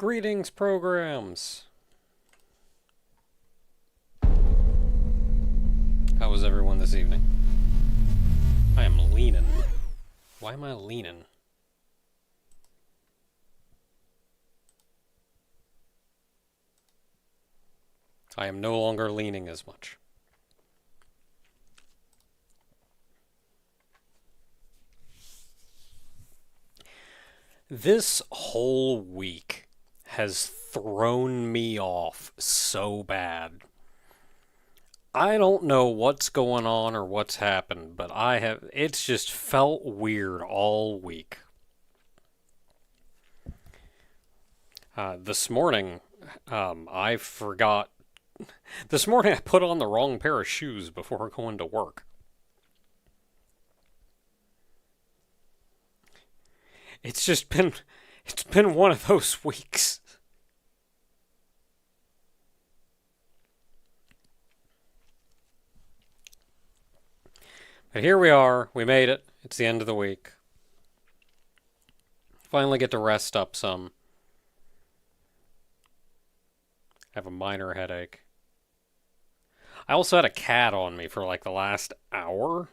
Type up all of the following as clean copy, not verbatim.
Greetings, programs! How was everyone this evening? I am leaning. Why am I leaning? I am no longer leaning as much. This whole week has thrown me off so bad. I don't know what's going on or what's happened, but it's just felt weird all week. This morning, I forgot. This morning I put on the wrong pair of shoes before going to work. It's been one of those weeks. But here we are. We made it. It's the end of the week. Finally get to rest up some. Have a minor headache. I also had a cat on me for like the last hour,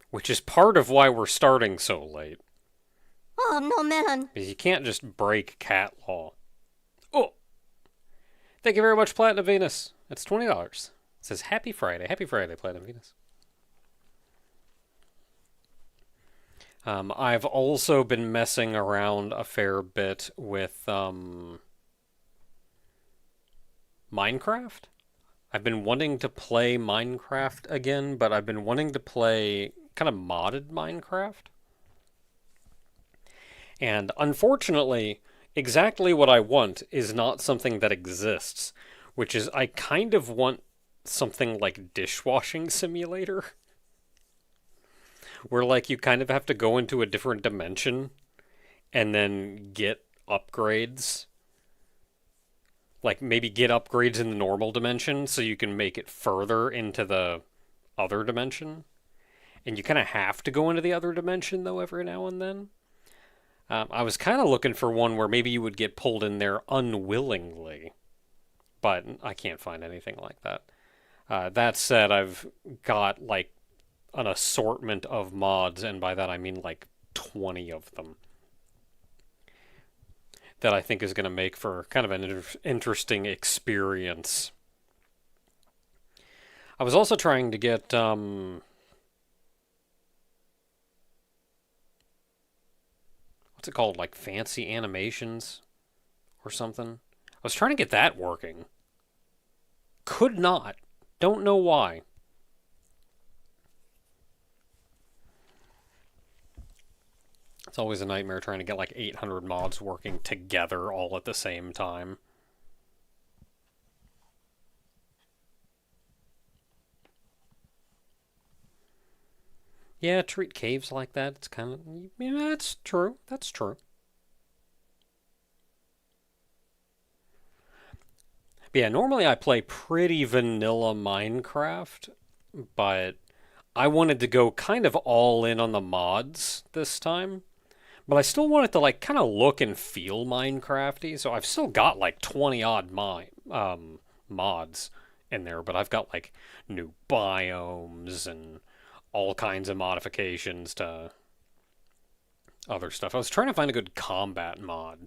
which is part of why we're starting so late. Oh, no, man. Because you can't just break cat law. Oh! Thank you very much, Platinum Venus. It's $20. It says Happy Friday. Happy Friday, Platinum Venus. I've also been messing around a fair bit with Minecraft. I've been wanting to play Minecraft again, but I've been wanting to play kind of modded Minecraft. And unfortunately, exactly what I want is not something that exists, which is I kind of want something like Dishwashing Simulator, where like you kind of have to go into a different dimension and then get upgrades. Like maybe get upgrades in the normal dimension so you can make it further into the other dimension. And you kind of have to go into the other dimension though every now and then. I was kind of looking for one where maybe you would get pulled in there unwillingly, but I can't find anything like that. That said, I've got like an assortment of mods, and by that I mean like 20 of them, that I think is going to make for kind of an interesting experience. I was also trying to get what's it called, like fancy animations or something. I was trying to get that working. Could not. Don't know why. It's always a nightmare trying to get like 800 mods working together all at the same time. Yeah, treat caves like that. It's kind of... Yeah, that's true. That's true. But yeah, normally I play pretty vanilla Minecraft, but I wanted to go kind of all in on the mods this time. But I still want it to like kind of look and feel Minecrafty, so I've still got like 20 odd mods in there, but I've got like new biomes and all kinds of modifications to other stuff. I was trying to find a good combat mod.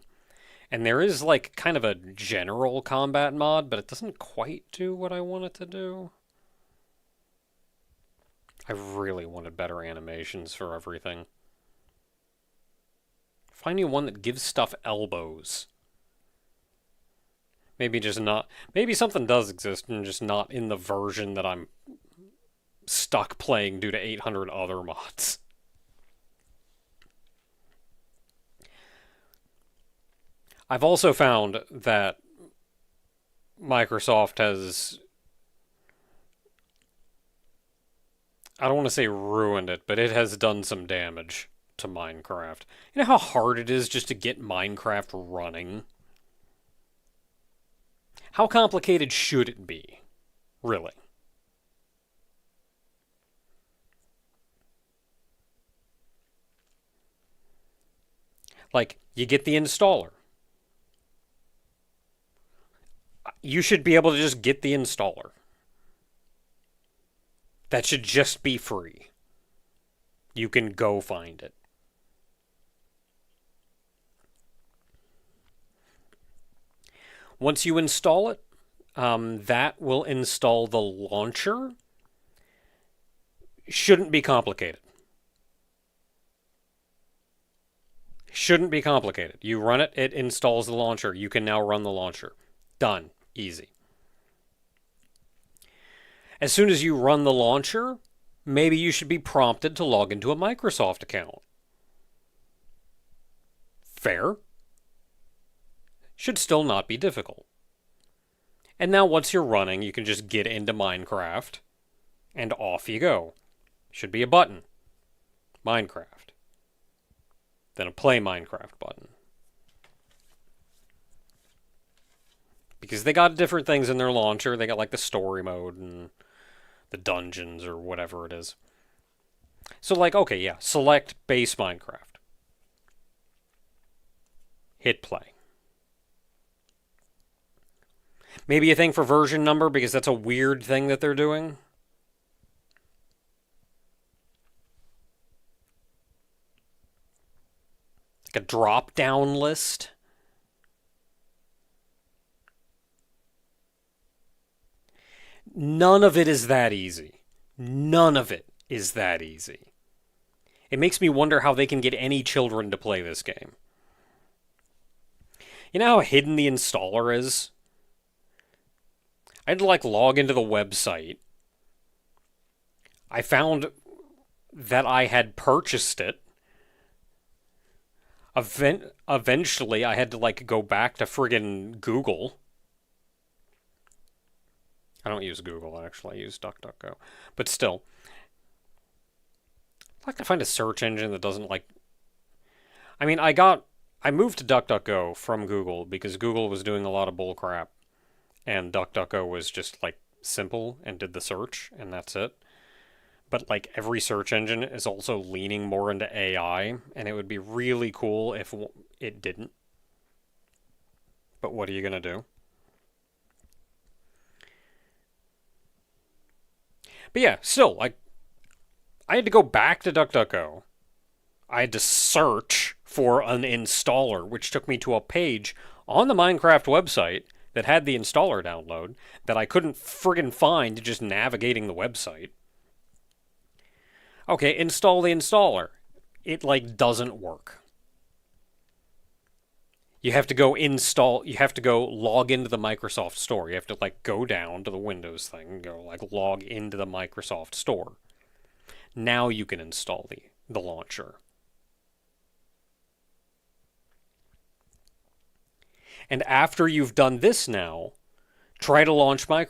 And there is like kind of a general combat mod, but it doesn't quite do what I want it to do. I really wanted better animations for everything. Finding one that gives stuff elbows. Maybe just not... Maybe something does exist and just not in the version that I'm stuck playing due to 800 other mods. I've also found that Microsoft has... I don't want to say ruined it, but it has done some damage to Minecraft. You know how hard it is just to get Minecraft running? How complicated should it be? Really? Like, you get the installer. you should be able to just get the installer. That should just be free. You can go find it. Once you install it, that will install the launcher. Shouldn't be complicated. Shouldn't be complicated. You run it, it installs the launcher. You can now run the launcher. Done. Easy. As soon as you run the launcher, maybe you should be prompted to log into a Microsoft account. Fair. Should still not be difficult. And now once you're running, you can just get into Minecraft, and off you go. Should be a button. Minecraft. Then a play Minecraft button. Because they got different things in their launcher. They got like the story mode and the dungeons or whatever it is. So like, okay, yeah, select base Minecraft. Hit play. Maybe a thing for version number because that's a weird thing that they're doing. Like a drop-down list. None of it is that easy. None of it is that easy. It makes me wonder how they can get any children to play this game. You know how hidden the installer is? I had to like log into the website. I found that I had purchased it. Eventually, I had to like go back to friggin' Google. I don't use Google, actually. I use DuckDuckGo. But still. I'd like to find a search engine that doesn't like... I mean, I moved to DuckDuckGo from Google because Google was doing a lot of bullcrap. And DuckDuckGo was just, like, simple and did the search, and that's it. But, like, every search engine is also leaning more into AI, and it would be really cool if it didn't. But what are you going to do? But yeah, still, like, I had to go back to DuckDuckGo. I had to search for an installer, which took me to a page on the Minecraft website that had the installer download that I couldn't friggin' find just navigating the website. Okay, install the installer. It, like, doesn't work. You have to go log into the Microsoft Store. You have to, like, go down to the Windows thing and go, like, log into the Microsoft Store. Now you can install the launcher. And after you've done this now, try to launch launch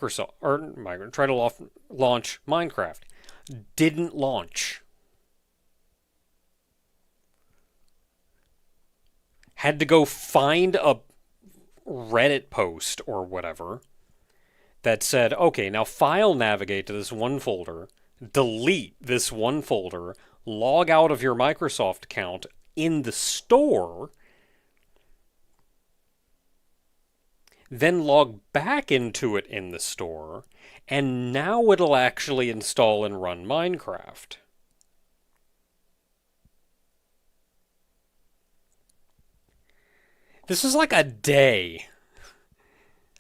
Minecraft. Didn't launch. Had to go find a Reddit post or whatever that said, okay, now file navigate to this one folder, delete this one folder, log out of your Microsoft account in the store, then log back into it in the store, and now it'll actually install and run Minecraft. This is like a day.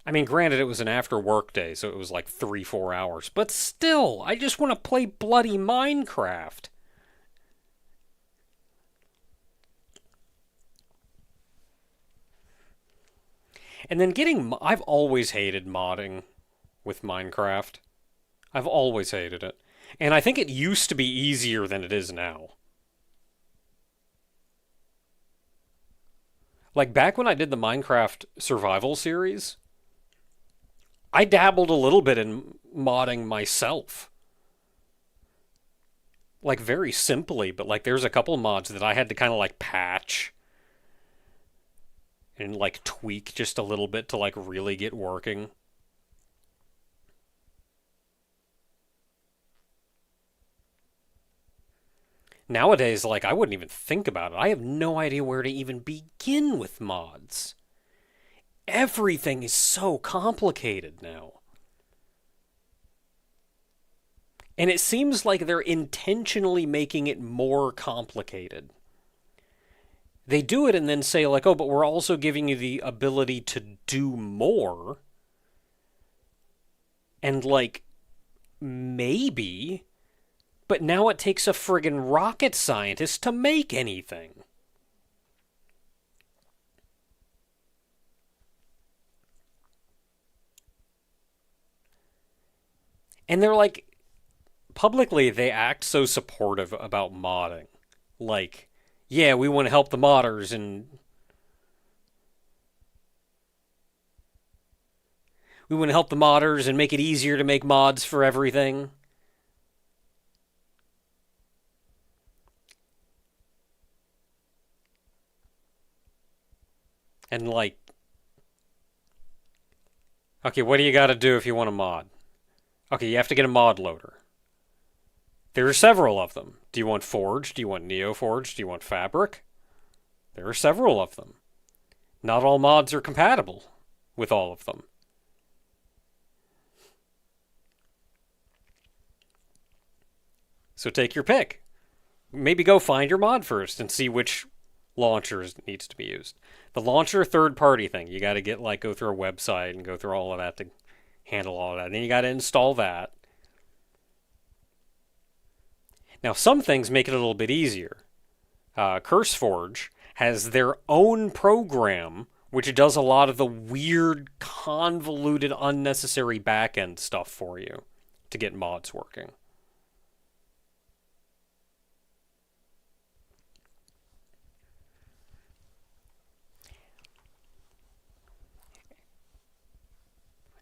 I mean, granted, it was an after work day, so it was like 3-4 hours. But still, I just want to play bloody Minecraft. And then I've always hated modding with Minecraft. I've always hated it. And I think it used to be easier than it is now. Like, back when I did the Minecraft survival series, I dabbled a little bit in modding myself. Like, very simply, but, like, there's a couple mods that I had to kind of, like, patch and, like, tweak just a little bit to, like, really get working. Nowadays, like, I wouldn't even think about it. I have no idea where to even begin with mods. Everything is so complicated now. And it seems like they're intentionally making it more complicated. They do it and then say, like, oh, but we're also giving you the ability to do more. And, like, maybe. But now it takes a friggin' rocket scientist to make anything. And they're like, publicly, they act so supportive about modding. Like, yeah, we want to help the modders and we want to help the modders and make it easier to make mods for everything. And like, okay, what do you got to do if you want a mod? Okay, you have to get a mod loader. There are several of them. Do you want Forge? Do you want NeoForge? Do you want Fabric? There are several of them. Not all mods are compatible with all of them. So take your pick. Maybe go find your mod first and see which launcher needs to be used. The launcher third-party thing, you got to get like go through a website and go through all of that to handle all of that. Then you got to install that. Now some things make it a little bit easier. CurseForge has their own program which does a lot of the weird, convoluted, unnecessary backend stuff for you to get mods working.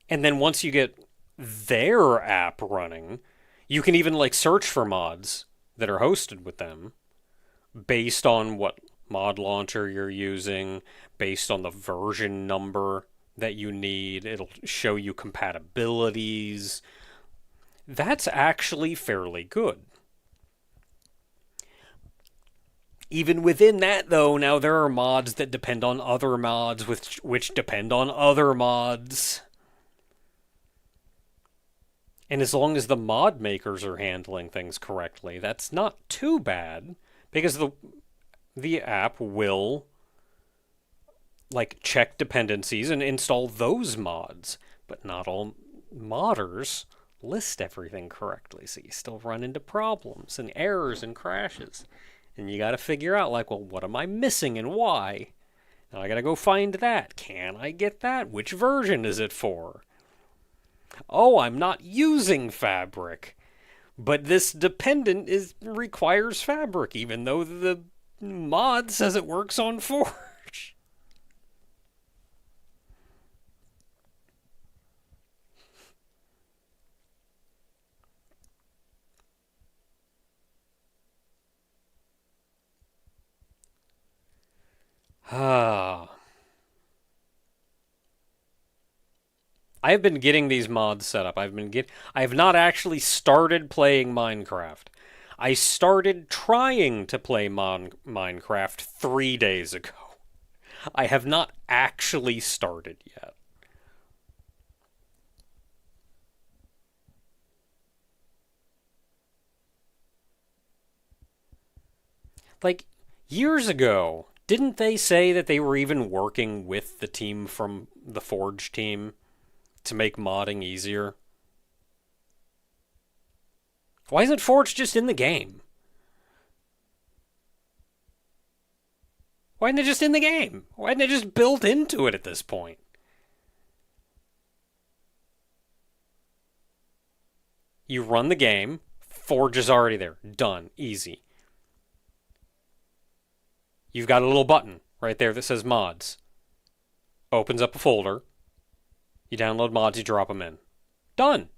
And then once you get their app running, you can even like search for mods that are hosted with them based on what mod launcher you're using, based on the version number that you need. It'll show you compatibilities. That's actually fairly good. Even within that, though, now there are mods that depend on other mods, which depend on other mods. And as long as the mod makers are handling things correctly, that's not too bad, because the app will like check dependencies and install those mods, but not all modders list everything correctly, so you still run into problems and errors and crashes. And you got to figure out like, well, what am I missing and why? Now I got to go find that. Can I get that? Which version is it for? Oh, I'm not using Fabric, but this dependent requires Fabric, even though the mod says it works on Forge. Ah. I have been getting these mods set up. I have not actually started playing Minecraft. I started trying to play Minecraft 3 days ago. I have not actually started yet. Like, years ago, didn't they say that they were even working with the team from the Forge team to make modding easier? Why isn't Forge just in the game? Why isn't it just in the game? Why isn't it just built into it at this point? You run the game, Forge is already there. Done. Easy. You've got a little button right there that says mods. Opens up a folder. You download mods, you drop them in. Done.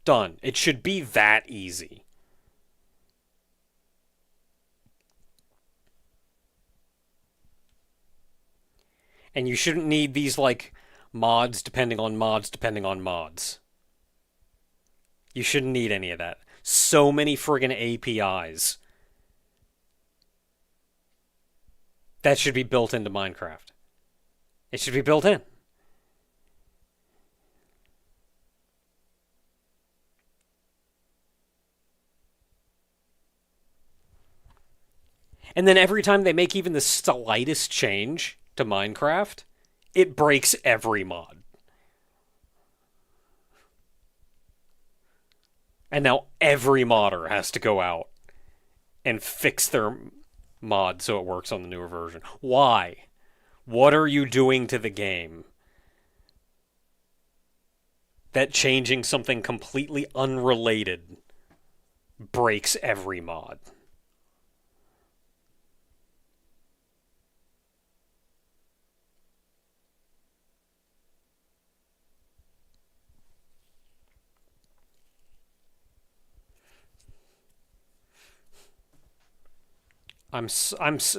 Done. It should be that easy. And you shouldn't need these, like, mods depending on mods depending on mods. You shouldn't need any of that. So many friggin' APIs. That should be built into Minecraft. It should be built in. And then every time they make even the slightest change to Minecraft, it breaks every mod. And now every modder has to go out and fix their mod so it works on the newer version. Why? What are you doing to the game that changing something completely unrelated breaks every mod? I'm s- I'm s-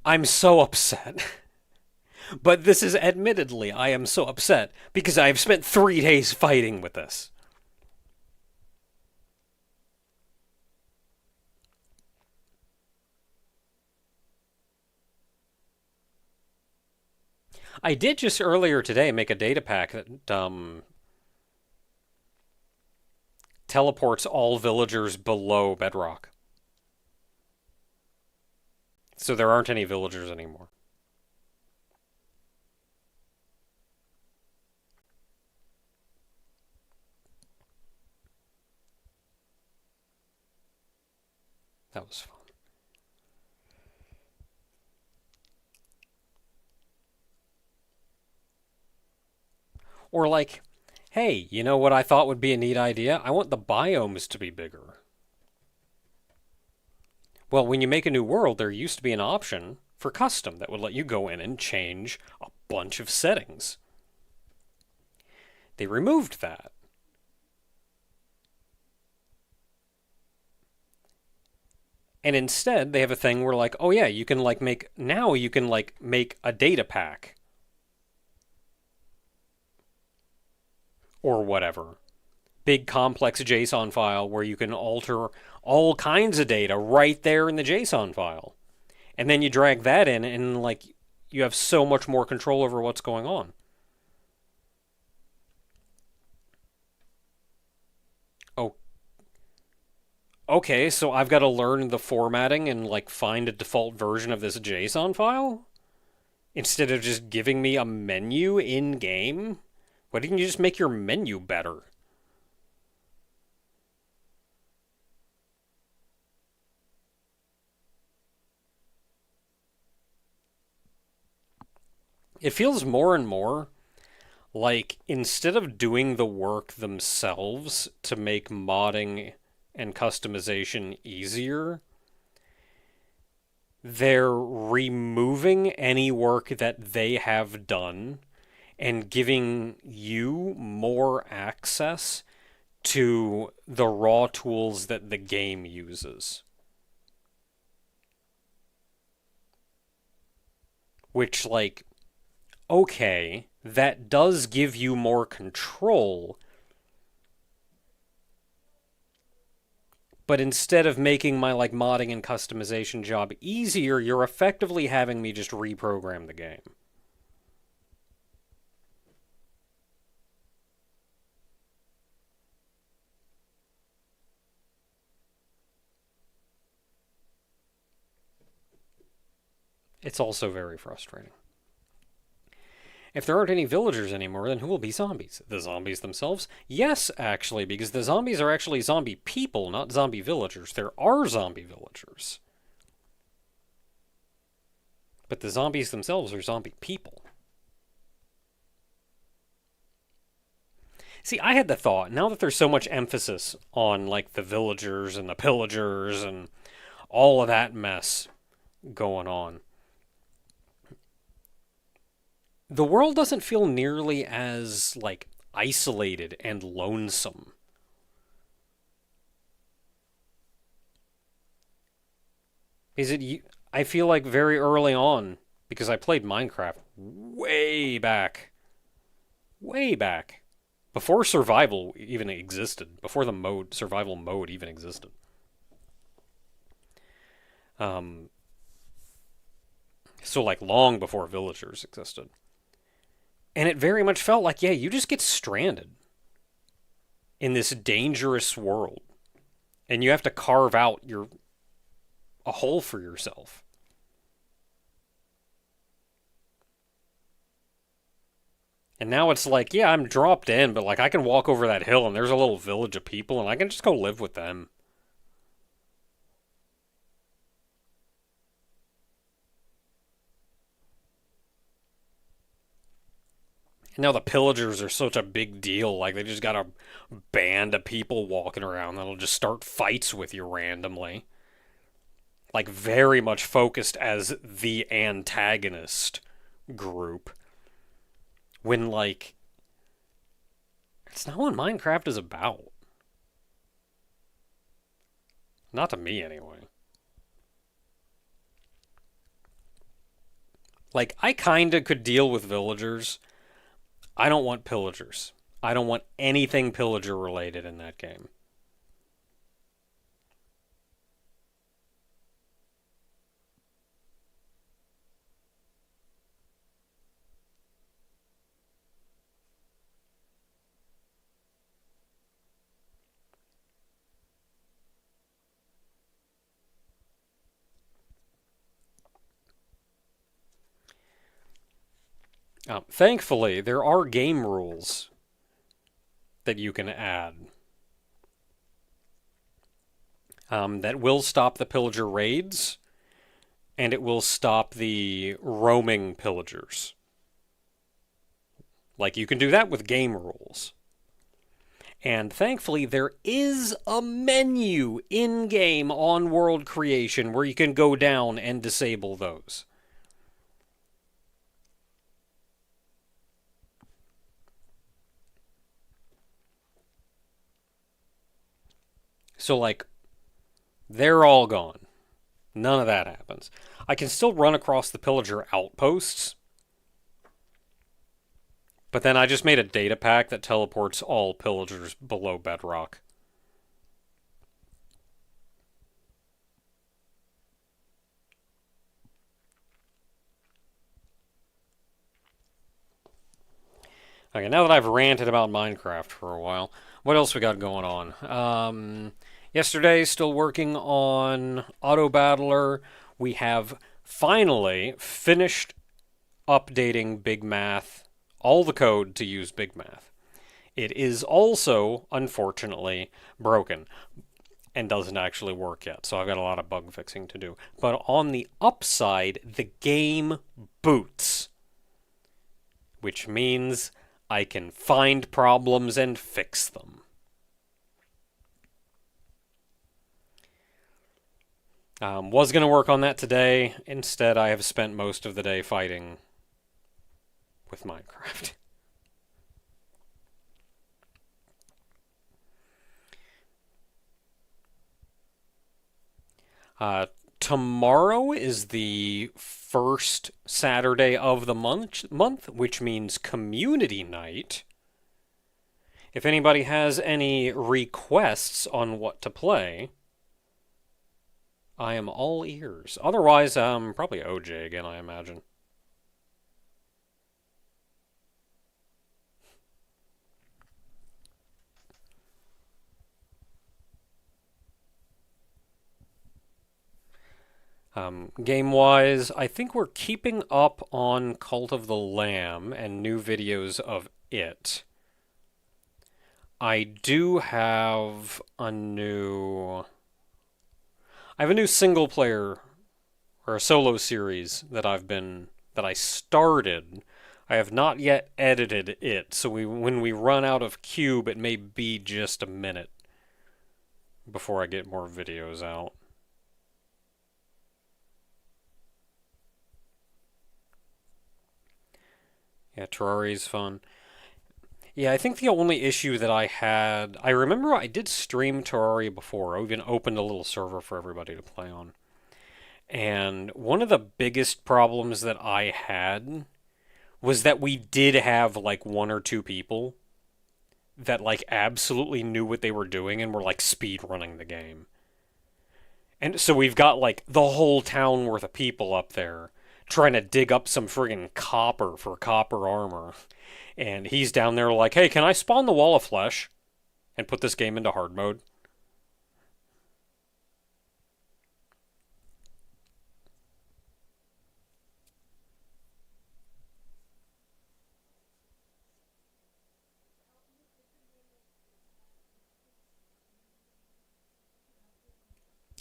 I'm so upset. But this is admittedly I am so upset because I have spent 3 days fighting with this. I did just earlier today make a data pack that teleports all villagers below bedrock. So there aren't any villagers anymore. That was fun. Or like, hey, you know what I thought would be a neat idea? I want the biomes to be bigger. Well, when you make a new world, there used to be an option for custom that would let you go in and change a bunch of settings. They removed that. And instead, they have a thing where like, oh yeah, you can like make now you can like make a data pack or whatever. Big complex JSON file where you can alter all kinds of data right there in the JSON file. And then you drag that in and like you have so much more control over what's going on. Oh, okay, so I've got to learn the formatting and like find a default version of this JSON file instead of just giving me a menu in game. Why didn't you just make your menu better? It feels more and more like instead of doing the work themselves to make modding and customization easier, they're removing any work that they have done and giving you more access to the raw tools that the game uses. Which, like, okay, that does give you more control, but instead of making my like modding and customization job easier, you're effectively having me just reprogram the game. It's also very frustrating. If there aren't any villagers anymore, then who will be zombies? The zombies themselves? Yes, actually, because the zombies are actually zombie people, not zombie villagers. There are zombie villagers. But the zombies themselves are zombie people. See, I had the thought, now that there's so much emphasis on, like, the villagers and the pillagers and all of that mess going on, the world doesn't feel nearly as, like, isolated and lonesome. Is it? I feel like very early on, because I played Minecraft way back, before survival even existed, before the mode survival mode even existed. Um, so like long before villagers existed, and it very much felt like yeah, you just get stranded in this dangerous world, and you have to carve out your a hole for yourself. And now it's like, yeah, I'm dropped in, but like I can walk over that hill and there's a little village of people and I can just go live with them. And now the pillagers are such a big deal. Like they just got a band of people walking around that'll just start fights with you randomly. Like very much focused as the antagonist group. When like it's not what Minecraft is about. Not to me anyway. Like I kinda could deal with villagers. I don't want pillagers. I don't want anything pillager related in that game. Thankfully, there are game rules that you can add that will stop the pillager raids and it will stop the roaming pillagers. Like you can do that with game rules. And thankfully, there is a menu in game on world creation where you can go down and disable those. So, like, they're all gone. None of that happens. I can still run across the pillager outposts, but then I just made a data pack that teleports all pillagers below bedrock. Okay, now that I've ranted about Minecraft for a while, what else we got going on? Yesterday, still working on Auto Battler. We have finally finished updating Big Math, all the code to use Big Math. It is also, unfortunately, broken and doesn't actually work yet, so I've got a lot of bug fixing to do. But on the upside, the game boots, which means I can find problems and fix them. Was going to work on that today. Instead, I have spent most of the day fighting with Minecraft. Tomorrow is the first Saturday of the month, which means community night. If anybody has any requests on what to play, I am all ears. Otherwise, probably OJ again, I imagine. Game-wise, I think we're keeping up on Cult of the Lamb and new videos of it. I do have a new... I have a new single player or a solo series that I started. I have not yet edited it, so when we run out of cube, it may be just a minute before I get more videos out. Yeah, Terraria's fun. Yeah, I think the only issue that I remember I did stream Terraria before. I even opened a little server for everybody to play on. And one of the biggest problems that I had was that we did have like one or two people that like absolutely knew what they were doing and were like speed running the game. And so we've got like the whole town worth of people up there trying to dig up some friggin' copper for copper armor. And he's down there like, hey, can I spawn the wall of flesh and put this game into hard mode?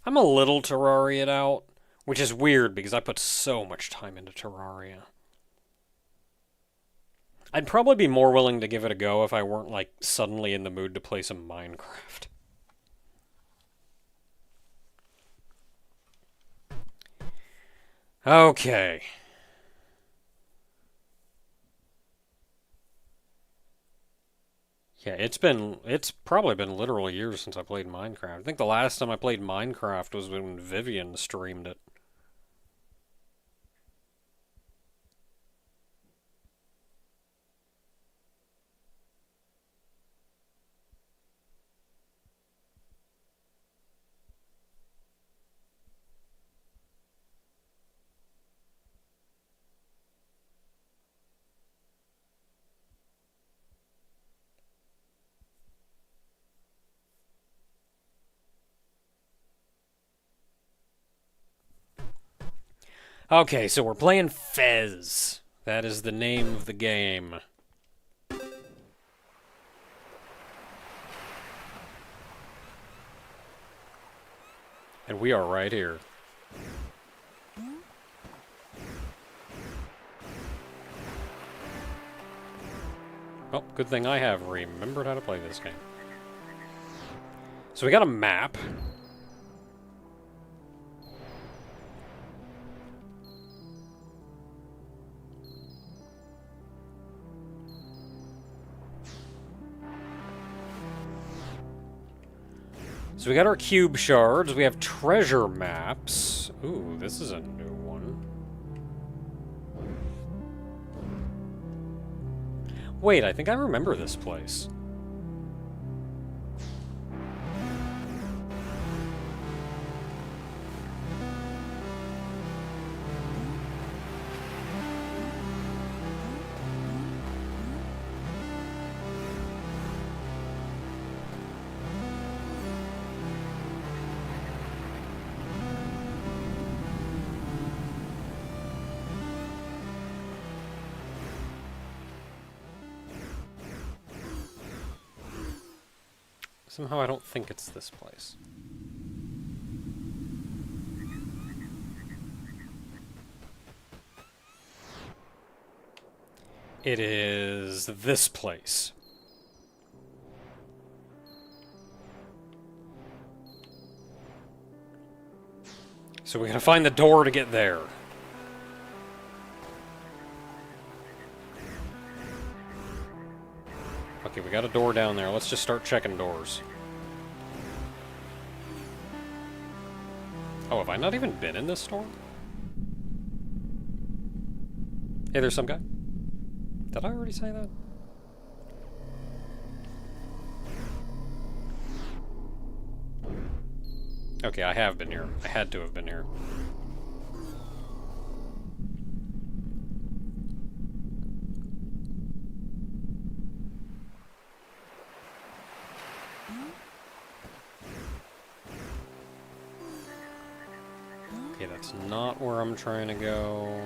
I'm a little Terraria'd out, which is weird because I put so much time into Terraria. I'd probably be more willing to give it a go if I weren't, like, suddenly in the mood to play some Minecraft. Okay. Yeah, it's probably been literal years since I played Minecraft. I think the last time I played Minecraft was when Vivian streamed it. Okay, so we're playing Fez. That is the name of the game. And we are right here. Oh, good thing I have remembered how to play this game. So we got a map. So we got our cube shards, we have treasure maps. Ooh, this is a new one. Wait, I think I remember this place. Somehow I don't think it's this place. It is this place. So we gotta find the door to get there. Okay, we got a door down there. Let's just start checking doors. Oh, have I not even been in this store? Hey, there's some guy. Did I already say that? Okay, I have been here. I had to have been here. Okay, that's not where I'm trying to go.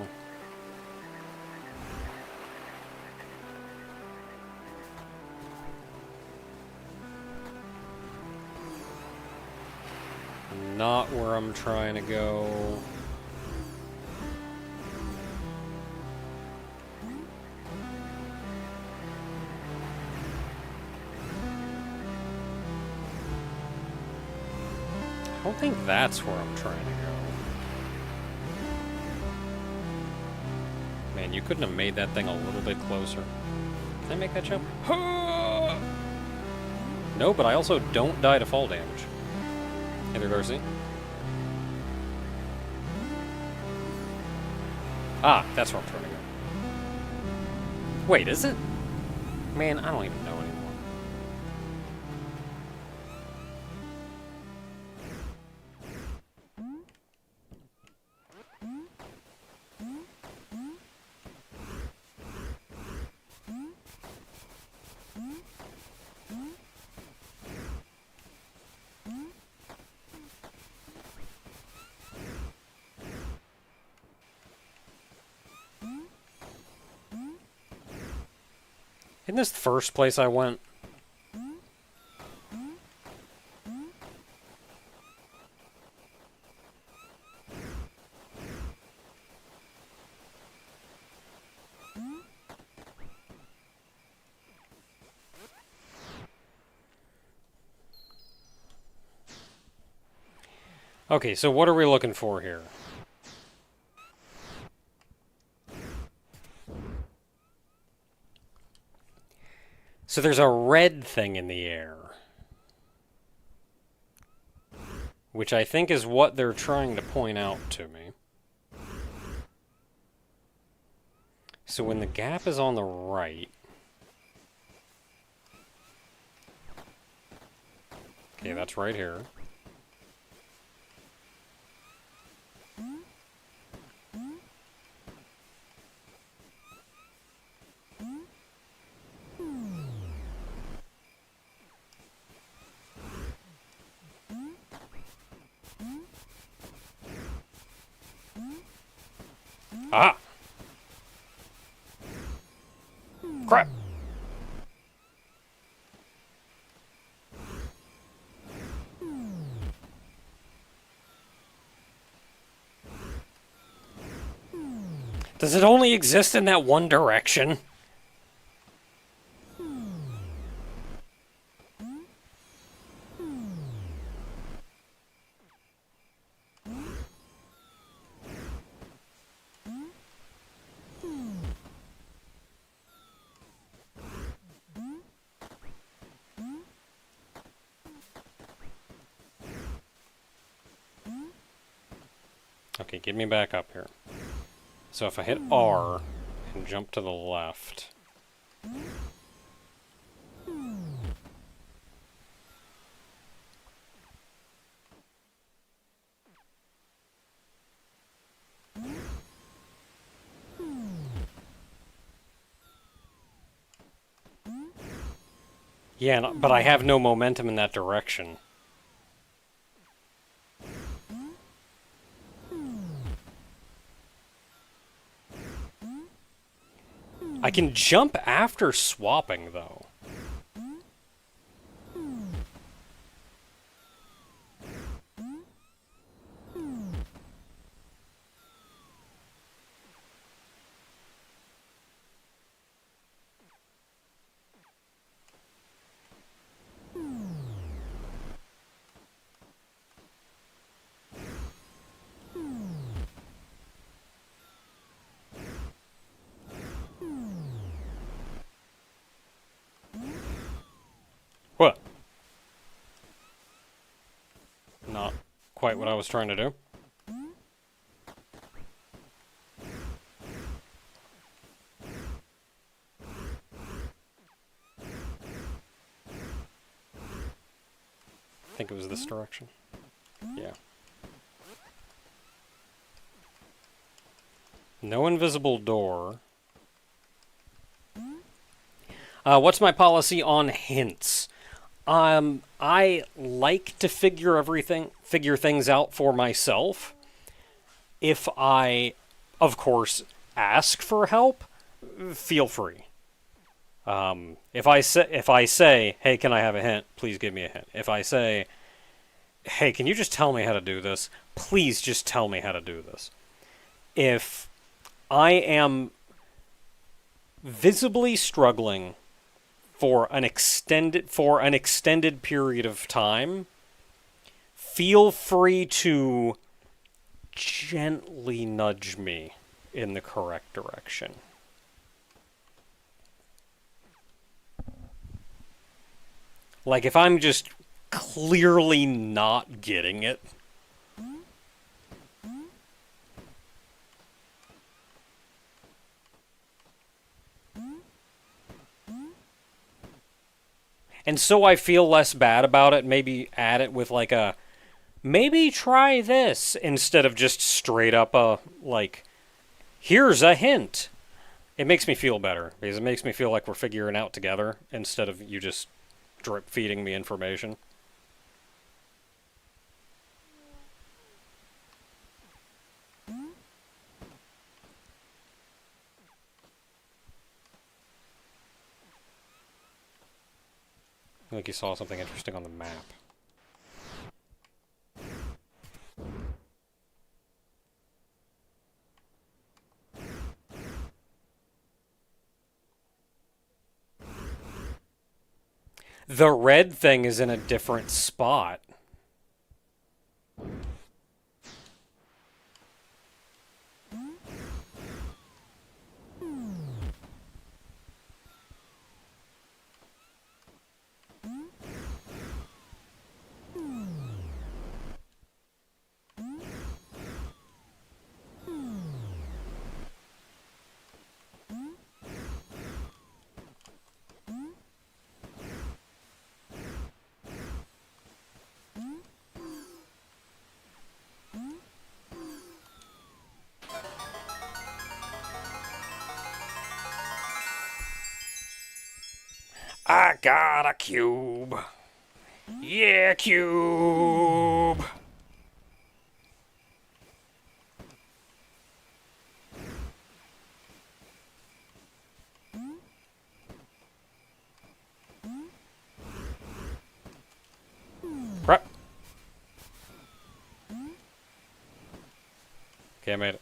Not where I'm trying to go. I don't think that's where I'm trying to go. Man, you couldn't have made that thing a little bit closer. Can I make that jump? No, but I also don't die to fall damage. Hey there, Darcy. Ah, that's where I'm trying to go. Wait, is it? Man, I don't even know anymore. Isn't this the first place I went? Okay, so what are we looking for here? So there's a red thing in the air, which I think is what they're trying to point out to me. So when the gap is on the right... Okay, that's right here. Ah! Crap! Does it only exist in that one direction? Okay, get me back up here. So if I hit R and jump to the left... Yeah, but I have no momentum in that direction. I can jump after swapping, though. What? Not quite what I was trying to do. I think it was this direction. Yeah. No invisible door. What's my policy on hints? I like to figure things out for myself. If I, of course, ask for help, feel free. If I say, hey, can I have a hint? Please give me a hint. If I say, hey, can you just tell me how to do this? Please just tell me how to do this. If I am visibly struggling for an extended period of time, feel free to gently nudge me in the correct direction. Like if I'm just clearly not getting it, and so I feel less bad about it, maybe add it with like a, maybe try this, instead of just straight up a, like, here's a hint. It makes me feel better, because it makes me feel like we're figuring it out together, instead of you just drip feeding me information. I think you saw something interesting on the map. The red thing is in a different spot. I got a cube. Yeah, cube. Crap. Okay, I made it.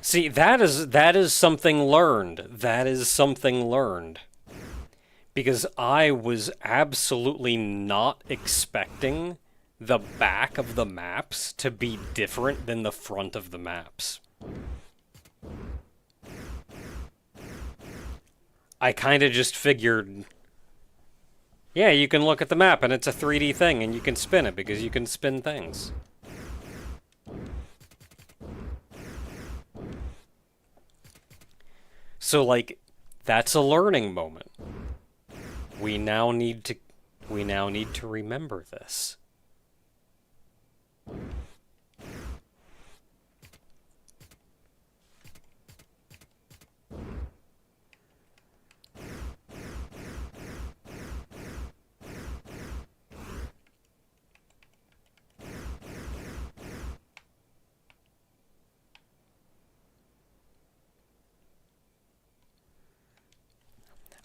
See, that is something learned. That is something learned. Because I was absolutely not expecting the back of the maps to be different than the front of the maps. I kind of just figured, yeah, you can look at the map and it's a 3D thing and you can spin it because you can spin things. So, like, that's a learning moment. We now need to remember this.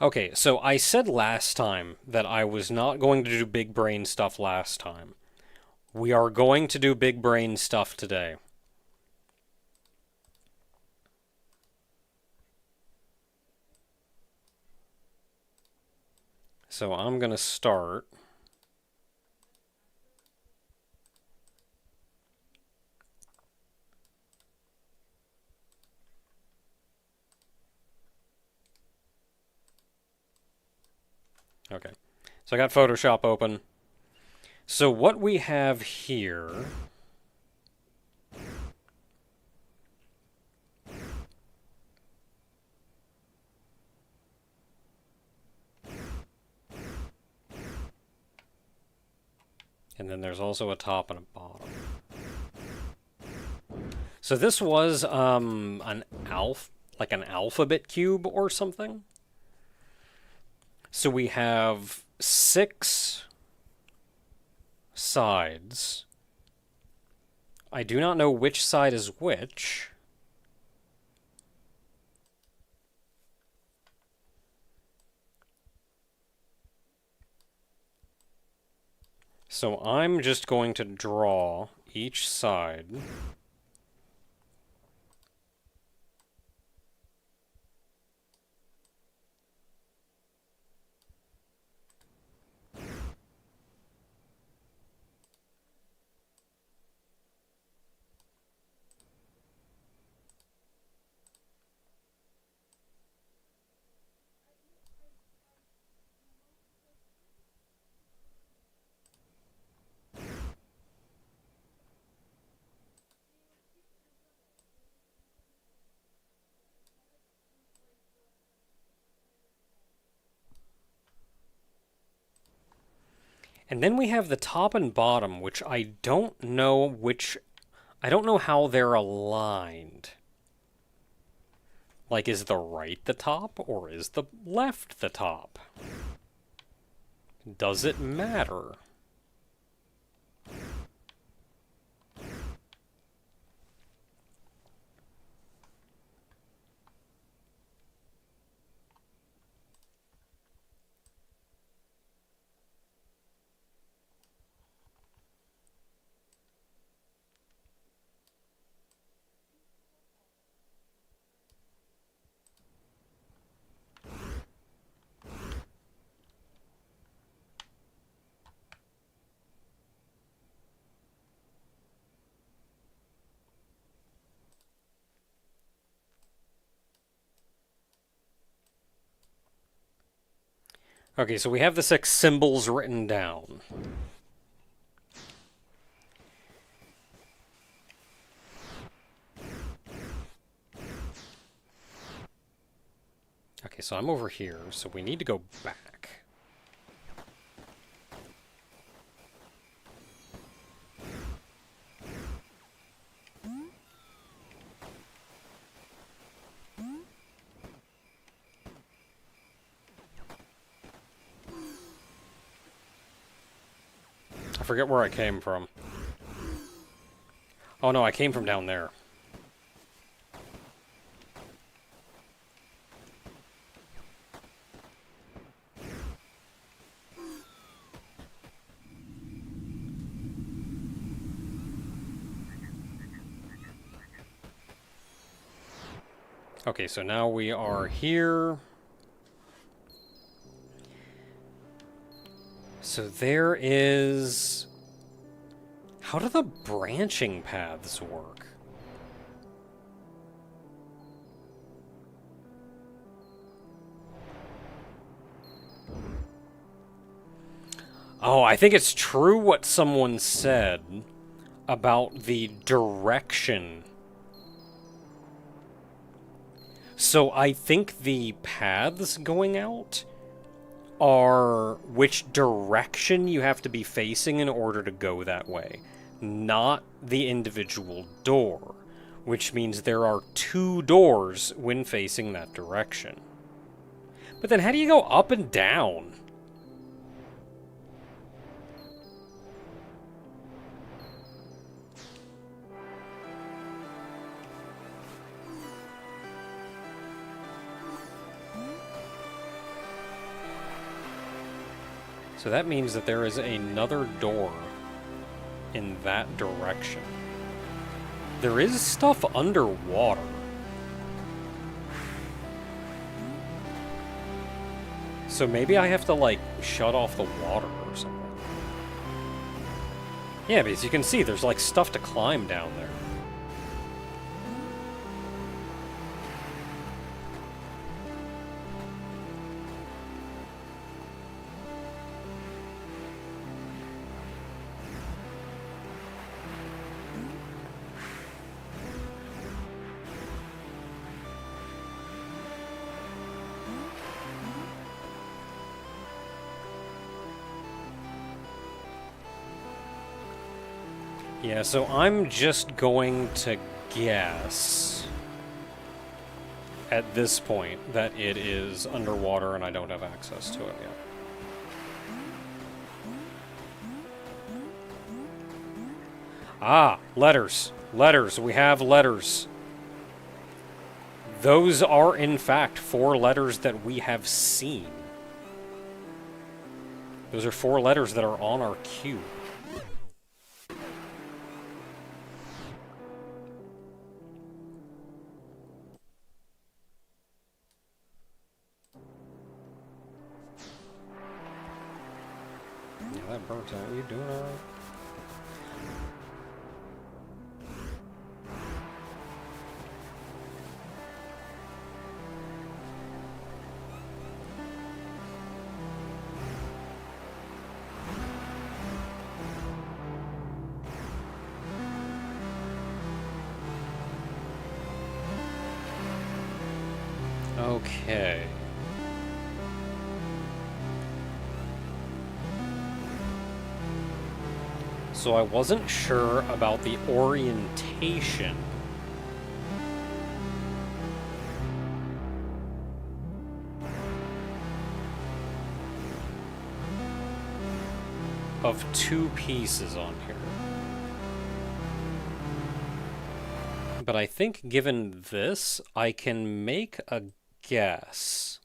Okay, so I said last time that I was not going to do big brain stuff last time. We are going to do big brain stuff today. So I'm going to start. Okay, so I got Photoshop open. So what we have here... And then there's also a top and a bottom. So this was an alphabet cube or something. So we have 6 sides. I do not know which side is which. So I'm just going to draw each side. And then we have the top and bottom, which I don't know how they're aligned. Like, is the right the top, or is the left the top? Does it matter? Okay, so we have the 6 symbols written down. Okay, so I'm over here, so we need to go back. forget where I came from. Oh no, I came from down there. Okay, so now we are here. So there is... How do the branching paths work? Oh, I think it's true what someone said about the direction. So I think the paths going out are which direction you have to be facing in order to go that way, not the individual door, which means there are 2 doors when facing that direction. But then how do you go up and down? So that means that there is another door in that direction. There is stuff underwater. So maybe I have to, like, shut off the water or something. Yeah, because you can see there's, like, stuff to climb down there. Yeah, so I'm just going to guess at this point that it is underwater and I don't have access to it yet. Ah, letters. Letters. We have letters. Those are, in fact, 4 letters that we have seen. Those are 4 letters that are on our cube. Yeah, that bird's out. You doing alright? Okay. So I wasn't sure about the orientation. Of 2 pieces on here. But I think given this, I can make a guess.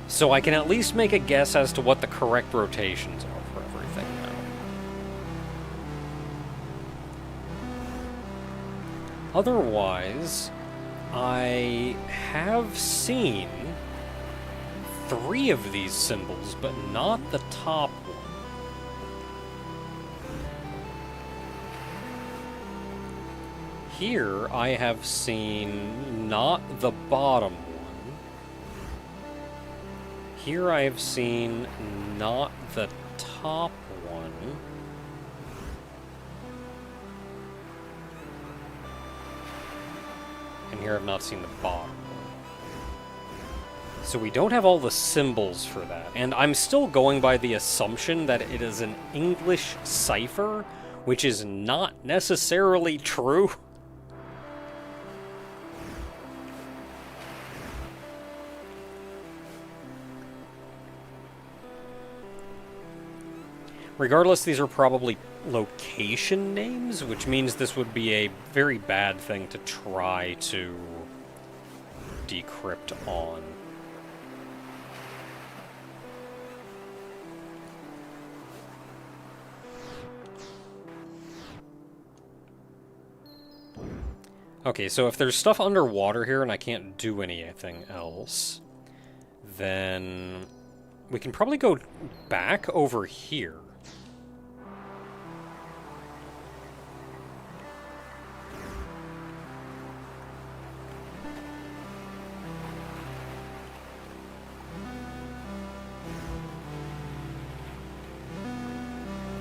So I can at least make a guess as to what the correct rotations are for everything now. Otherwise, I have seen 3 of these symbols, but not the top one. Here, I have seen not the bottom one. Here I have seen not the top one. And here I've not seen the bottom one. So we don't have all the symbols for that. And I'm still going by the assumption that it is an English cipher, which is not necessarily true. Regardless, these are probably location names, which means this would be a very bad thing to try to decrypt on. Okay, so if there's stuff underwater here and I can't do anything else, then we can probably go back over here.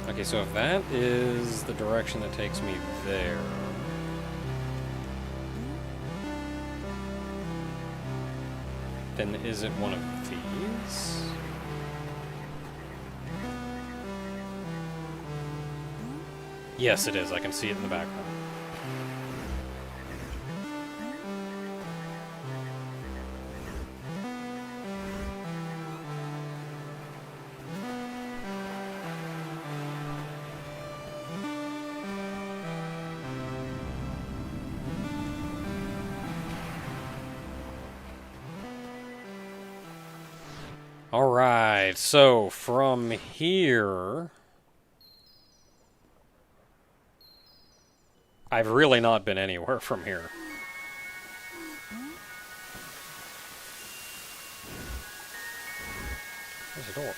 Okay, so if that is the direction that takes me there... then is it one of these? Yes, it is. I can see it in the background. Alright, so from here... I've really not been anywhere from here. There's a door.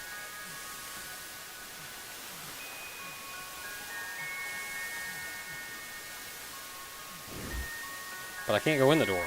But I can't go in the door.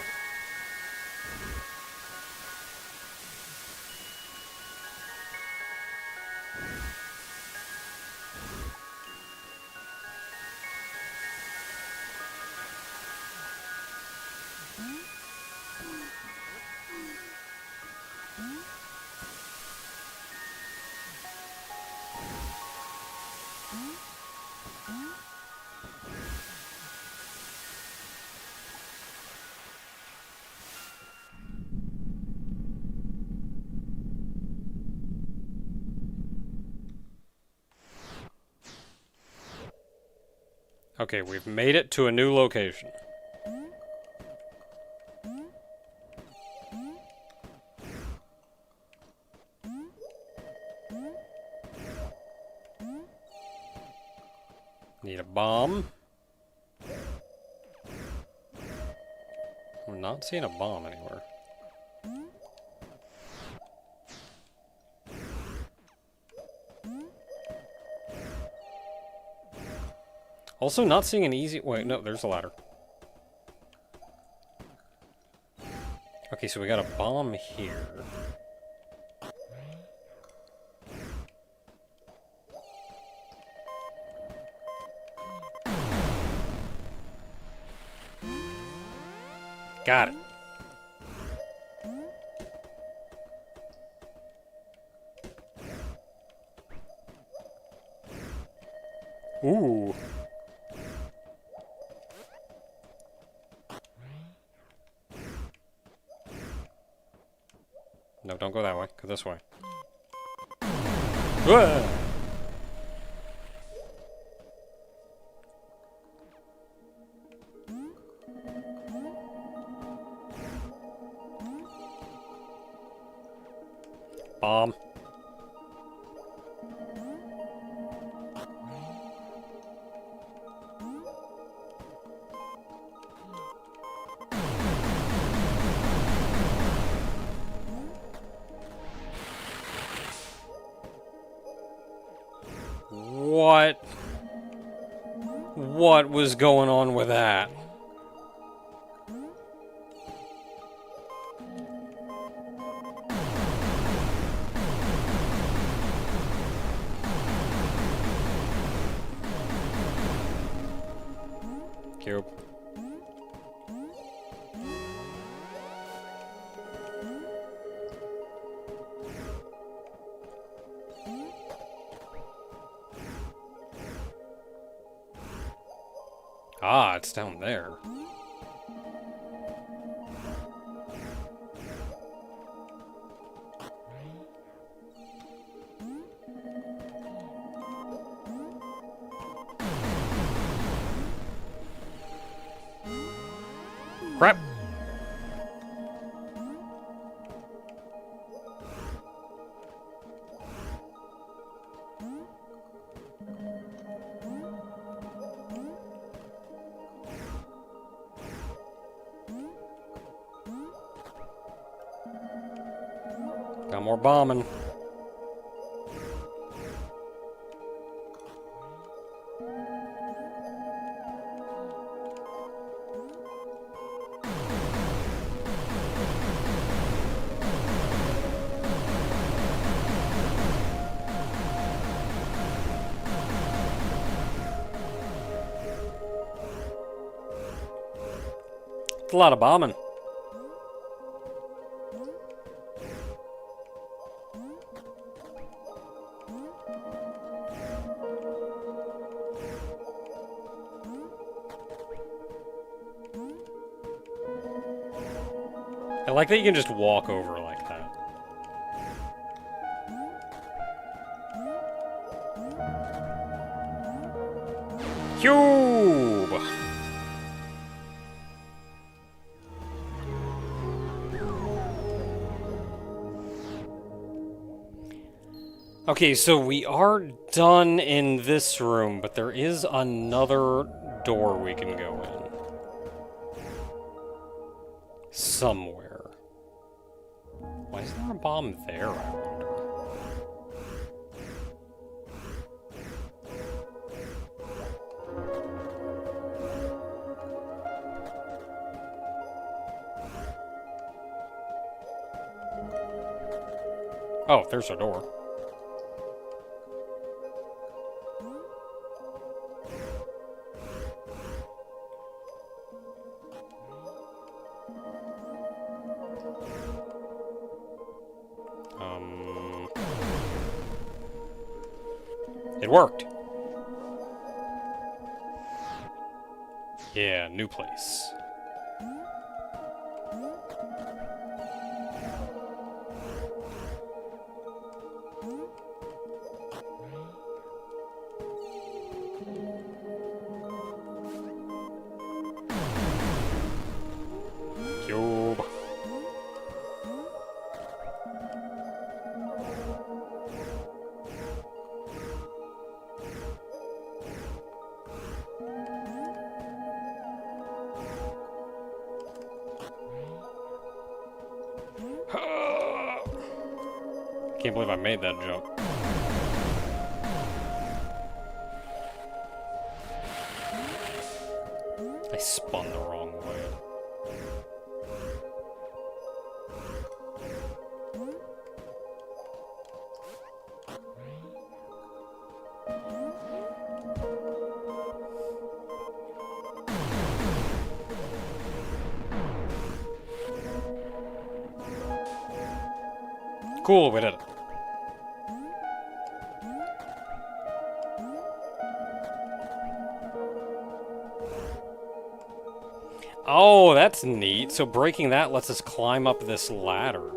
Okay, we've made it to a new location. Need a bomb. We're not seeing a bomb anywhere. Also, not seeing an easy... Wait, no, there's a ladder. Okay, so we got a bomb here. Got it. Ooh. No, don't go that way. Go this way. Whoa! Bomb. What was going on with that? Cube. Ah, it's down there. Crap! Got more bombing. It's a lot of bombing. I like that you can just walk over like that. Cube! Okay, so we are done in this room, but there is another door we can go in. Somewhere. Why is there a bomb there, I wonder? Oh, there's a door. It worked. Yeah, new place. Cube. Can't believe I made that jump. I spun the wrong way. Cool, we did it. Oh, that's neat. So breaking that lets us climb up this ladder.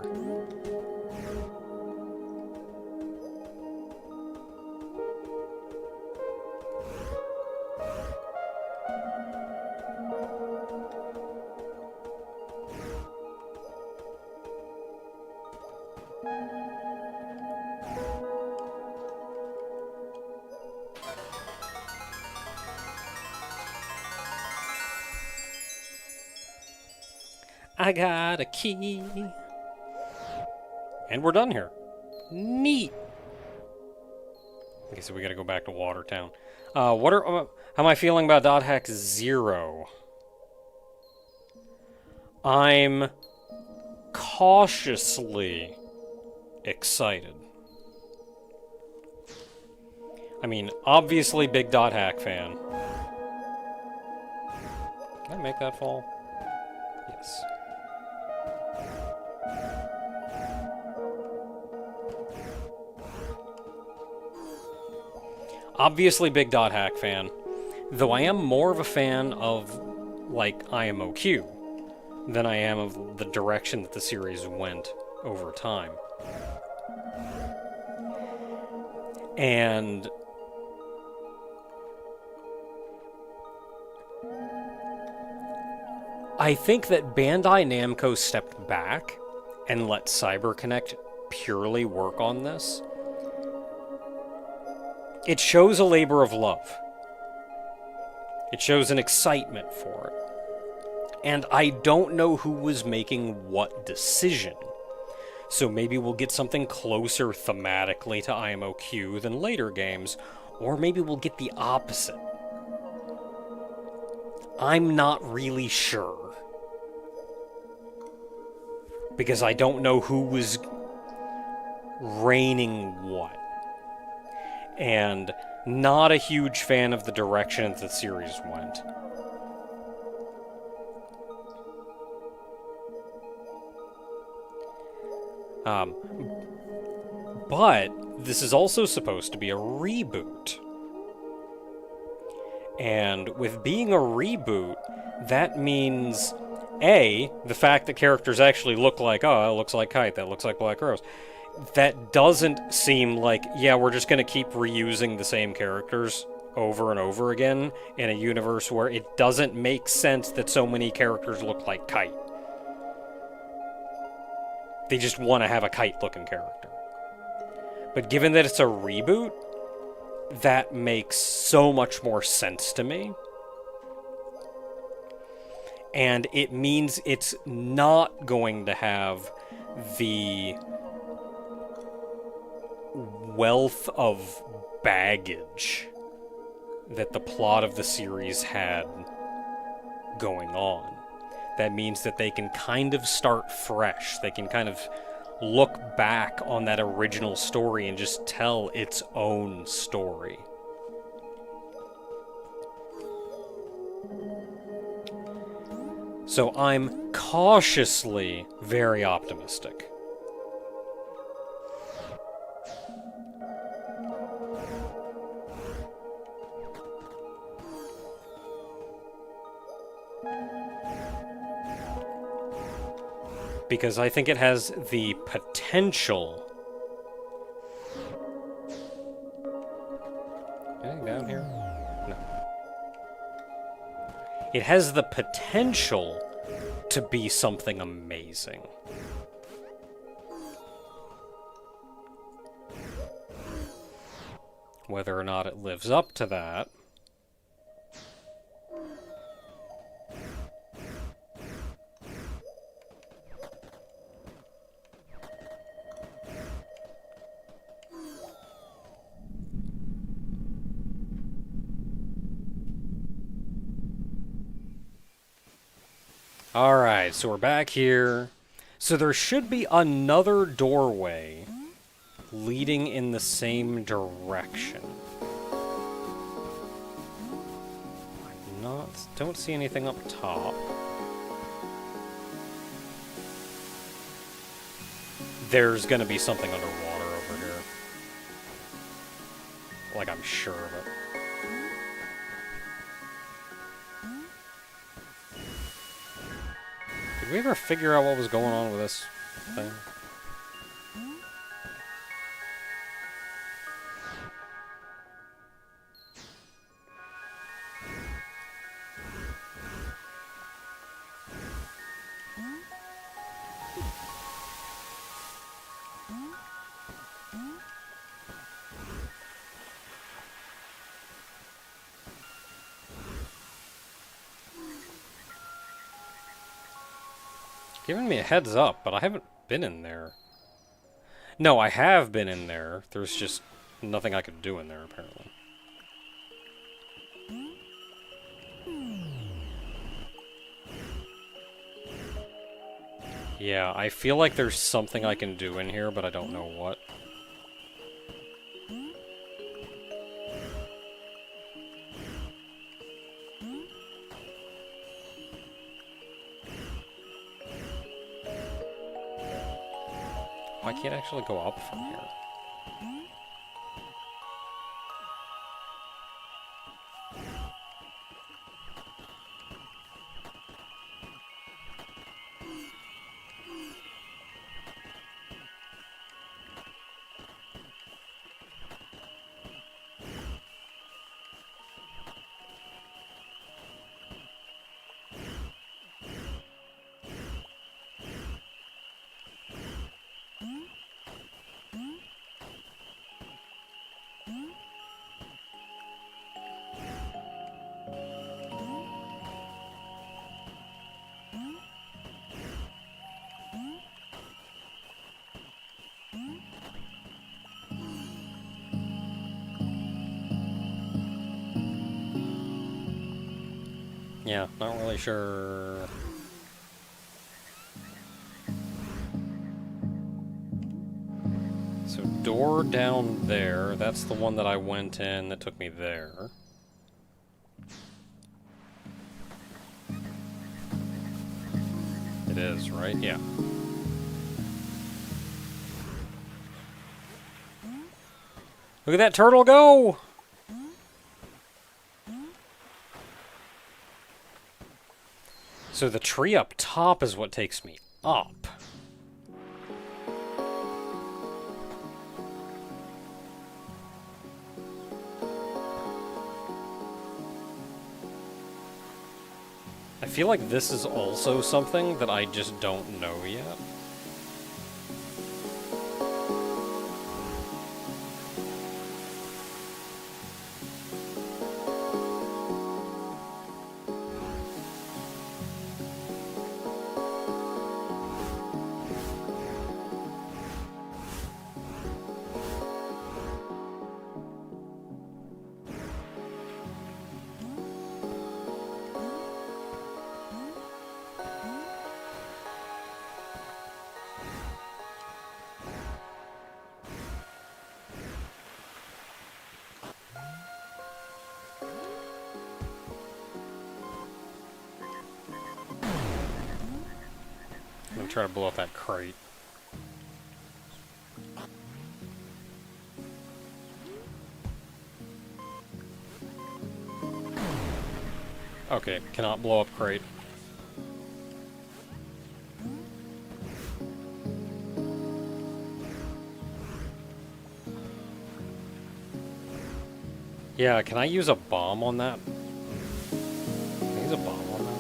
I got a key. And we're done here. Neat. Okay, so we gotta go back to Watertown. How am I feeling about Dot Hack 0? I'm cautiously excited. I mean, obviously big Dot Hack fan. Can I make that fall? Yes. Obviously big Dot Hack fan. Though I am more of a fan of, like, IMOQ than I am of the direction that the series went over time. And I think that Bandai Namco stepped back and let CyberConnect purely work on this. It shows a labor of love. It shows an excitement for it. And I don't know who was making what decision. So maybe we'll get something closer thematically to IMOQ than later games, or maybe we'll get the opposite. I'm not really sure. Because I don't know who was reigning what. And not a huge fan of the direction that the series went. But this is also supposed to be a reboot. And with being a reboot, that means, A, the fact that characters actually look like, oh, that looks like Kite, that looks like Black Rose. That doesn't seem like, yeah, we're just going to keep reusing the same characters over and over again in a universe where it doesn't make sense that so many characters look like Kite. They just want to have a Kite-looking character. But given that it's a reboot, that makes so much more sense to me. And it means it's not going to have the wealth of baggage that the plot of the series had going on. That means that they can kind of start fresh. They can kind of look back on that original story and just tell its own story. So I'm cautiously very optimistic. Because I think it has the potential. Anything down here? No. It has the potential to be something amazing. Whether or not it lives up to that. Alright, so we're back here. So there should be another doorway leading in the same direction. Don't see anything up top. There's gonna be something underwater over here. Like, I'm sure of it. Did we ever figure out what was going on with this thing? Giving me a heads up, but I haven't been in there. No, I have been in there. There's just nothing I could do in there, apparently. Yeah, I feel like there's something I can do in here, but I don't know what. I can't actually go up from here. Yeah, not really sure. So door down there, that's the one that I went in that took me there. It is, right? Yeah. Look at that turtle go! So the tree up top is what takes me up. I feel like this is also something that I just don't know yet. I'm gonna try to blow up that crate. Okay, cannot blow up crate. Yeah, can I use a bomb on that? Can I use a bomb on that?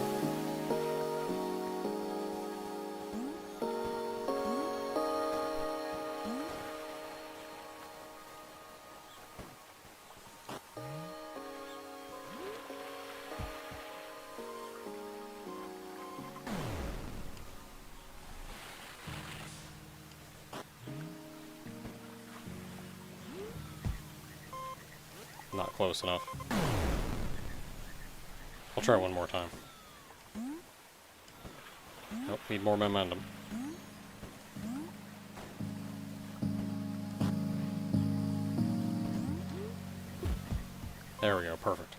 Not close enough. I'll try one more time. Nope, need more momentum. There we go, perfect.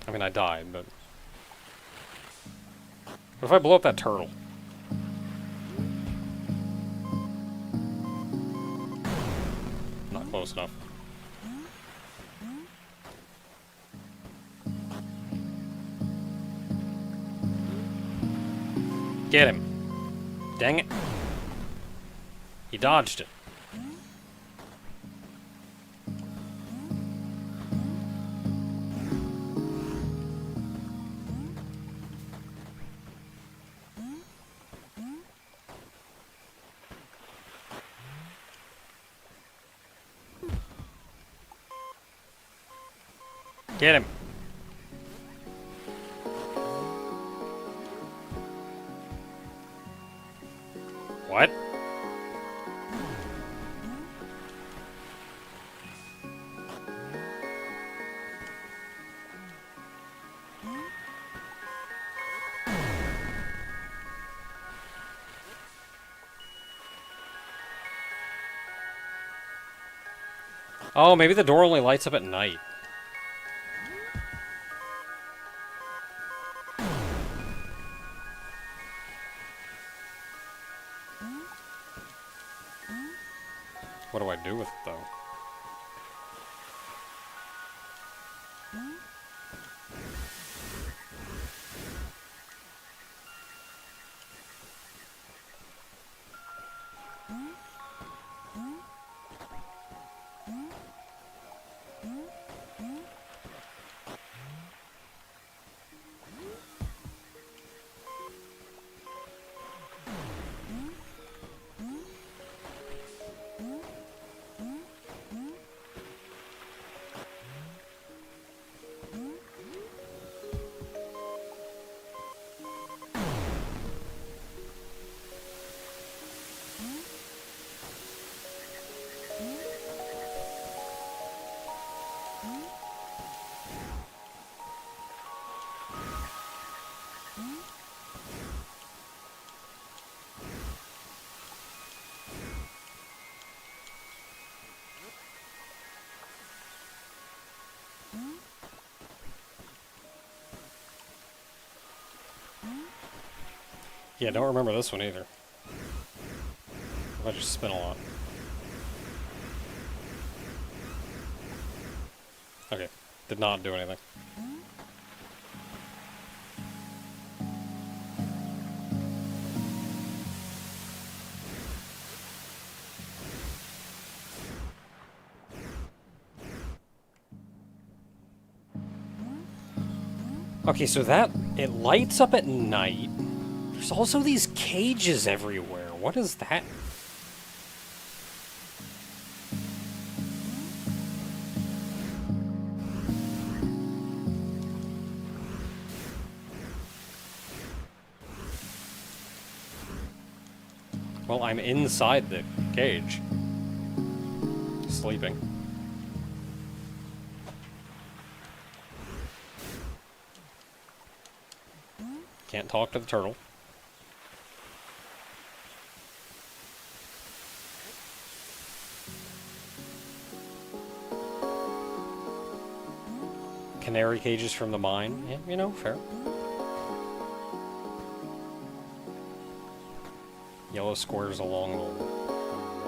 I mean, I died, but... What if I blow up that turtle? Not close enough. Get him. Dang it. He dodged it. Get him. What? Oh, maybe the door only lights up at night. What do I do with it, though? Yeah, don't remember this one either. I just spin a lot. Okay, did not do anything. Okay, so that, it lights up at night. There's also these cages everywhere. What is that? Well, I'm inside the cage. Sleeping. Can't talk to the turtle. Canary cages from the mine. Yeah, you know, fair. Yellow squares along the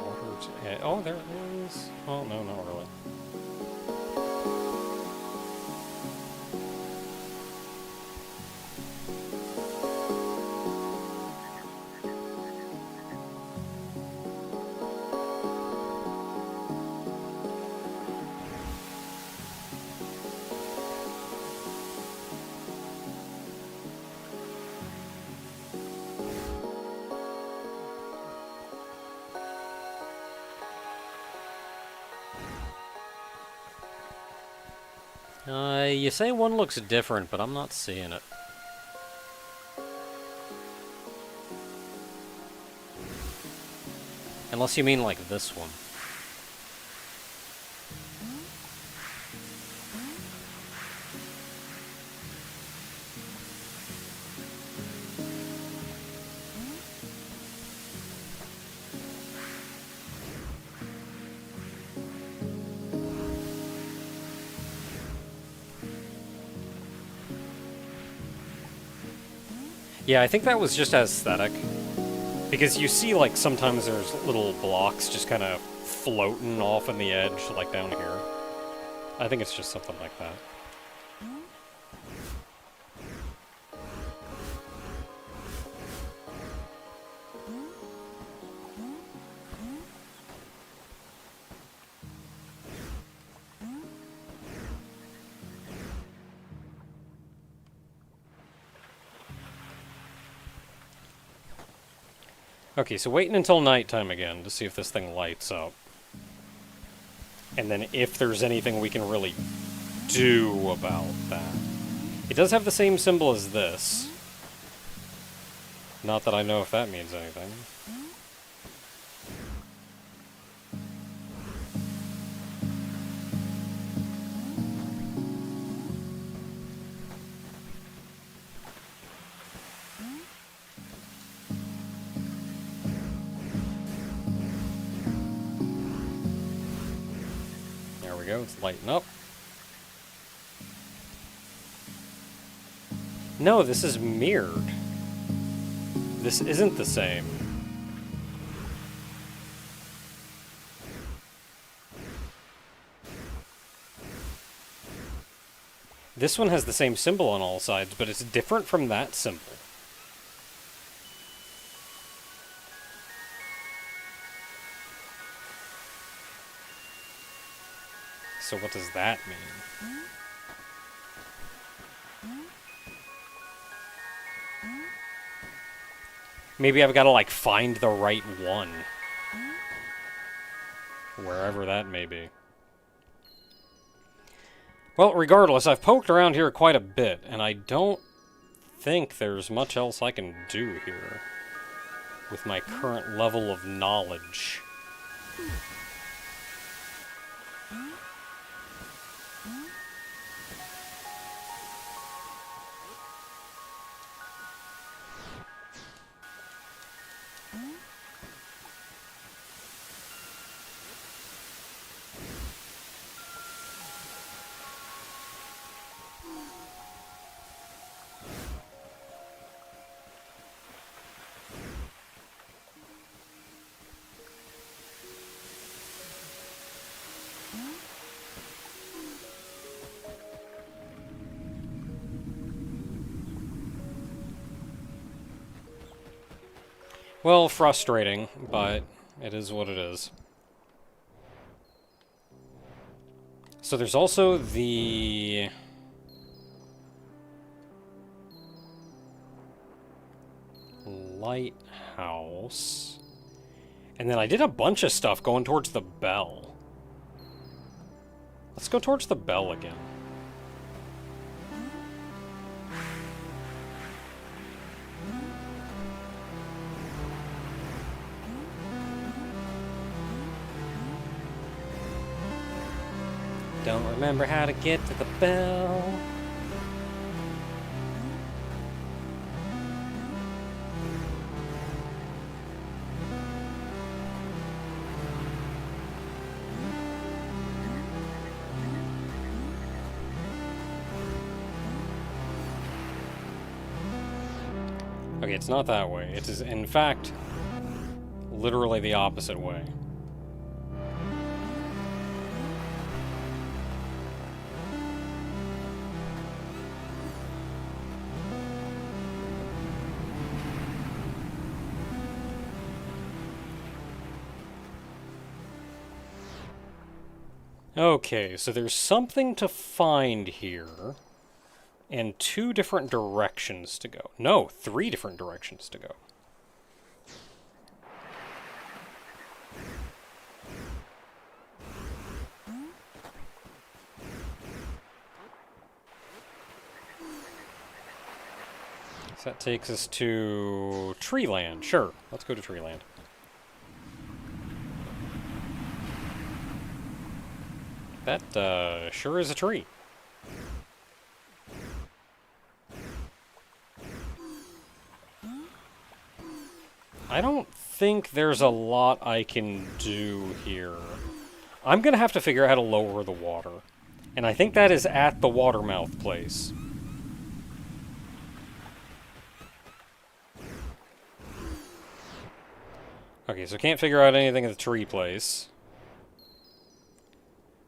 waters. Oh, there it is. Oh, no, not really. You say one looks different, but I'm not seeing it. Unless you mean like this one. Yeah, I think that was just aesthetic. Because you see, like, sometimes there's little blocks just kind of floating off on the edge, like down here. I think it's just something like that. Okay, so waiting until nighttime again to see if this thing lights up. And then if there's anything we can really do about that. It does have the same symbol as this. Not that I know if that means anything. There we go, it's lighting up. No, this is mirrored. This isn't the same. This one has the same symbol on all sides, but it's different from that symbol. So what does that mean? Maybe I've got to, like, find the right one. Wherever that may be. Well, regardless, I've poked around here quite a bit, and I don't think there's much else I can do here with my current level of knowledge. Well, frustrating, but it is what it is. So there's also the... lighthouse. And then I did a bunch of stuff going towards the bell. Let's go towards the bell again. Don't remember how to get to the bell. Okay, it's not that way. It is, in fact, literally the opposite way. Okay, so there's something to find here, and 2 different directions to go. No, 3 different directions to go. So that takes us to Treeland. Sure, let's go to Treeland. That, sure is a tree. I don't think there's a lot I can do here. I'm gonna have to figure out how to lower the water. And I think that is at the Watermouth place. Okay, so can't figure out anything at the tree place.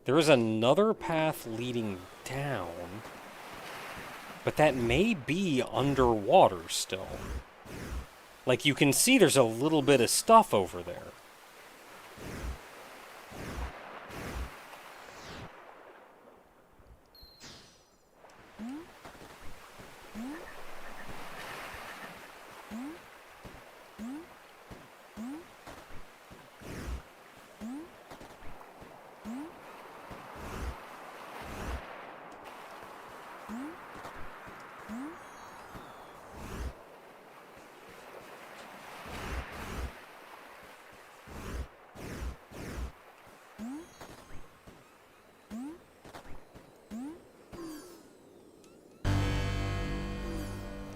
There is another path leading down, but that may be underwater still. Like, you can see there's a little bit of stuff over there.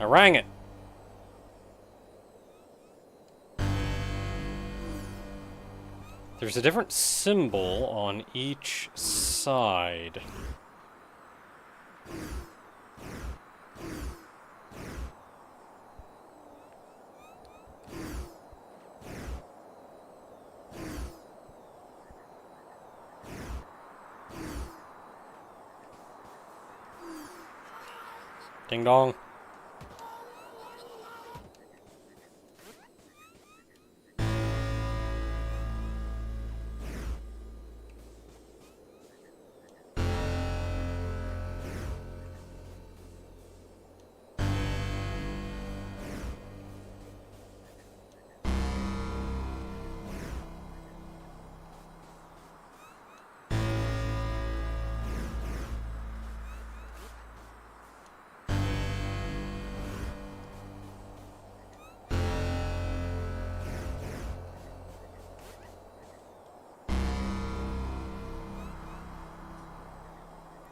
I rang it. There's a different symbol on each side. Ding dong.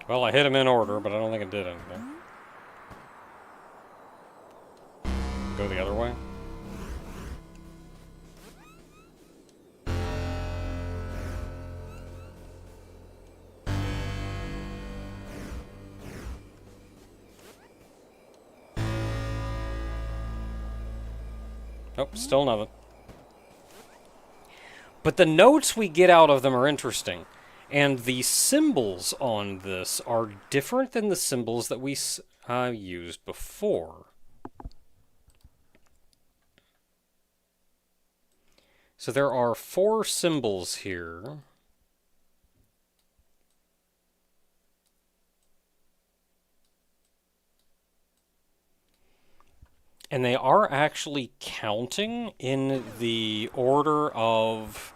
Well, I hit them in order, but I don't think it did anything. Go the other way? Nope, still nothing. But the notes we get out of them are interesting. And the symbols on this are different than the symbols that we used before. So there are 4 symbols here. And they are actually counting in the order of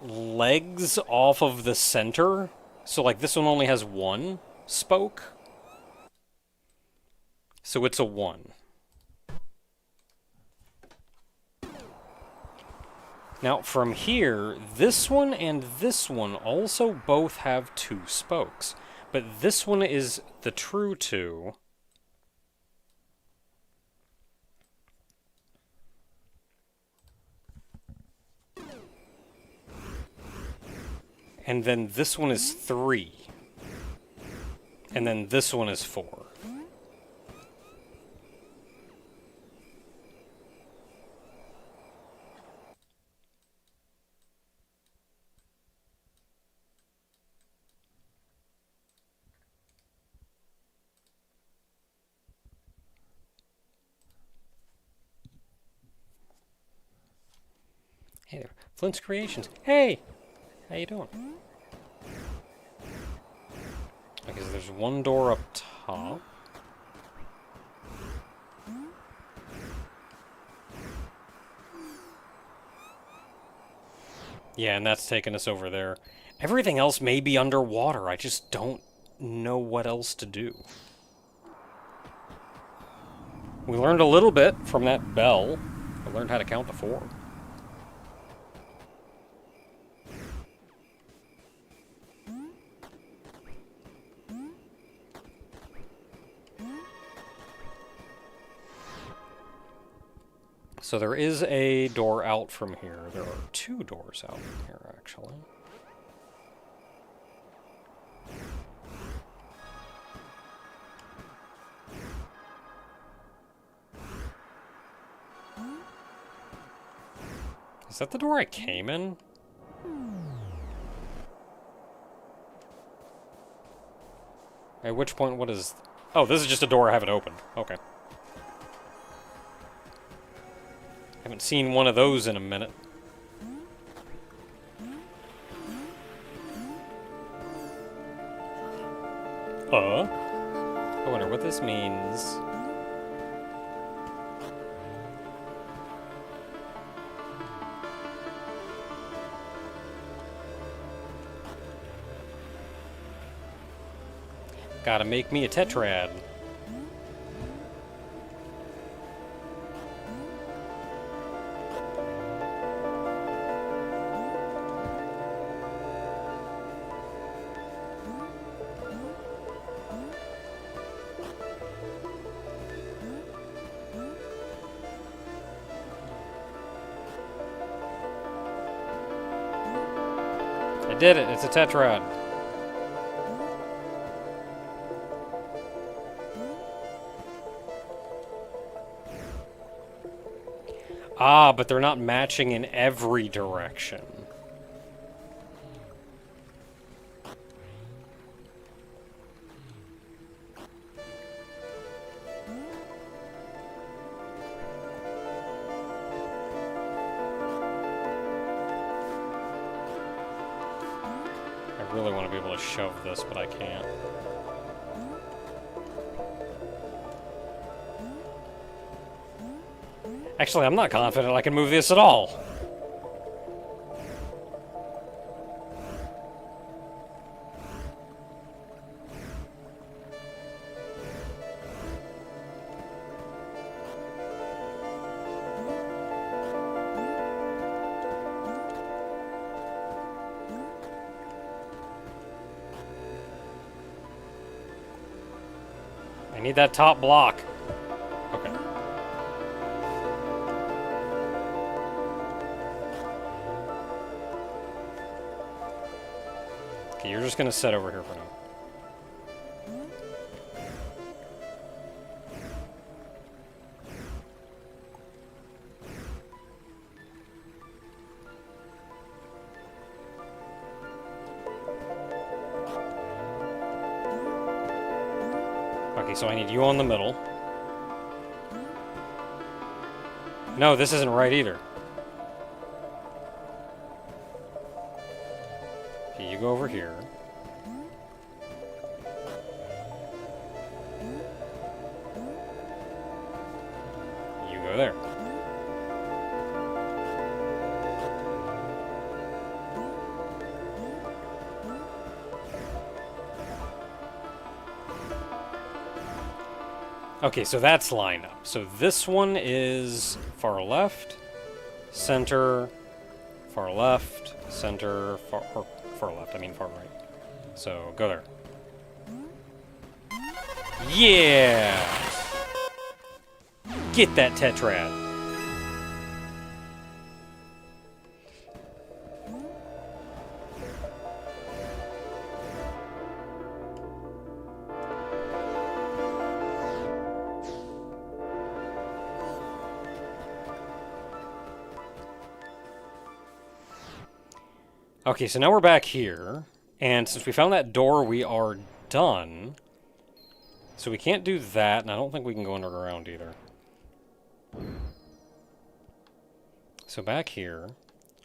legs off of the center. So, like, this one only has 1 spoke. So it's a 1. Now, from here, this one and this one also both have 2 spokes. But this one is the true 2. And then this one is 3. And then this one is 4. Hey there, Flint's Creations. Hey! How you doing? Okay, so there's 1 door up top. Yeah, and that's taking us over there. Everything else may be underwater. I just don't know what else to do. We learned a little bit from that bell. I learned how to count to 4. So there is a door out from here. There are 2 doors out from here, actually. Is that the door I came in? At which point, what is... Oh, this is just a door I haven't opened. Okay. Haven't seen one of those in a minute. I wonder what this means. Gotta make me a tetrad. I did it, it's a tetrad. Ah, but they're not matching in every direction. I really want to be able to shove this, but I can't. Actually, I'm not confident I can move this at all. I need that top block. Okay. Okay, you're just gonna sit over here for now. Okay, so I need you on the middle. No, this isn't right either. Okay, you go over here. You go there. Okay, so that's lineup. So this one is far left, center, far left, center, far left, I mean far right. So go there. Yeah! Get that tetrad. Okay, so now we're back here, and since we found that door, we are done. So we can't do that, and I don't think we can go underground either. So back here,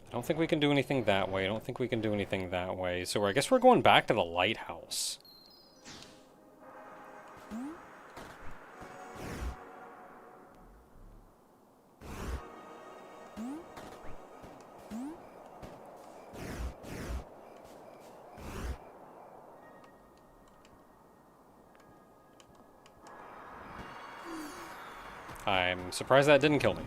I don't think we can do anything that way, I don't think we can do anything that way, so I guess we're going back to the lighthouse. I'm surprised that didn't kill me.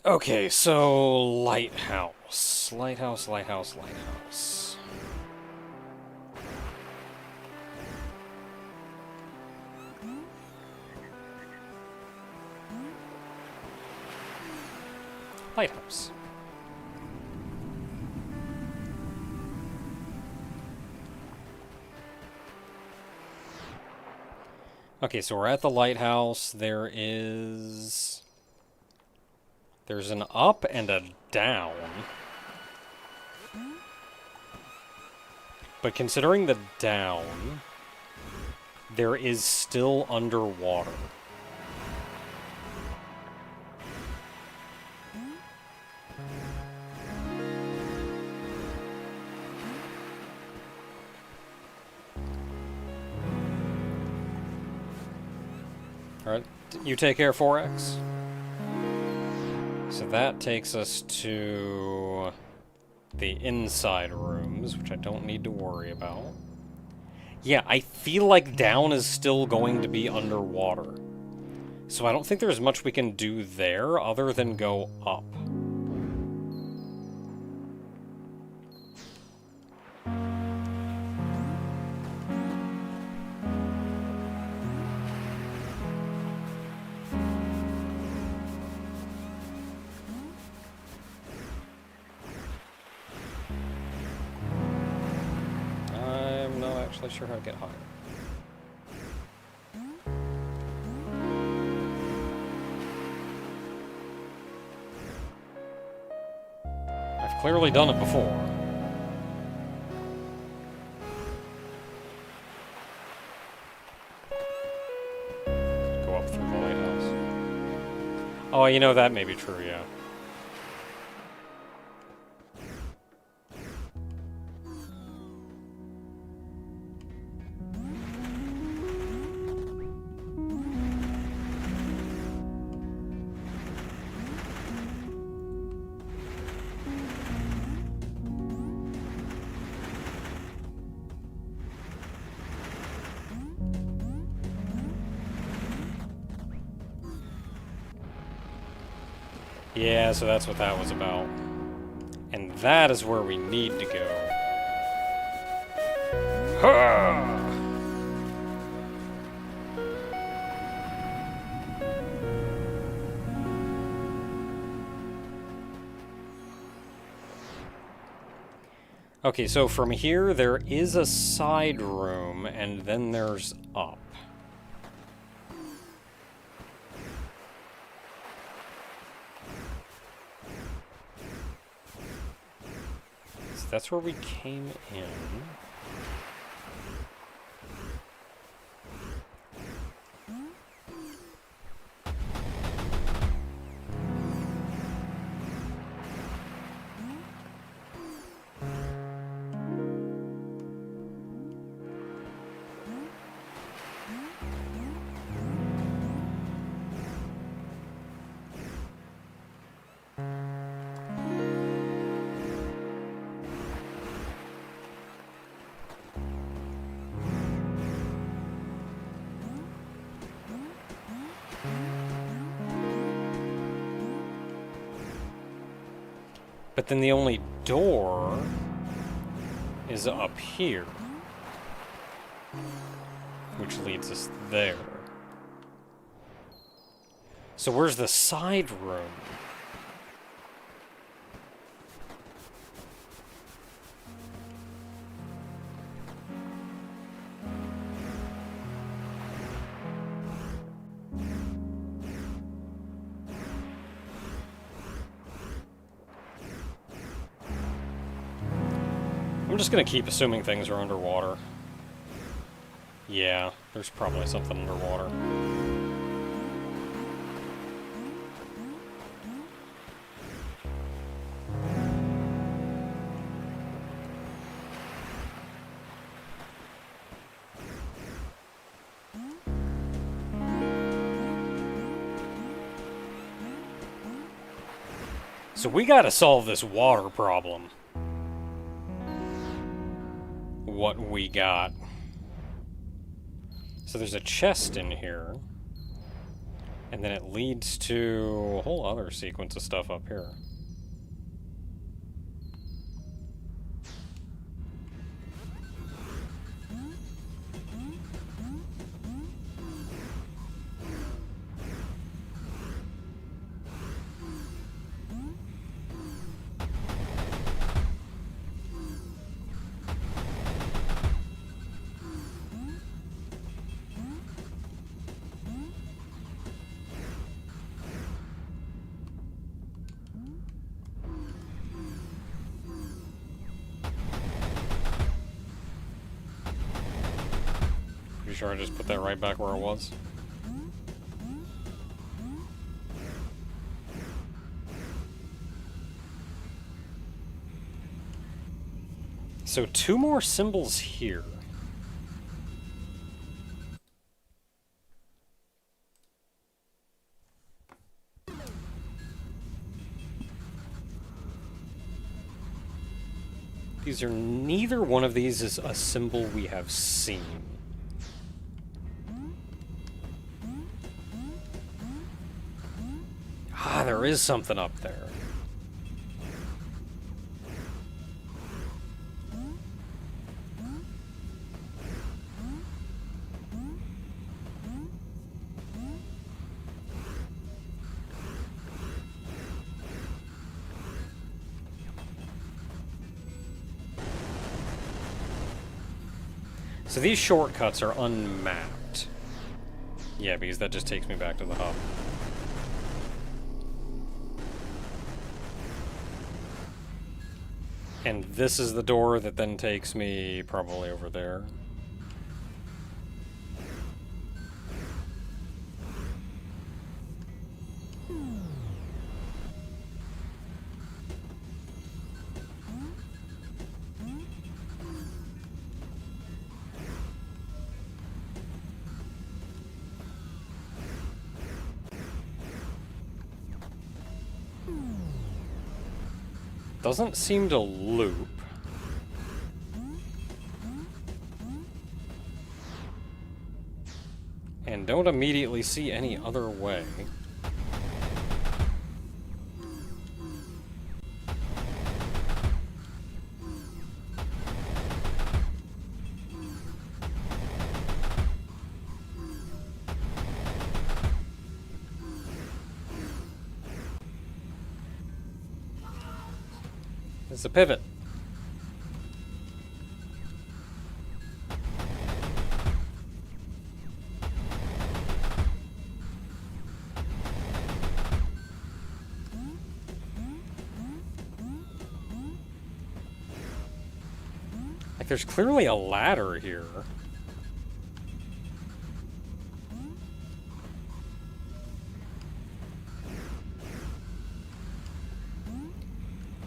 Okay, so lighthouse. Lighthouse. Lighthouse. Okay, so we're at the lighthouse. There's an up and a down. But considering the down, there is still underwater. Alright, you take care, 4X. So that takes us to the inside rooms, which I don't need to worry about. Yeah, I feel like down is still going to be underwater. So I don't think there's much we can do there other than go up. Not sure how to get higher. I've clearly done it before. Go up through the lighthouse. Oh, you know, that may be true, yeah. Yeah, so that's what that was about. And that is where we need to go. Ha! Okay, so from here, there is a side room, and then there's up. So that's where we came in. But then the only door is up here, which leads us there. So where's the side room? I'm just gonna keep assuming things are underwater. Yeah, there's probably something underwater. So we gotta solve this water problem. What we got. So there's a chest in here. And then it leads to a whole other sequence of stuff up here. Pretty sure I just put that right back where it was. So 2 more symbols here. These are, neither one of these is a symbol we have seen. Ah, there is something up there. So these shortcuts are unmapped. Yeah, because that just takes me back to the hub. And this is the door that then takes me probably over there. Doesn't seem to loop. And don't immediately see any other way. It's a pivot. Like, there's clearly a ladder here.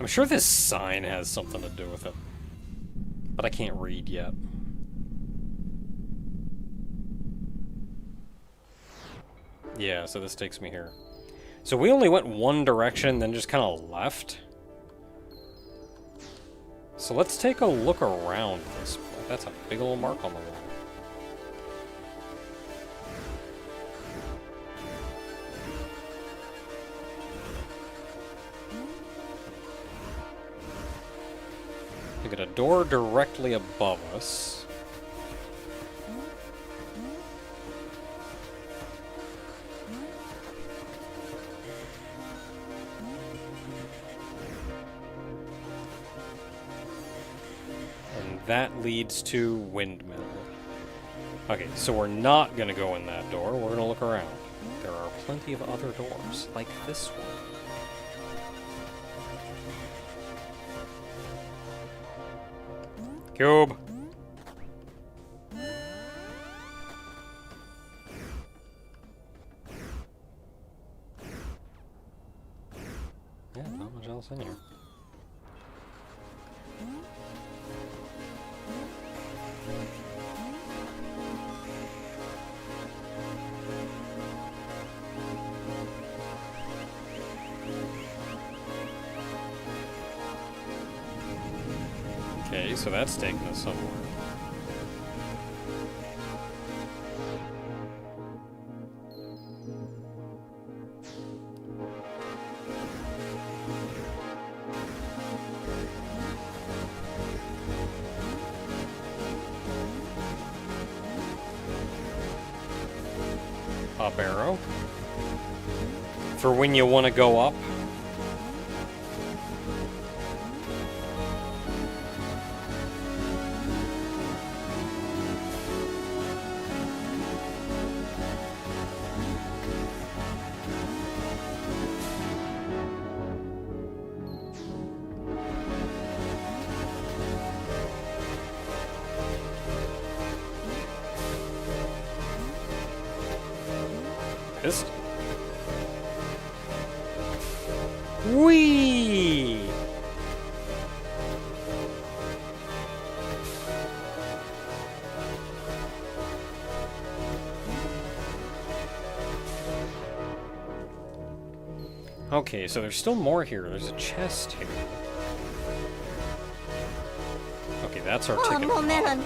I'm sure this sign has something to do with it. But I can't read yet. Yeah, so this takes me here. So we only went one direction, then just kind of left. So let's take a look around this place. That's a big old mark on the wall. We got a door directly above us. And that leads to windmill. Okay, so we're not gonna go in that door. We're gonna look around. There are plenty of other doors, like this one. Cube! Yeah, not much else in here. Okay, so that's taking us somewhere. Up arrow. For when you want to go up. Piston. Whee! Okay, so there's still more here. There's a chest here. Okay, that's our ticket. Oh, melon.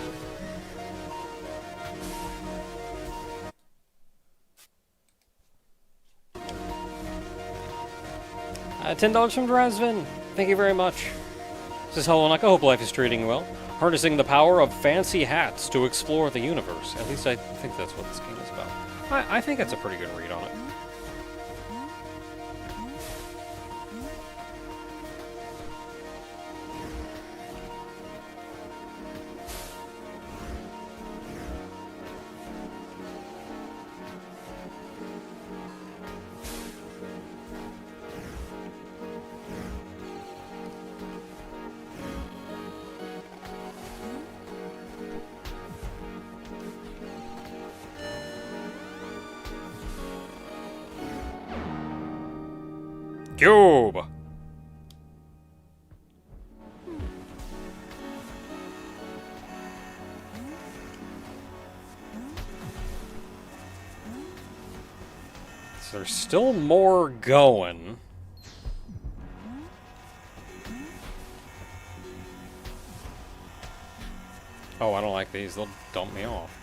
$10 from Drazvin. Thank you very much. Says, hello, Naka. Hope life is treating you well. Harnessing the power of fancy hats to explore the universe. At least I think that's what this game is about. I think that's a pretty good read on it. Cube! So there's still more going. Oh, I don't like these. They'll dump me off.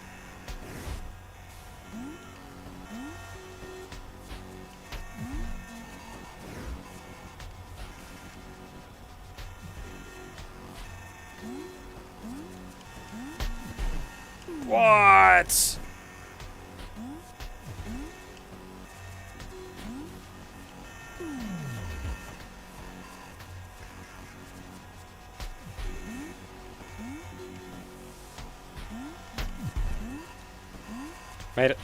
What? Made it.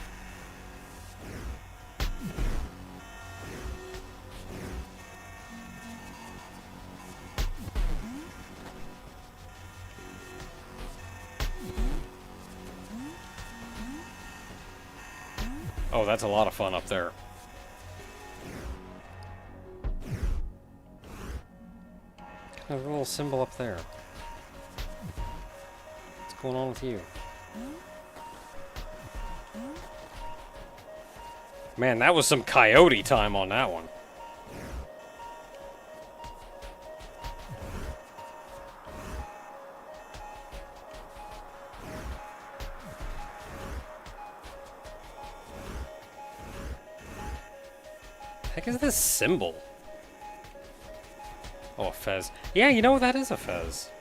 Oh, that's a lot of fun up there. Kind of a little symbol up there. What's going on with you? Man, that was some coyote time on that one. Heck is this symbol? Oh, a fez. Yeah, you know, that is a fez.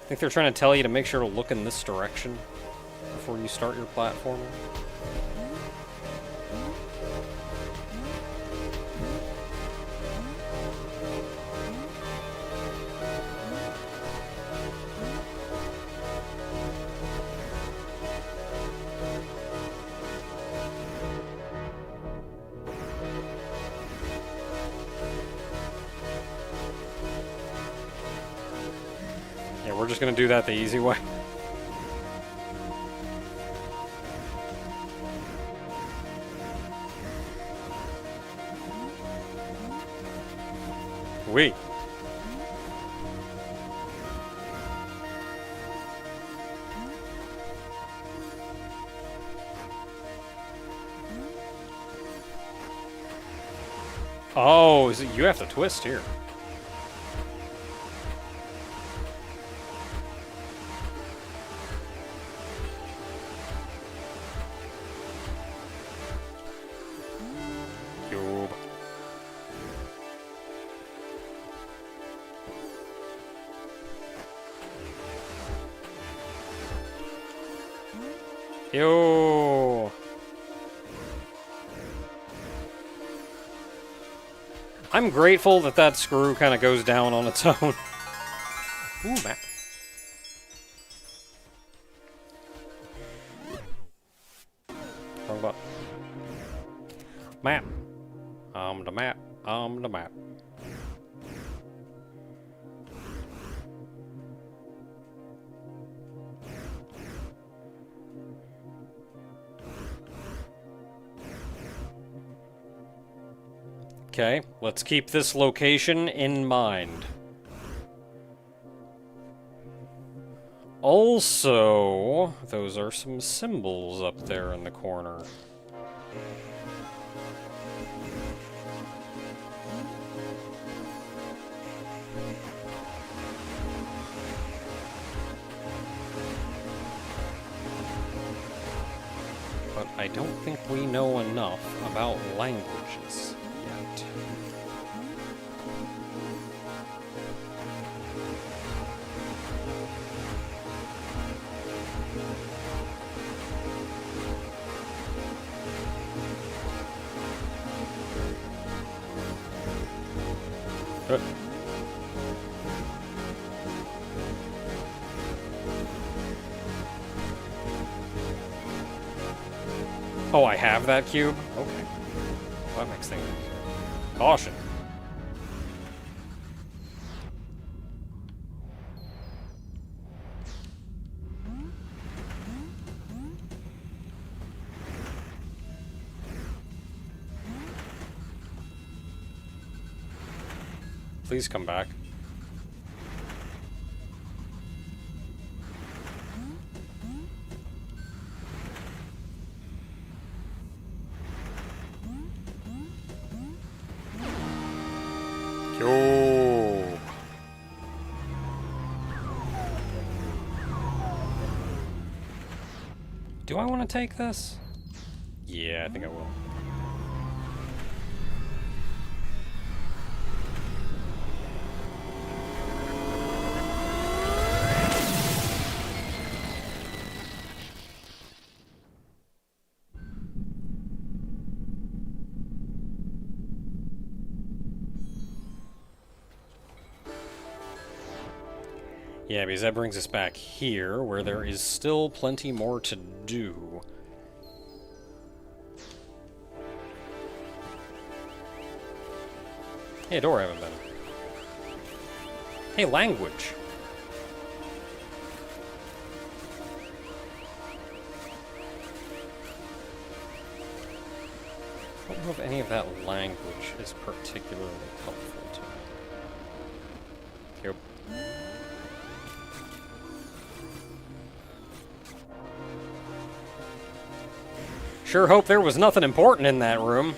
I think they're trying to tell you to make sure to look in this direction before you start your platforming. Yeah, we're just gonna do that the easy way. We. Oh, is it, you have to twist here. Cube. Yo. I'm grateful that that screw kind of goes down on its own. Ooh, map. Wrong button. Map. The map. The map. Okay, let's keep this location in mind. Also, those are some symbols up there in the corner. But I don't think we know enough about languages yet. Good. Oh, I have that cube? Okay. Well, that makes things easier. Caution. Please come back. Yo. Do I want to take this? Yeah, I think I will. Yeah, because that brings us back here, where there is still plenty more to do. Hey, door I haven't been. Hey, language. I don't know if any of that language is particularly helpful to me. Yep. Sure hope there was nothing important in that room.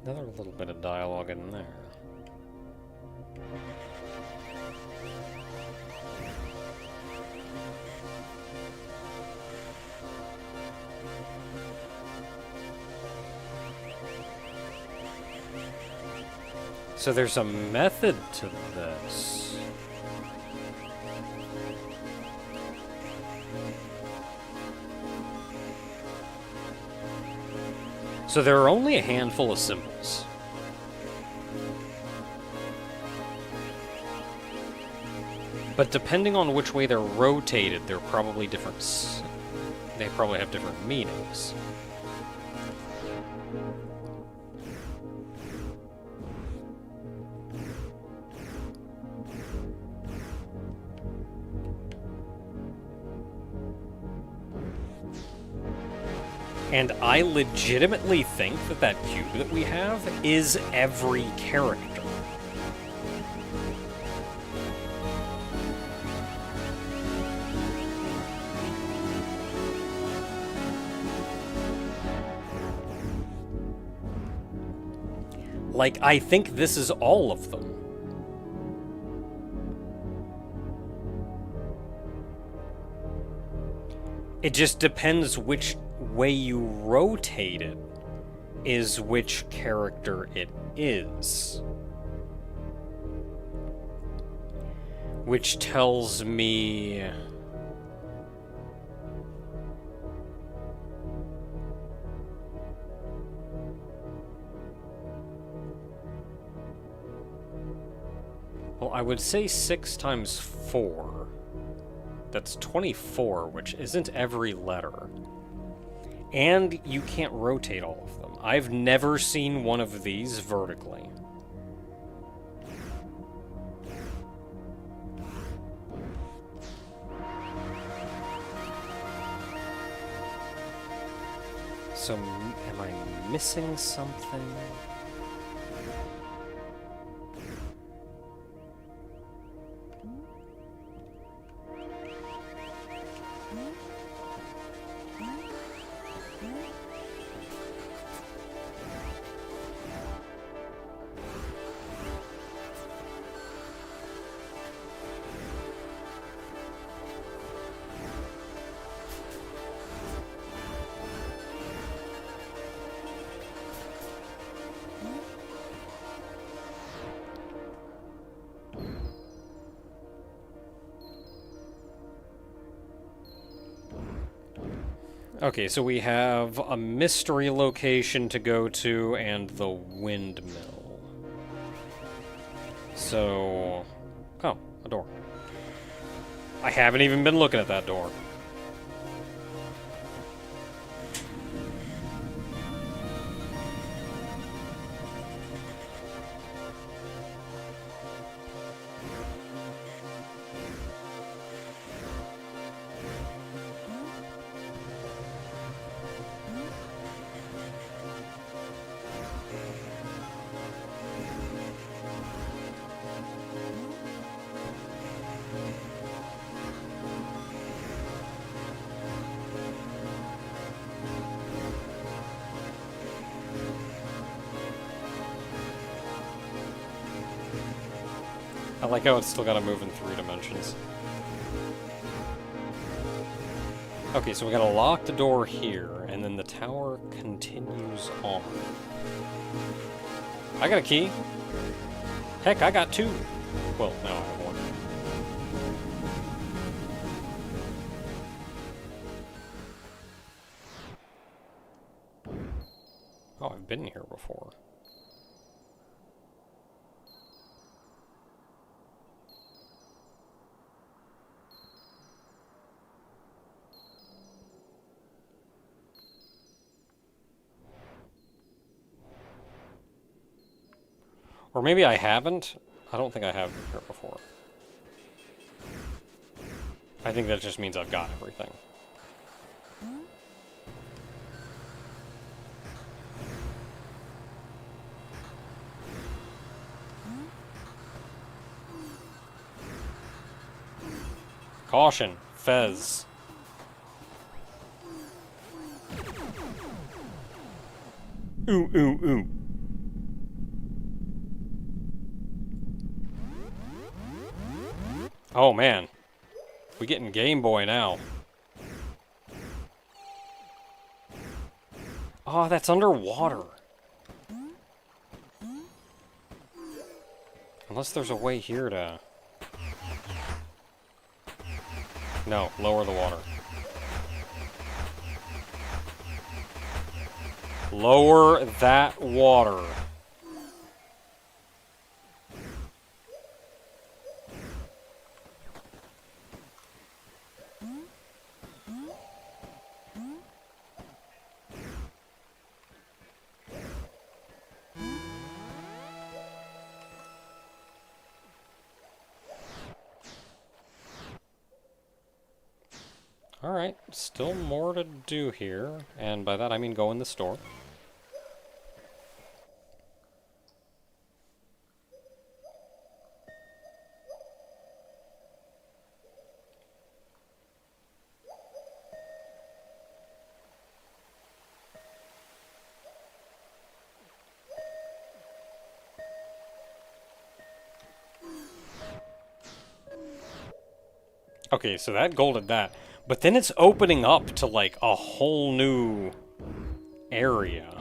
Another little bit of dialogue in there. So there's a method to this. So there are only a handful of symbols. But depending on which way they're rotated, they're probably different. They probably have different meanings. And I legitimately think that that cube that we have is every character. Like, I think this is all of them. It just depends which way you rotate it is which character it is. Which tells me... Well, I would say 6 times 4. That's 24, which isn't every letter. And you can't rotate all of them. I've never seen one of these vertically. So, am I missing something? Okay, so we have a mystery location to go to and the windmill. So... Oh, a door. I haven't even been looking at that door. I like how it's still gotta move in 3 dimensions. Okay, so we gotta lock the door here, and then the tower continues on. I got a key. Heck, I got 2. Well, now I have 1. Oh, I've been here before. Or maybe I haven't. I don't think I have been here before. I think that just means I've got everything. Caution, Fez. Ooh, ooh, ooh. Oh man, we getting Game Boy now. Oh, that's underwater. Unless there's a way here to... No, lower the water. Lower that water. Alright, still more to do here, and by that I mean go in the store. Okay, so that gold did that. But then it's opening up to, like, a whole new area.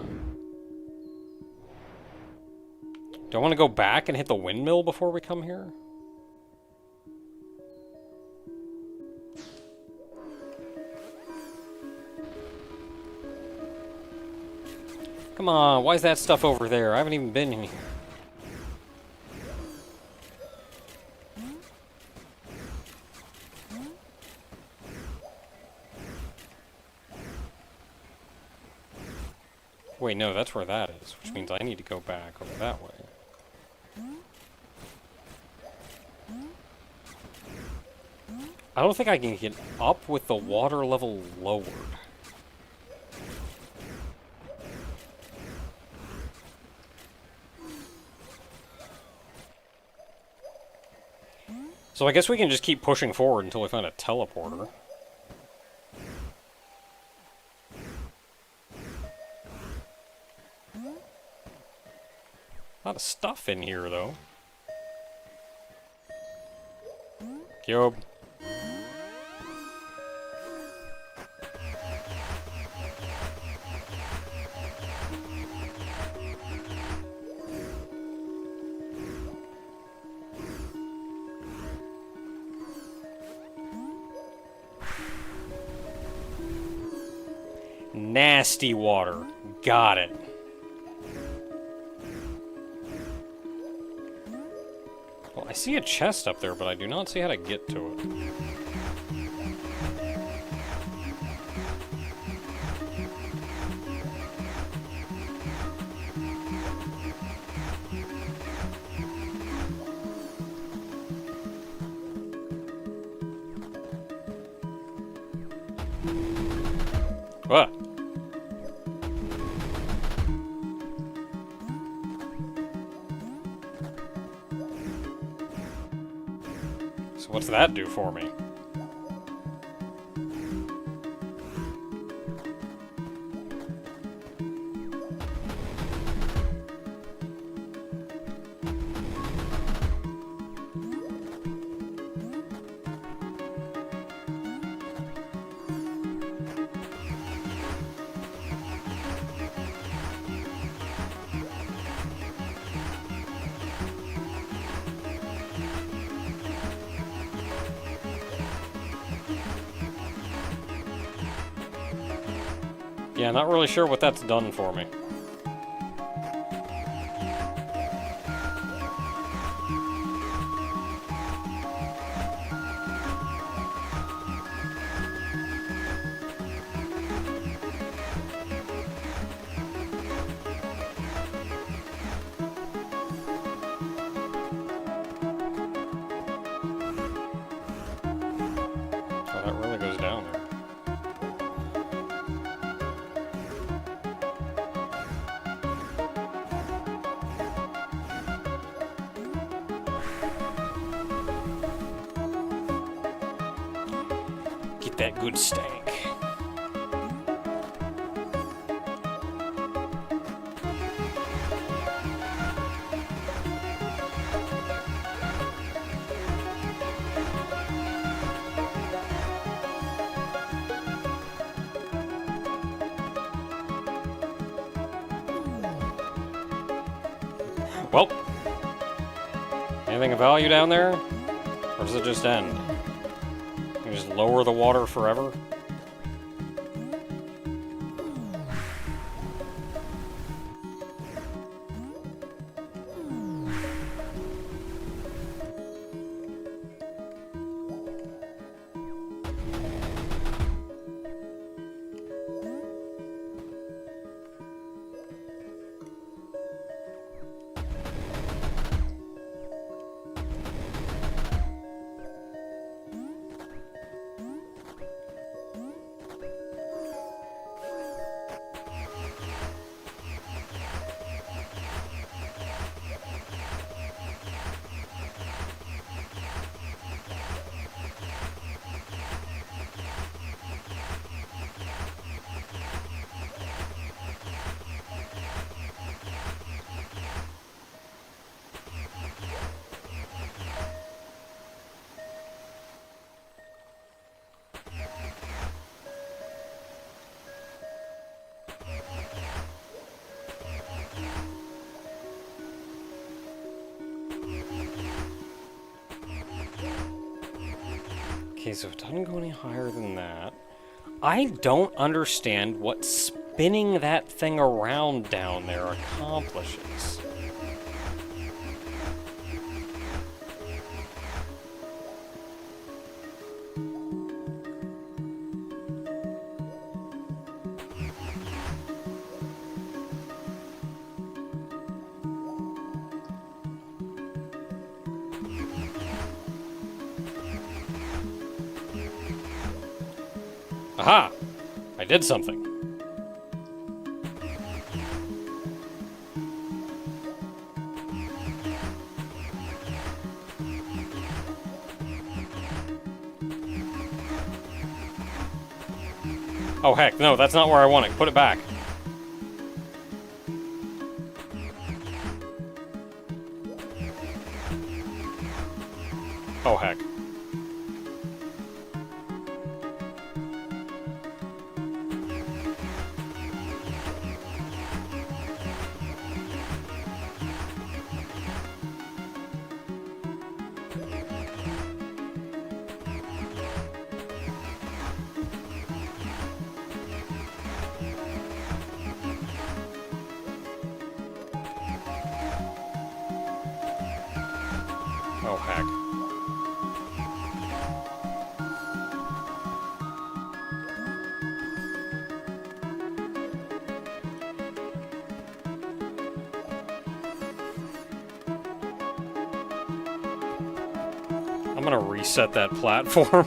Do I want to go back and hit the windmill before we come here? Come on, why is that stuff over there? I haven't even been in here. Wait, no, that's where that is, which means I need to go back over that way. I don't think I can get up with the water level lowered. So I guess we can just keep pushing forward until we find a teleporter. A lot of stuff in here, though. Cube. Nasty water. Got it. Well, I see a chest up there, but I do not see how to get to it. What? So what's that do for me? Yeah, not really sure what that's done for me. like that good stank. Well, anything of value down there? Or does it just end? You just lower the water forever? Okay, so it doesn't go any higher than that. I don't understand what spinning that thing around down there accomplishes. Aha! I did something. Oh heck, no, that's not where I want it. Put it back. Oh heck. Oh heck. I'm gonna reset that platform.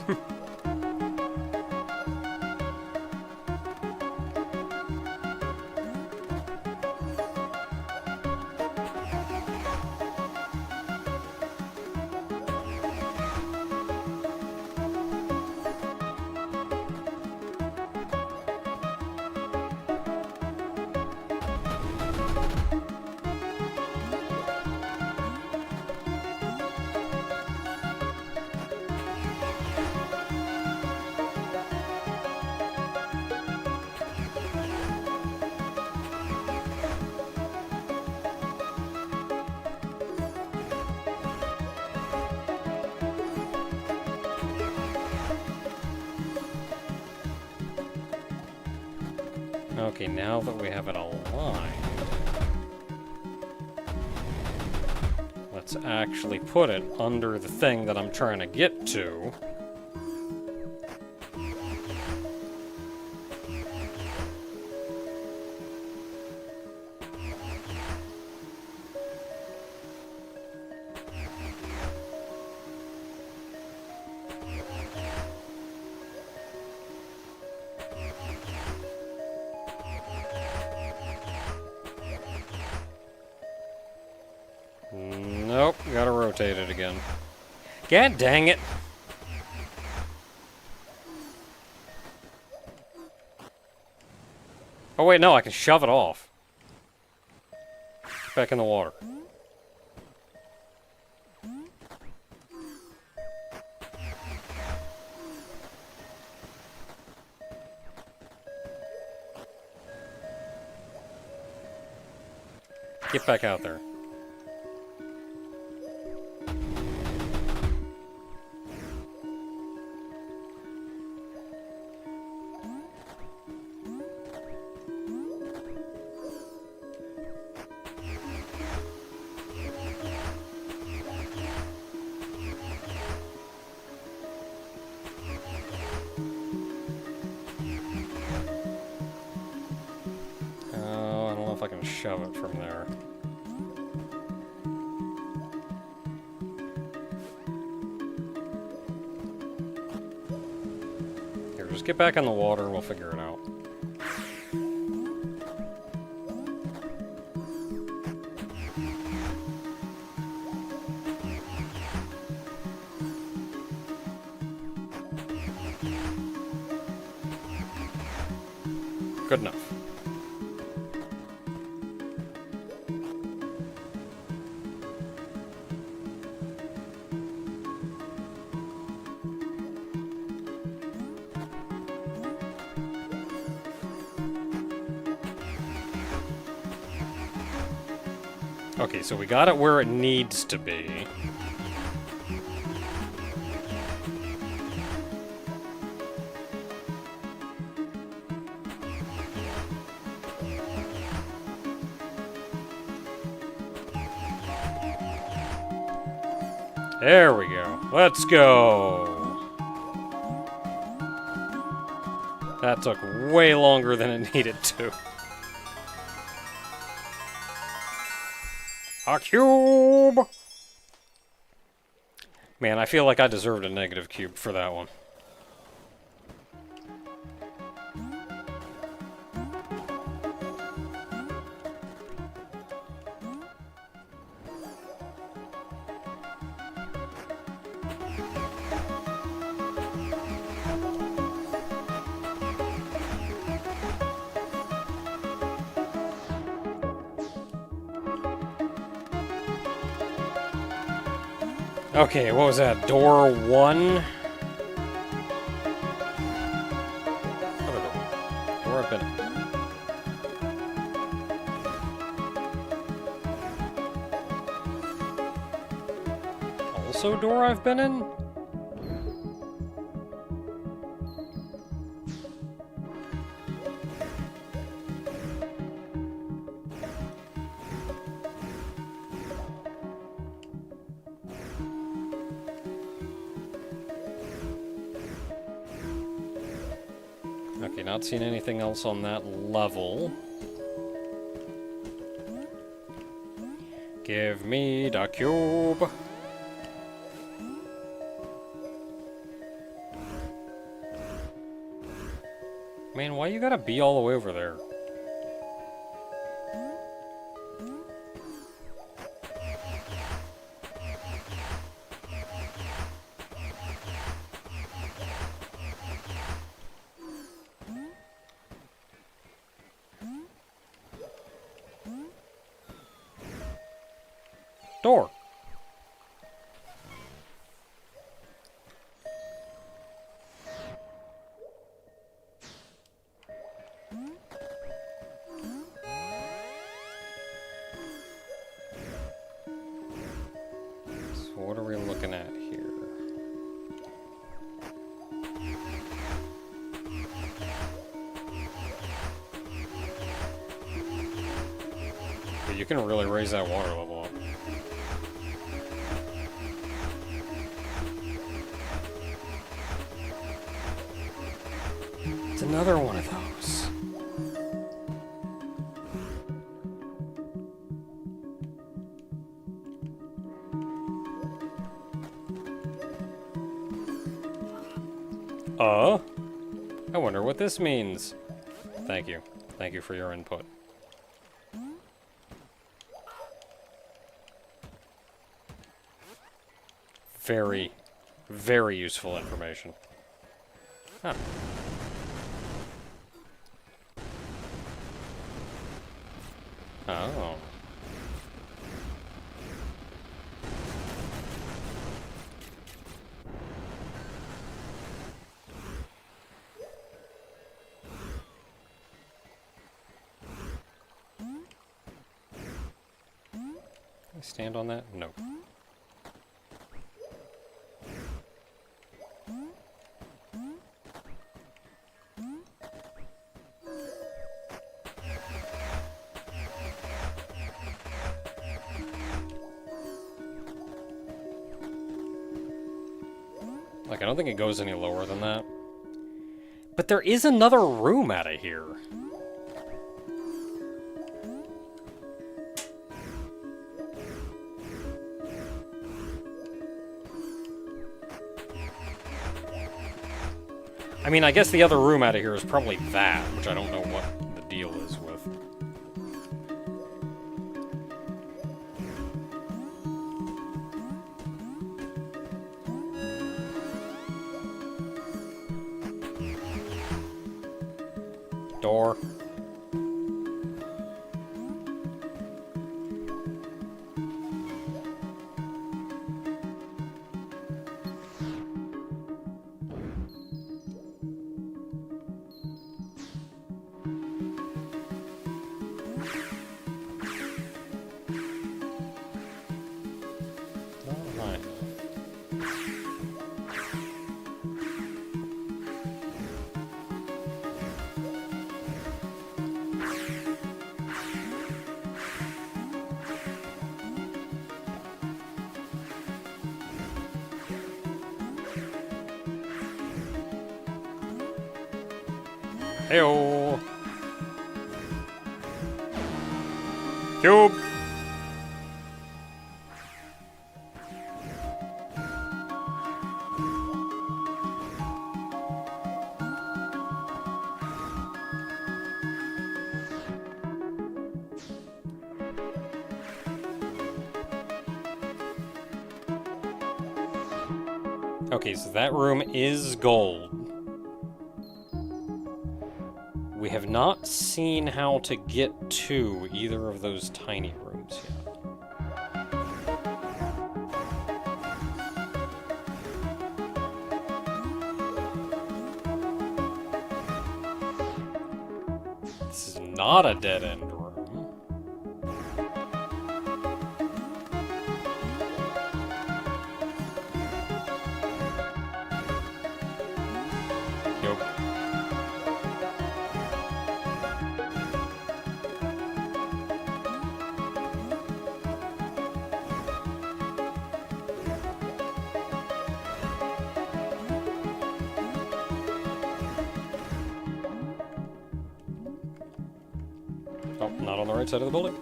Okay, now that we have it aligned, let's actually put it under the thing that I'm trying to get to. Nope, gotta rotate it again. God dang it! Oh wait, no, I can shove it off. Back in the water. Get back out there. Oh, I don't know if I can shove it from there. Here, just get back in the water and we'll figure it out. Good enough. Okay, so we got it where it needs to be. There we go. Let's go. That took way longer than it needed to. A cube! Man, I feel like I deserved a negative cube for that one. Okay, what was that? Door 1? Other door. Door I've been in. Also door I've been in? Okay, not seeing anything else on that level. Give me the cube. Man, why you gotta be all the way over there? Door. So what are we looking at here? But you can really raise that water level up. It's another one of those. I wonder what this means. Thank you. Thank you for your input. Very, very useful information. Huh. Oh. Can I stand on that? No. Like, I don't think it goes any lower than that. But there is another room out of here. I mean, I guess the other room out of here is probably that, which I don't know what the deal is with. Door. Alright. Heyo. Cube. Okay, so that room is gold. We have not seen how to get to either of those tiny rooms yet. This is not a dead-end room. Yup. Oh, not on the right side of the building.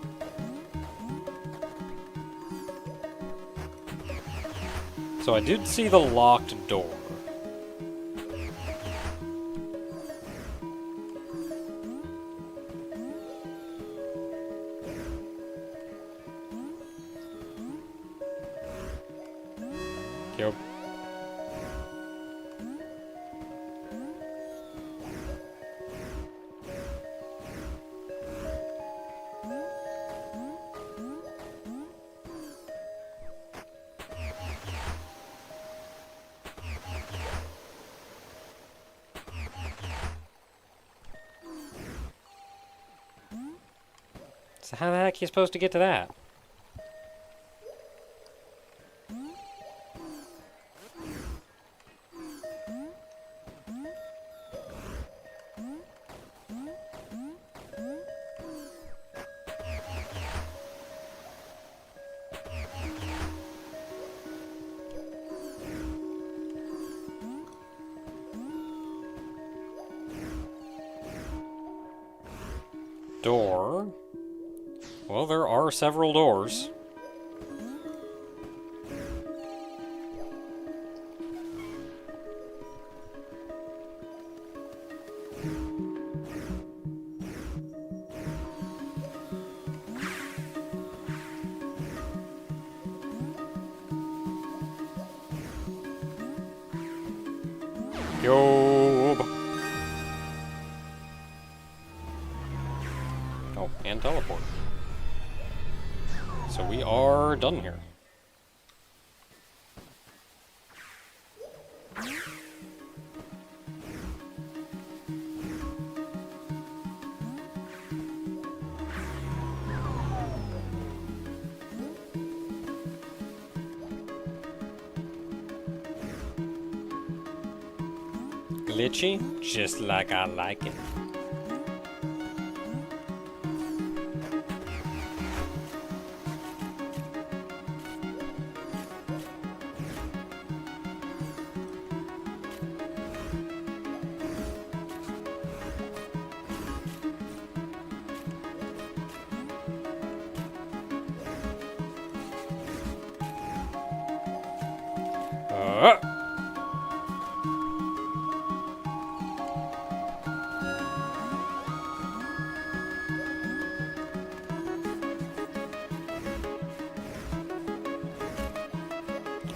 So I did see the locked door. Yep. So how the heck are you supposed to get to that? Door. Well, there are several doors. Cube. Oh, and teleport. So we are done here. Glitchy, just like I like it.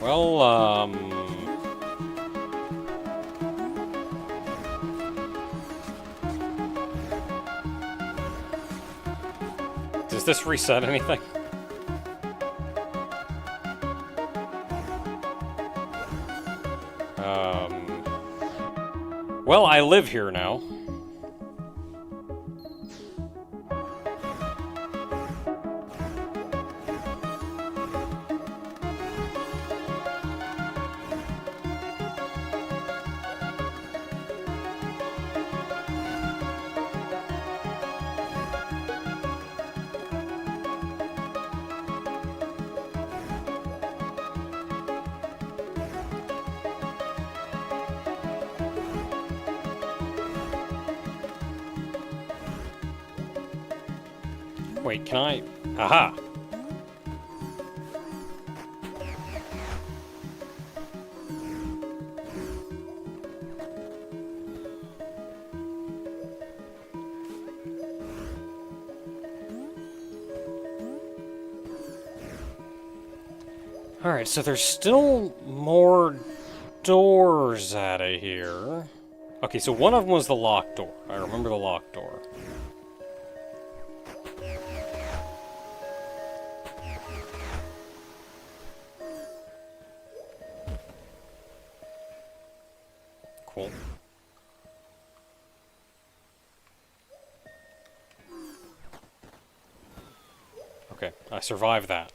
Well, does this reset anything? Well, I live here now. Wait, can I? Aha! Alright, so there's still more doors out of here. Okay, so one of them was the locked door. I remember the locked door. Cool. Okay, I survived that.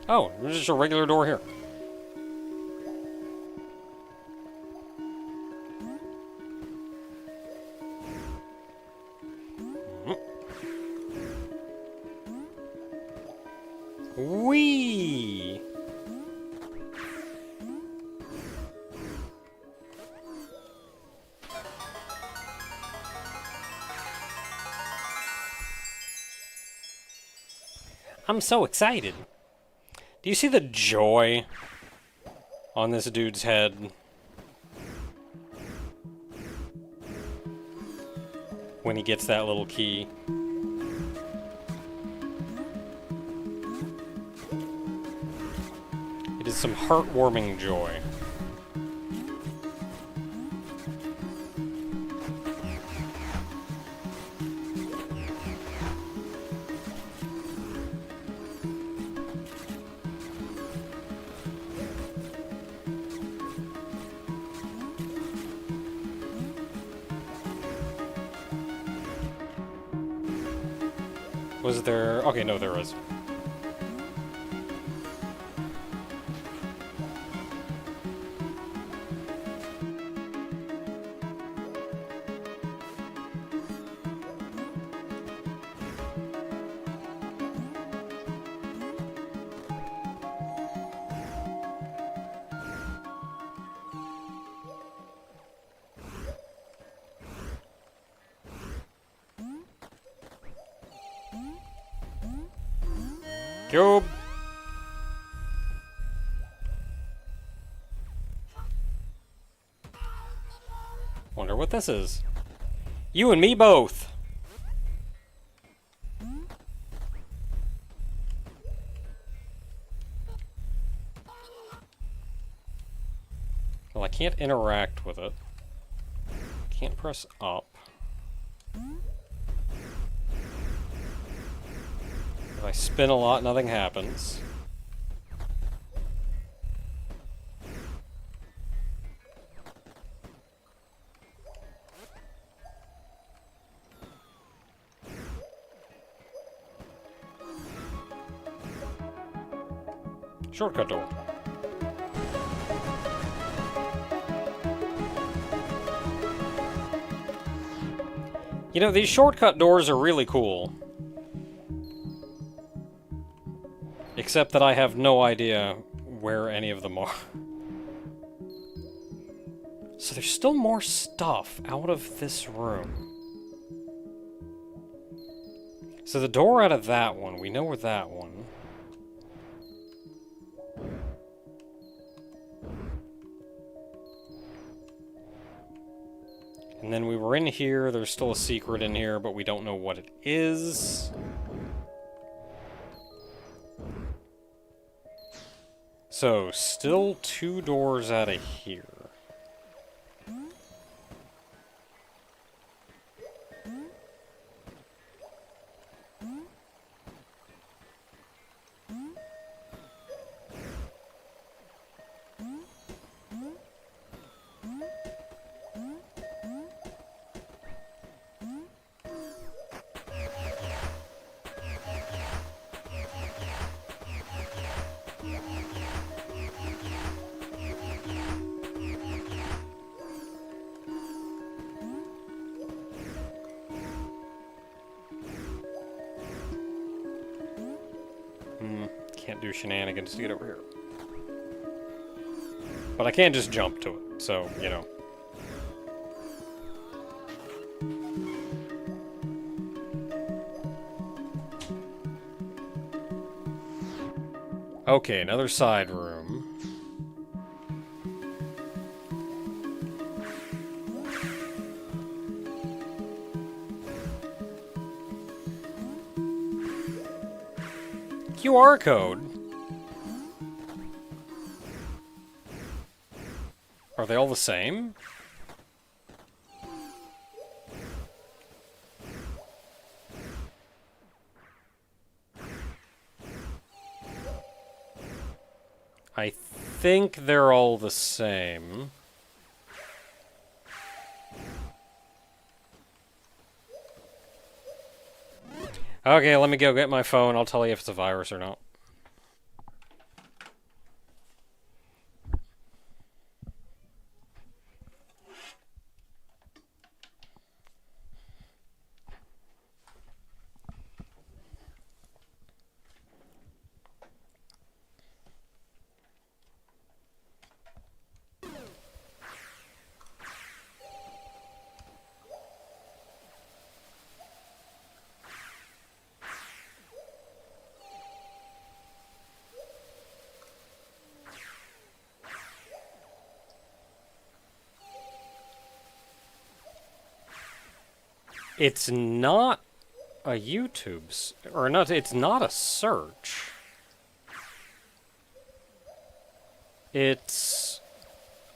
Oh, there's just a regular door here. Whee! I'm so excited. Do you see the joy on this dude's head when he gets that little key? It is some heartwarming joy. Was there... Okay, no, there was. Cube. Wonder what this is. You and me both. Can't interact with it. Can't press up. If I spin a lot, nothing happens. Shortcut door. You know, these shortcut doors are really cool. Except that I have no idea where any of them are. So there's still more stuff out of this room. So the door out of that one, we know where that one. And then we were in here, there's still a secret in here, but we don't know what it is. So, still 2 doors out of here. Can't do shenanigans to get over here. But I can't just jump to it, so, you know. Okay, another side room. QR code? Are they all the same? I think they're all the same. Okay, let me go get my phone. I'll tell you if it's a virus or not. It's not a YouTube's, or not, it's not a search. It's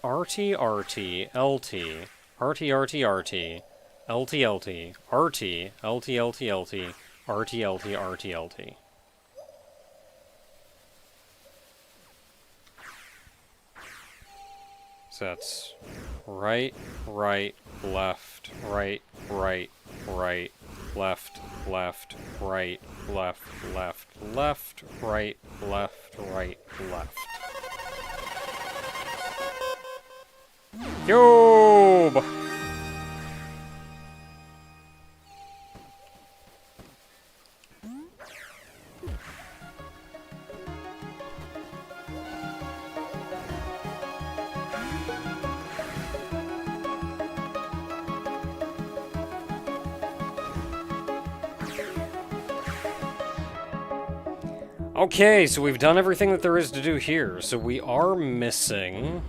RT, RT, LT, RT, RT, RT, LT, LT, RT, LT, LT, LT, RT, LT, RT, LT. So that's right, right, left, right, right, right, left, left, right, left, left, left, right, left, right, left. Cube! Okay, so we've done everything that there is to do here. So we are missing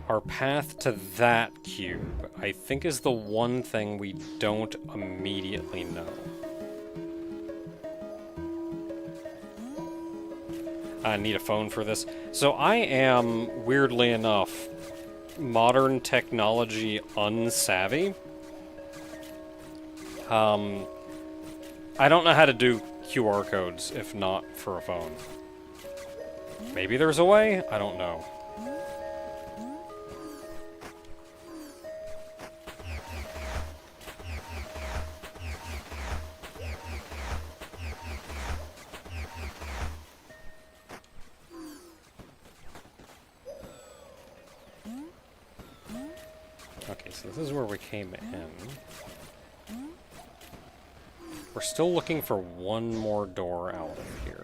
our path to that cube. I think is the one thing we don't immediately know. I need a phone for this. So I am, weirdly enough, modern technology unsavvy. I don't know how to do QR codes if not for a phone. Maybe there's a way? I don't know. Okay, so this is where we came in. We're still looking for one more door out of here.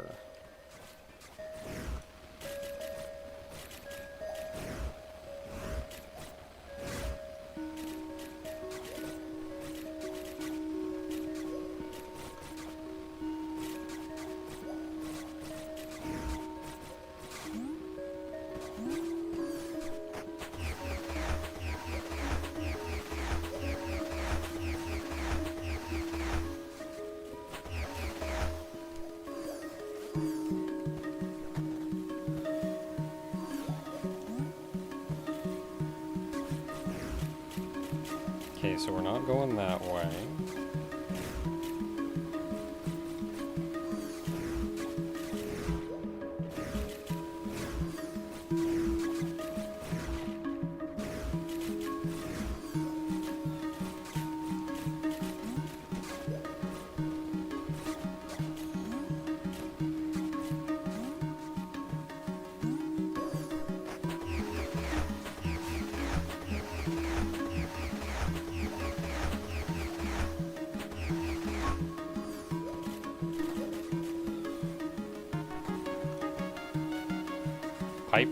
Okay, so we're not going that way. Pipe.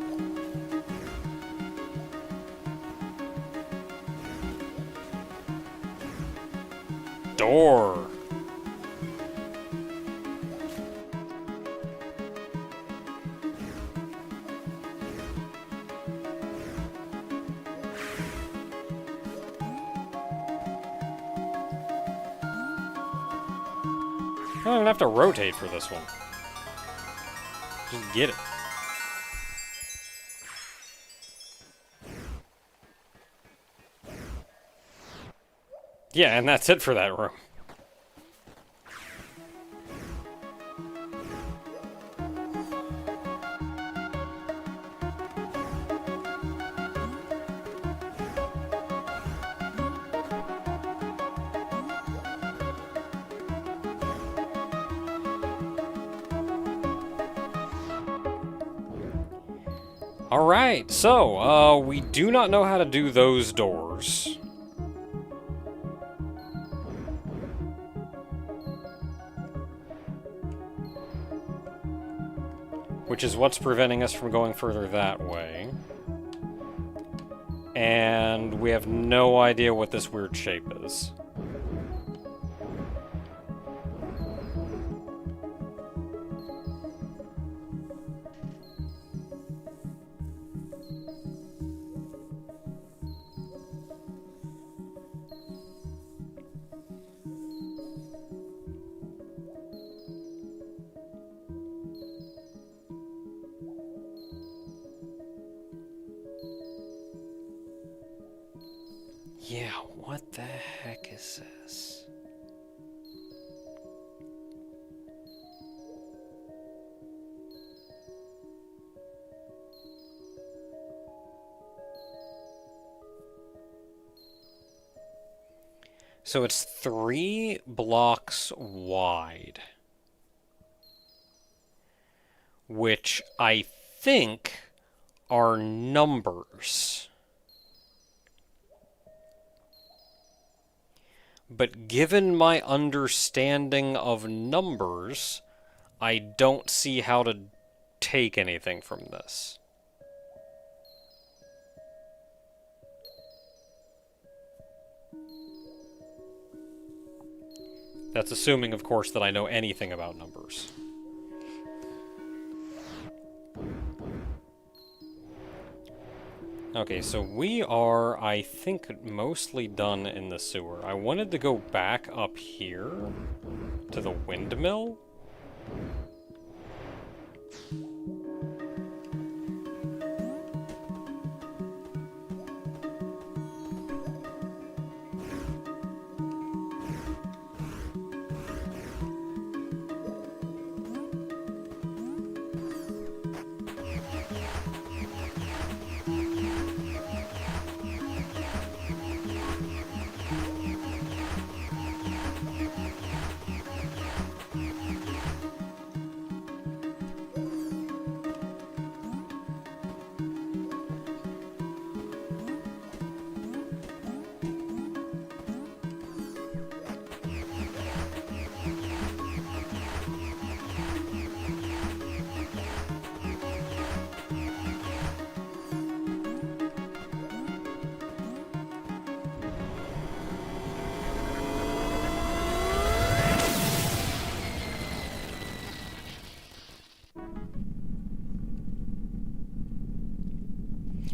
Door. I don't even have to rotate for this one. Just get it. Yeah, and that's it for that room. Alright, so, we do not know how to do those doors. Which is what's preventing us from going further that way. And we have no idea what this weird shape is. Yeah, what the heck is this? So it's 3 blocks wide. Which I think are numbers. But given my understanding of numbers, I don't see how to take anything from this. That's assuming, of course, that I know anything about numbers. Okay, so we are, I think, mostly done in the sewer. I wanted to go back up here to the windmill.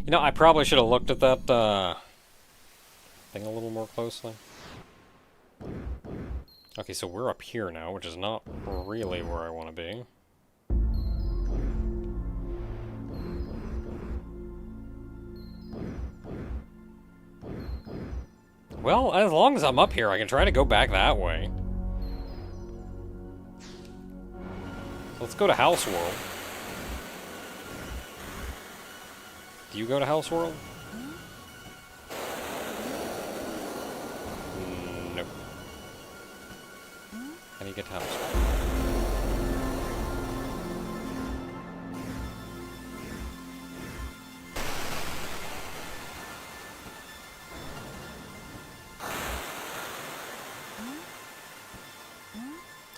You know, I probably should have looked at that thing a little more closely. Okay, so we're up here now, which is not really where I want to be. Well, as long as I'm up here, I can try to go back that way. Let's go to House World. Do you go to House World? Nope. How do you get to House World?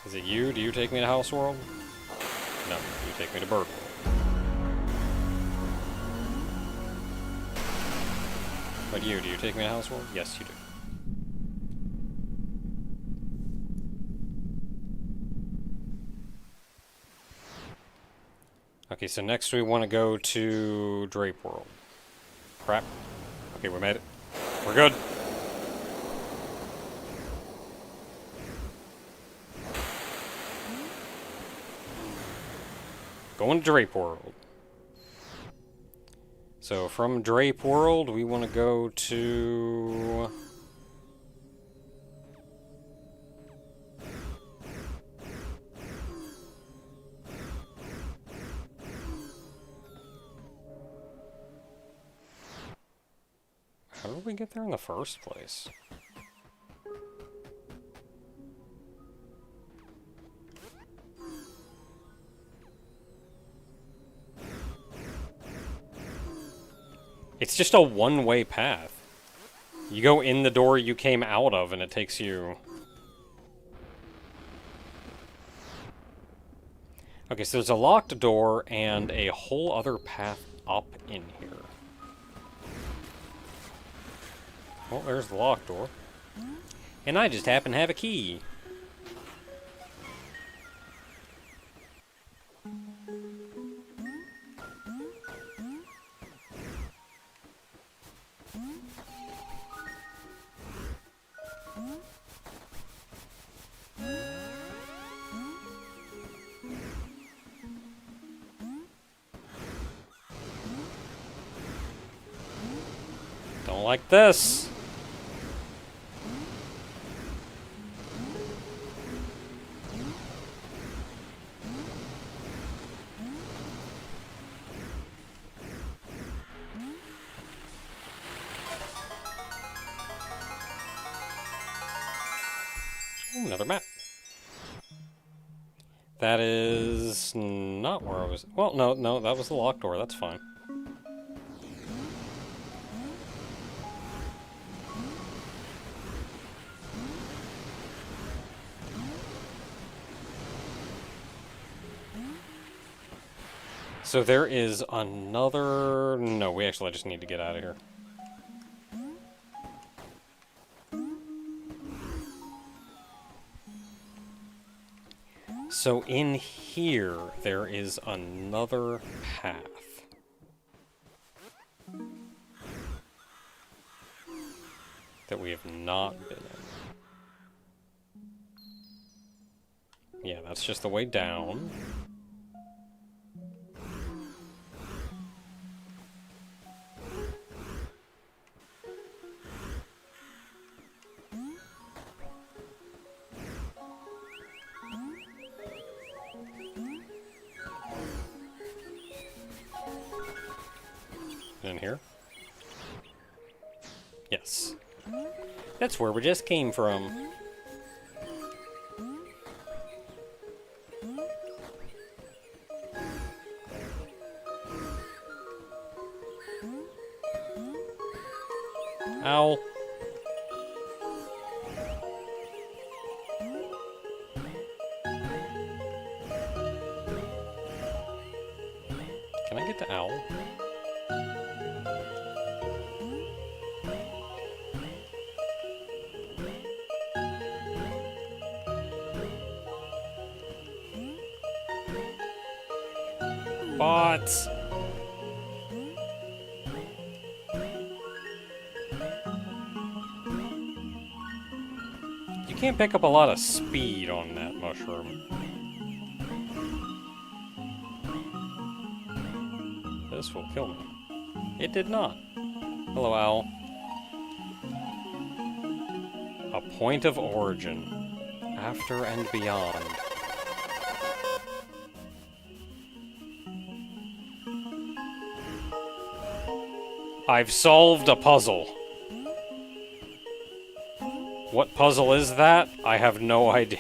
Is it you? Do you take me to House World? No, you take me to Bird World. But you, do you take me to House World? Yes, you do. Okay, so next we want to go to Drape World. Crap. Okay, we made it. We're good. Going to Drape World. So from Drape World, we want to go to... How did we get there in the first place? It's just a one-way path. You go in the door you came out of, and it takes you... Okay, so there's a locked door and a whole other path up in here. Well, there's the locked door. And I just happen to have a key. Don't like this. Ooh, another map. That is not where I was. Well, no, that was the locked door. That's fine. So there is another... No, we actually just need to get out of here. So in here, there is another path. That we have not been in. Yeah, that's just the way down. In here? Yes. That's where we just came from. Ow. Can I get the owl? Bots. can't pick up a lot of speed on that mushroom. This will kill me. It did not. Hello, owl. A point of origin. After and beyond. I've solved a puzzle. What puzzle is that? I have no idea.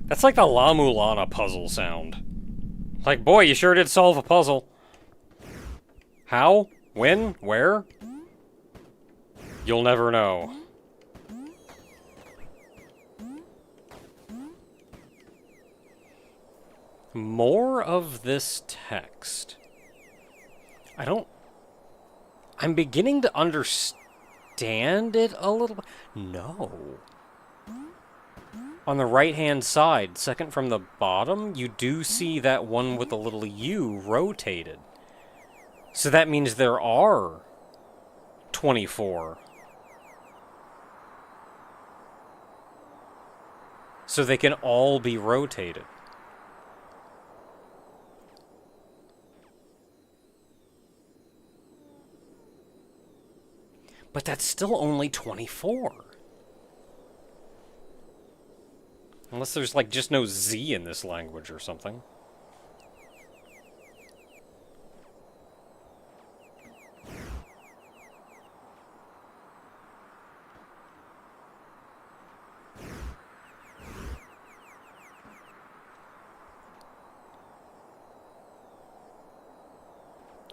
That's like the La Mulana puzzle sound. Like, boy, you sure did solve a puzzle. How? When? Where? You'll never know. More of this text. I'm beginning to understand it a little bit. No. On the right-hand side, second from the bottom, you do see that one with the little U rotated. So that means there are 24. So they can all be rotated. But that's still only 24. Unless there's, like, just no Z in this language or something.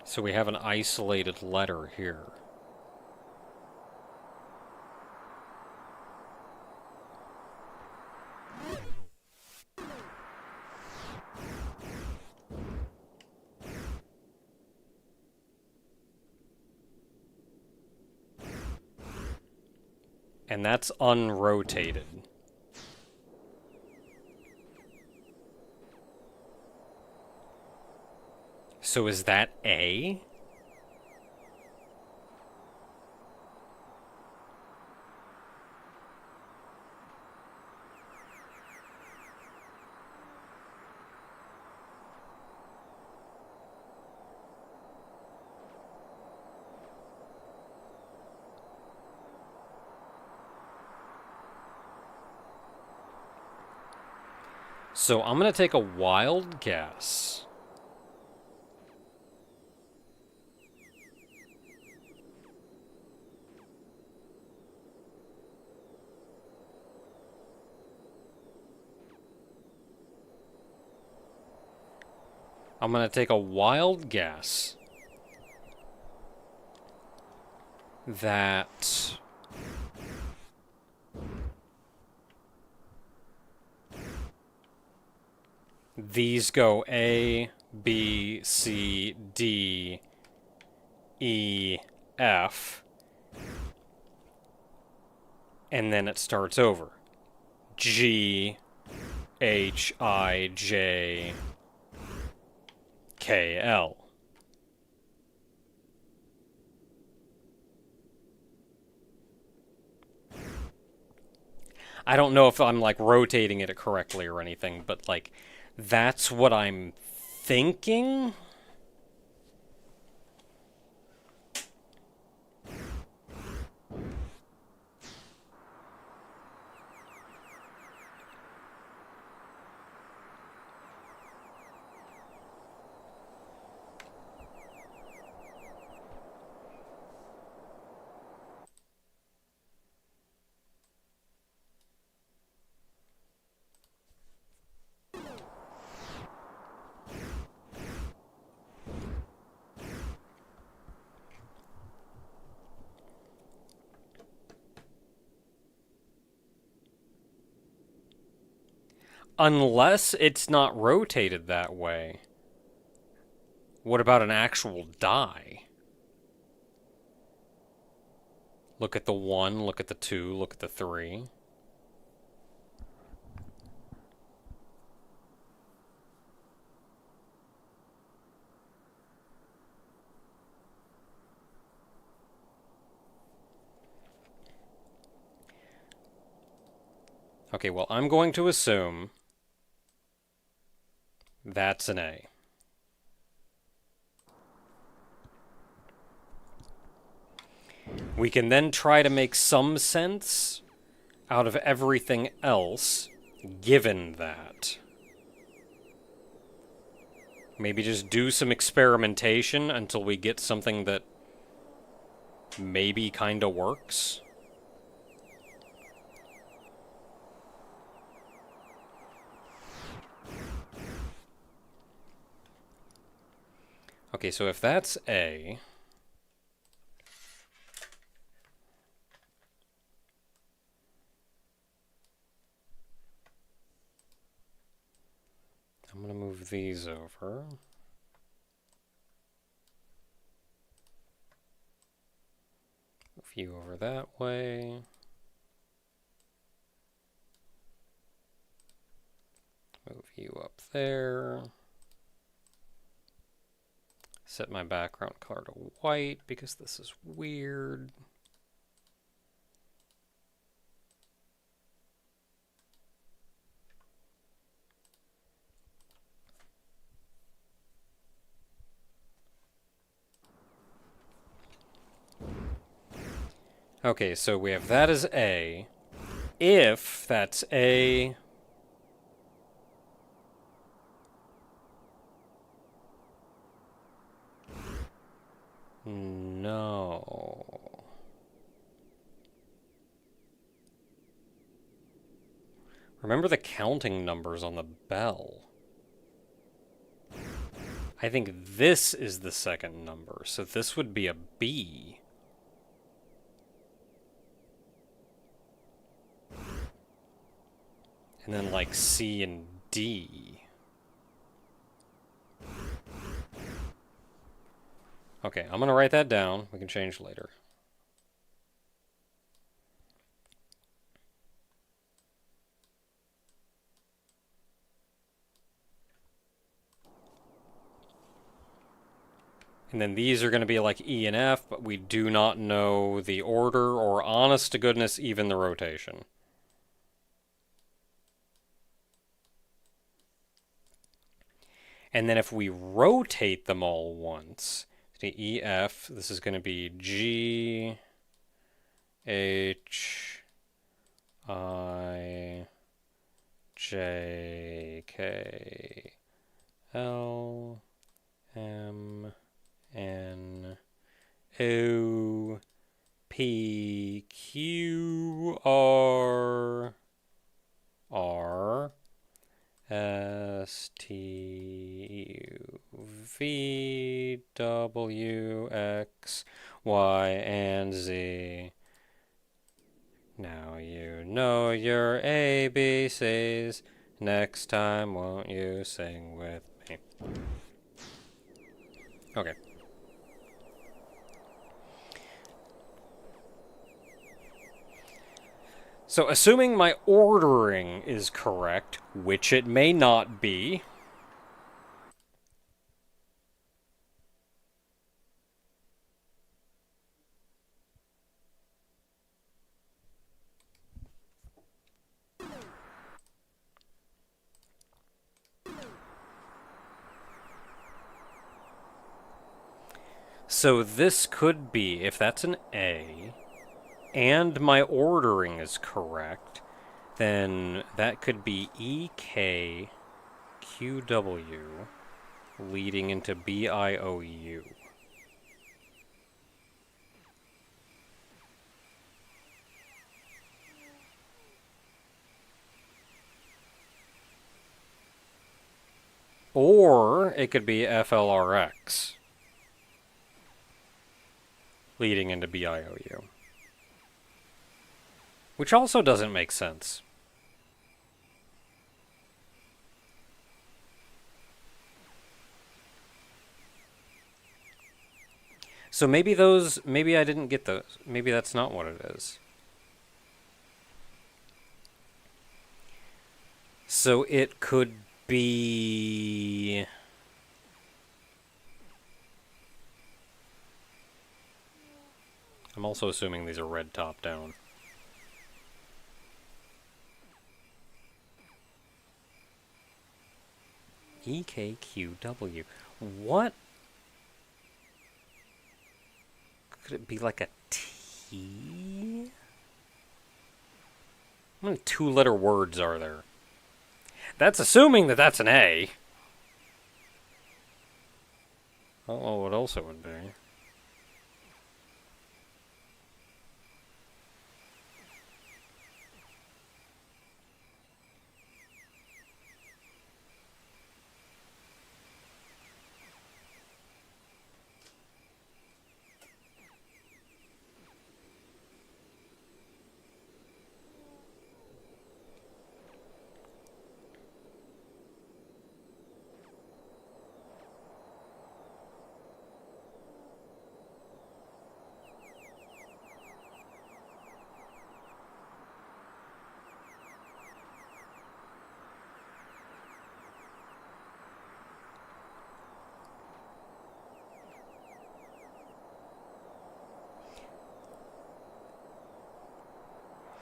So we have an isolated letter here. And that's unrotated. So is that A? So I'm going to take a wild guess. I'm going to take a wild guess that these go A, B, C, D, E, F, and then it starts over. G, H, I, J, K, L. I don't know if I'm, like, rotating it correctly or anything, but, like, that's what I'm thinking? Unless it's not rotated that way. What about an actual die? Look at the 1, look at the 2, look at the 3. Okay, well, I'm going to assume that's an A. We can then try to make some sense out of everything else, given that. Maybe just do some experimentation until we get something that maybe kinda works. Okay, so if that's A, I'm gonna move these over. Move you over that way. Move you up there. Set my background color to white because this is weird. Okay, so we have that as A. If that's A... No. Remember the counting numbers on the bell. I think this is the second number, so this would be a B. And then like C and D. Okay, I'm gonna write that down. We can change later. And then these are going to be like E and F, but we do not know the order or, honest to goodness, even the rotation. And then if we rotate them all once, the E, F, this is going to be G, H, I, J, K, L, M, N, O, P, Q, R, R, S, T, U, V, W, X, Y, and Z. Now you know your ABCs. Next time, won't you sing with me? Okay. So assuming my ordering is correct, which it may not be, so this could be, if that's an A, and my ordering is correct, then that could be EK, QW, leading into BIOU. Or it could be FLRX, leading into BIOU. Which also doesn't make sense. So maybe those, maybe I didn't get those. Maybe that's not what it is. So it could be... I'm also assuming these are red top down. EKQW. What? Could it be like a T? How many two-letter words are there? That's assuming that that's an A. I don't know what else it would be.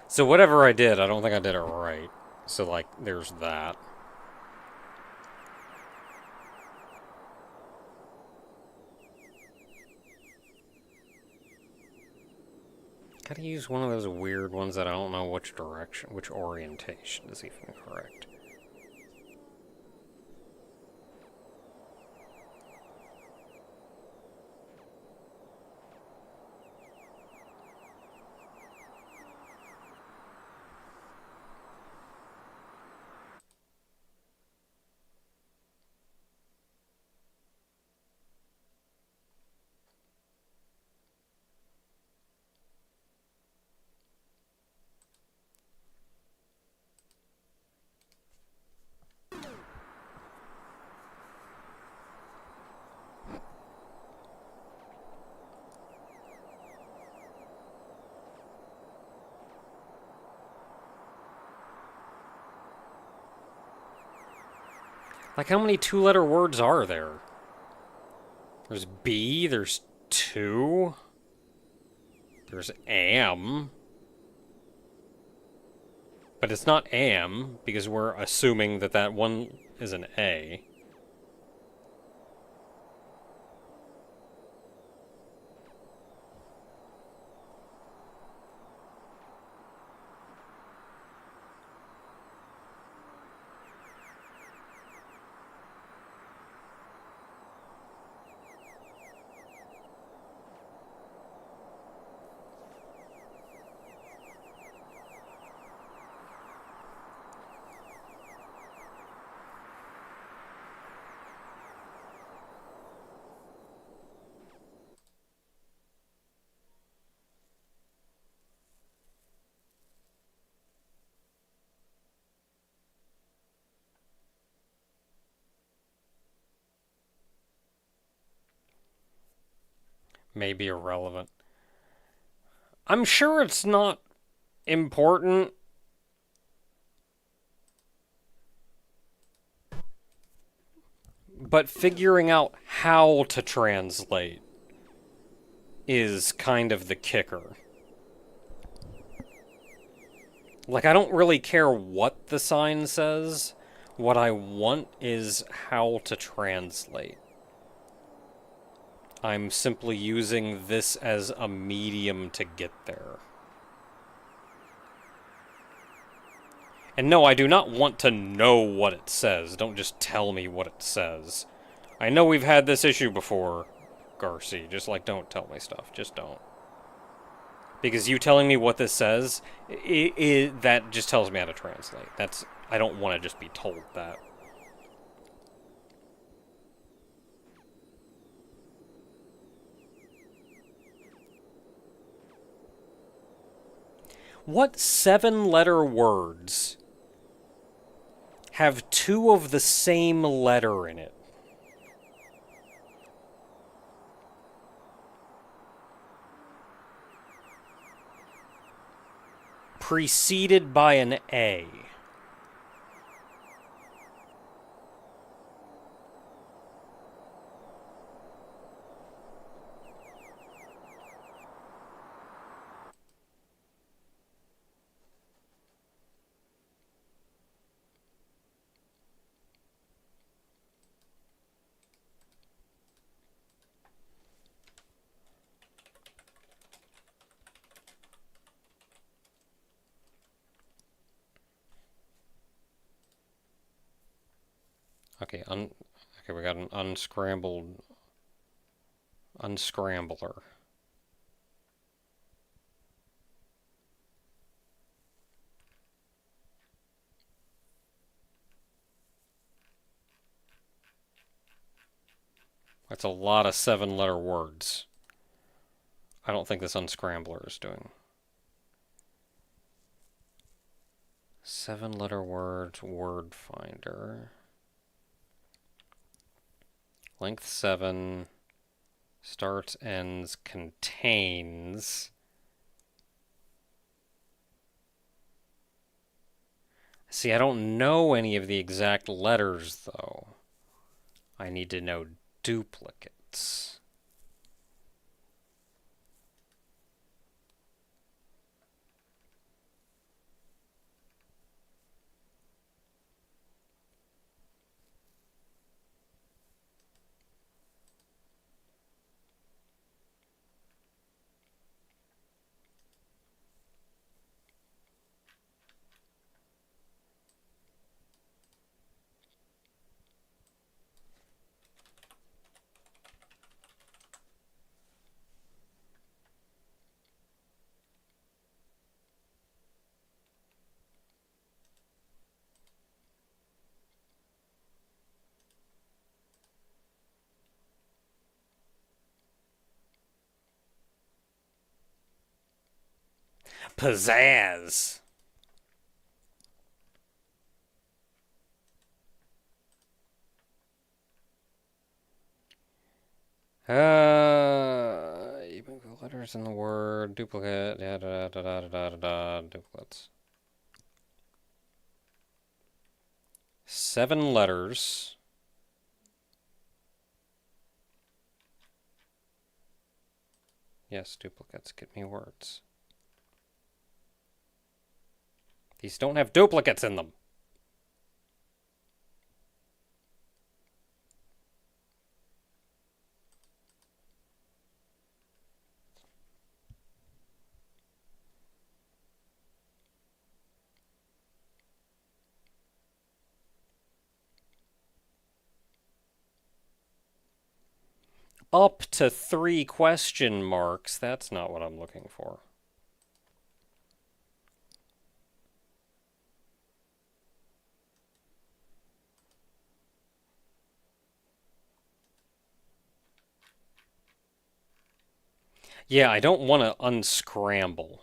So whatever I did, I don't think I did it right. So, like, there's that. Gotta use one of those weird ones that I don't know which direction, which orientation is even correct. Like, how many two-letter words are there? There's B, there's two, there's am. But it's not am, because we're assuming that that one is an A. Maybe irrelevant. I'm sure it's not important. But figuring out how to translate is kind of the kicker. Like, I don't really care what the sign says. What I want is how to translate. I'm simply using this as a medium to get there. And no, I do not want to know what it says. Don't just tell me what it says. I know we've had this issue before, Garcia. Just, like, don't tell me stuff. Just don't. Because you telling me what this says, that just tells me how to translate. I don't want to just be told that. What 7-letter words have two of the same letter in it? preceded by an A. Okay, okay, we got an unscrambler. That's a lot of 7-letter words. I don't think this unscrambler is doing. 7-letter words, word finder. Length 7. Starts, ends, contains. See, I don't know any of the exact letters, though. I need to know duplicates. Pizzazz! Even the letters in the word, duplicate, duplicates. 7 letters. Yes, duplicates, get me words. These don't have duplicates in them. Up to 3 question marks. That's not what I'm looking for. Yeah, I don't want to unscramble.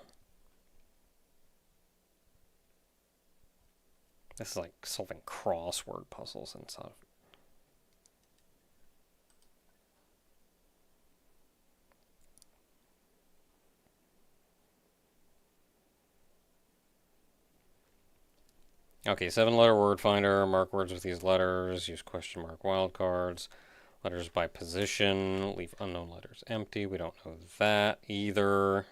This is like solving crossword puzzles and stuff. Okay, 7-letter word finder. Mark words with these letters. Use question mark wildcards. Letters by position. Leave unknown letters empty. We don't know that either.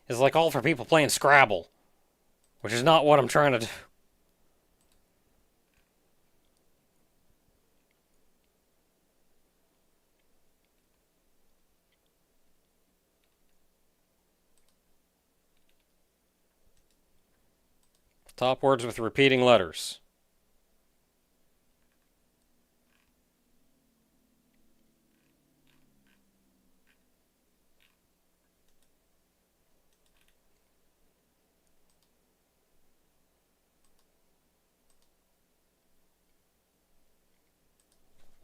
It's like all for people playing Scrabble, which is not what I'm trying to do. Top words with repeating letters.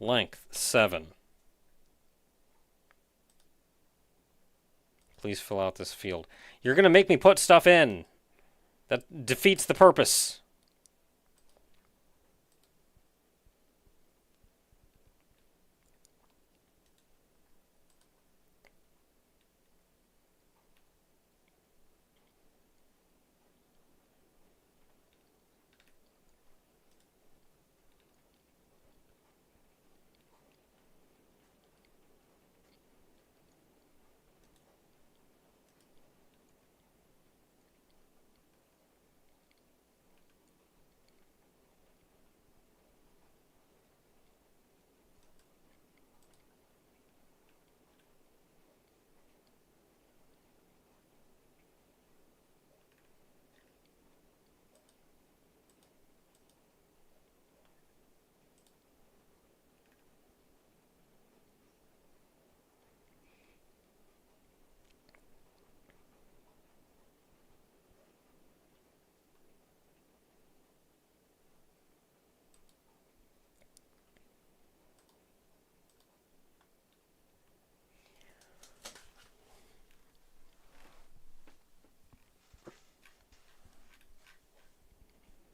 Length 7. Please fill out this field. You're going to make me put stuff in. That defeats the purpose.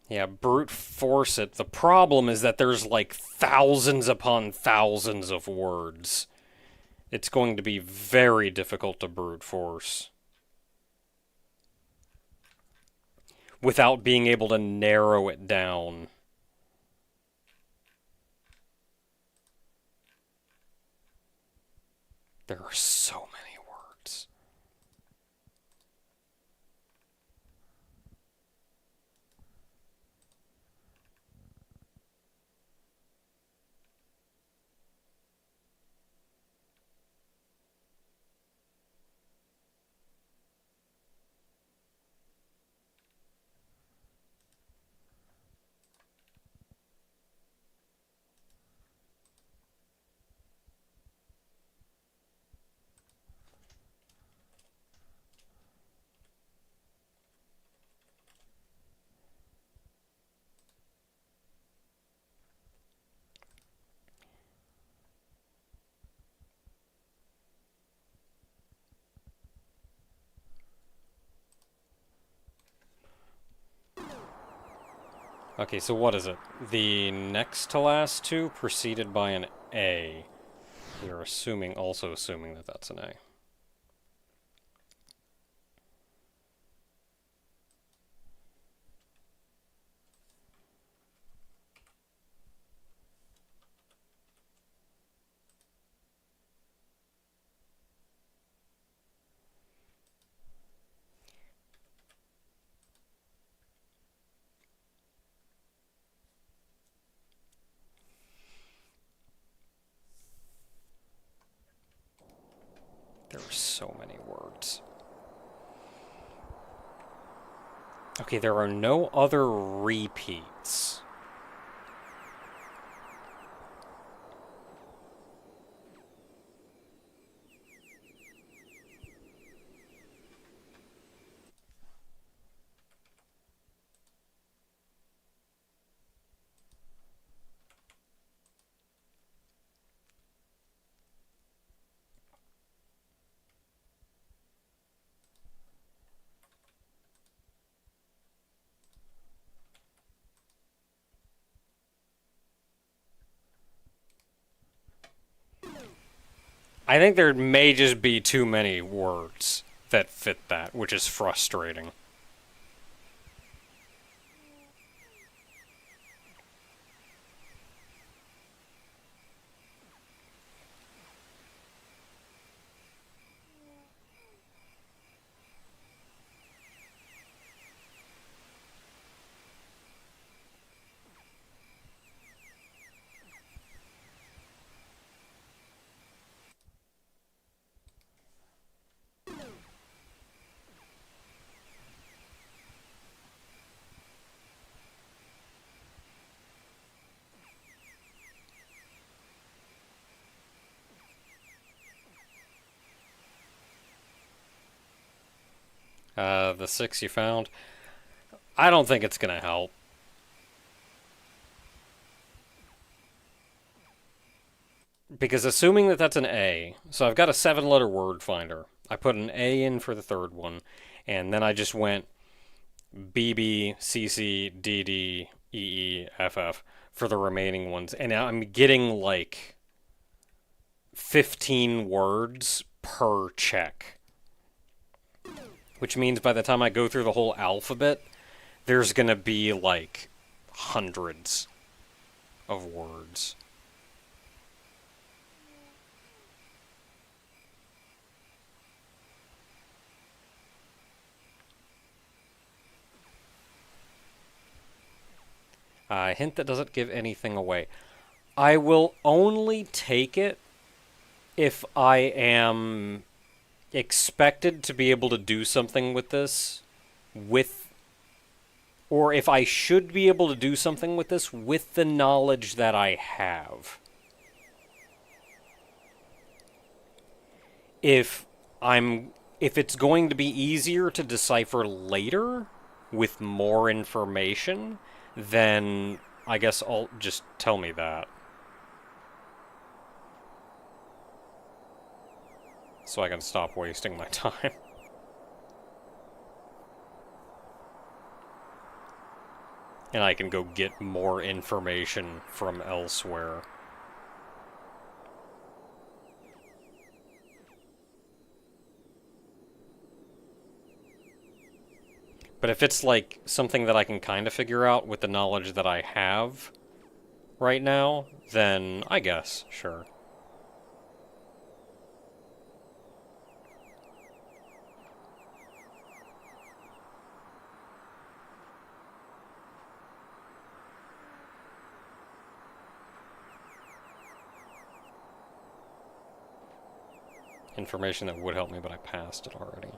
Yeah, brute force it. The problem is that there's like thousands upon thousands of words. It's going to be very difficult to brute force without being able to narrow it down. There are so many words. Okay, so what is it? The next to last two preceded by an A. We are also assuming that that's an A. There are so many words. Okay, there are no other repeats. I think there may just be too many words that fit that, which is frustrating. The 6 you found. I don't think it's gonna help. Because assuming that that's an A, so I've got a 7-letter word finder. I put an A in for the third one, and then I just went BB, CC, DD, EE, FF for the remaining ones. And I'm getting like 15 words per check. Which means by the time I go through the whole alphabet, there's gonna be like hundreds of words. Hint that doesn't give anything away. I will only take it if I am expected to be able to do something with this with, or if I should be able to do something with this with the knowledge that I have. If it's going to be easier to decipher later with more information, then I guess I'll just tell me that. So I can stop wasting my time. And I can go get more information from elsewhere. But if it's like something that I can kind of figure out with the knowledge that I have right now, then I guess, sure. Information that would help me, but I passed it already.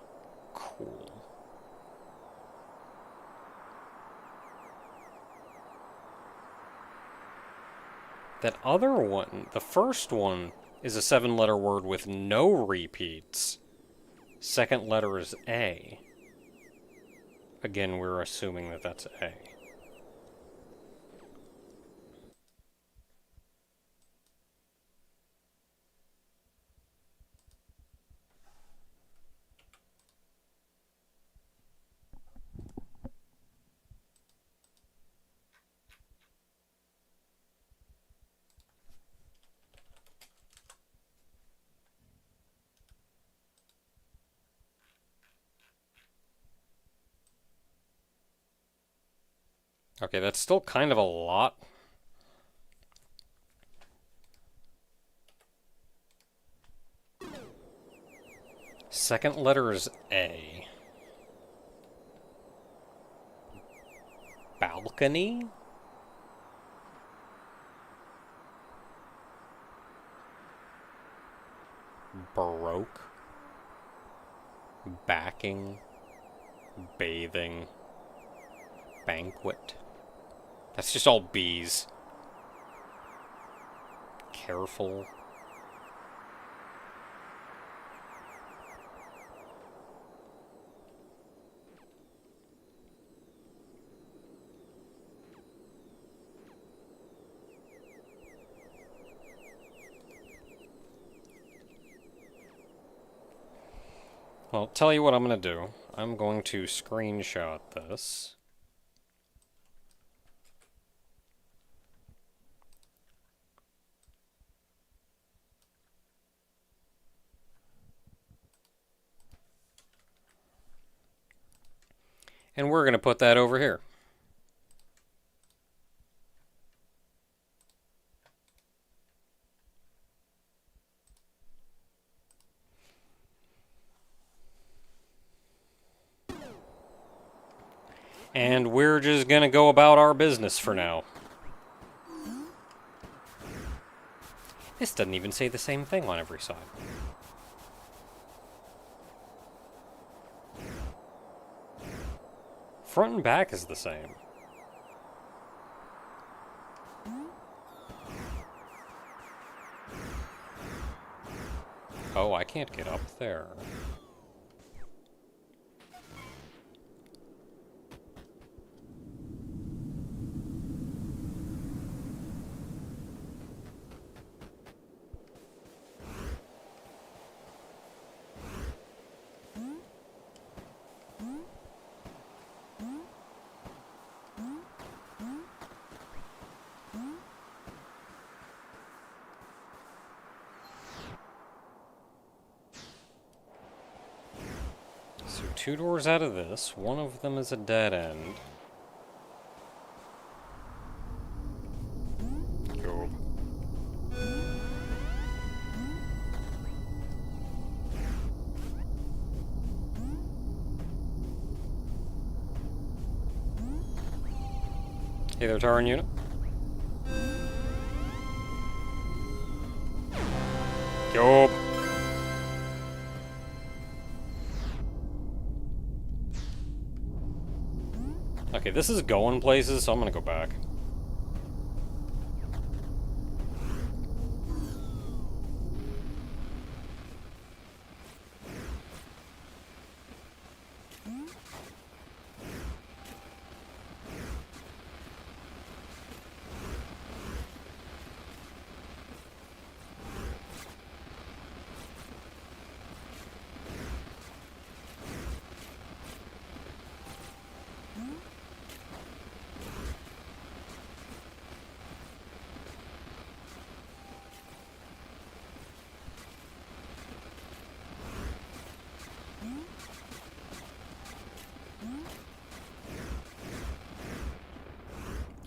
Cool. That other one, the first one, is a 7-letter word with no repeats. Second letter is A. Again, we're assuming that that's A. Okay, that's still kind of a lot. Second letter is A. Balcony? Baroque? Backing? Bathing? Banquet? That's just all B's. Careful. Well, tell you what I'm going to do. I'm going to screenshot this. And we're going to put that over here. And we're just going to go about our business for now. This doesn't even say the same thing on every side. Front and back is the same. Oh, I can't get up there. So 2 doors out of this. One of them is a dead end. Go. Hey there, Taran unit. Job. Okay, this is going places, so I'm gonna go back.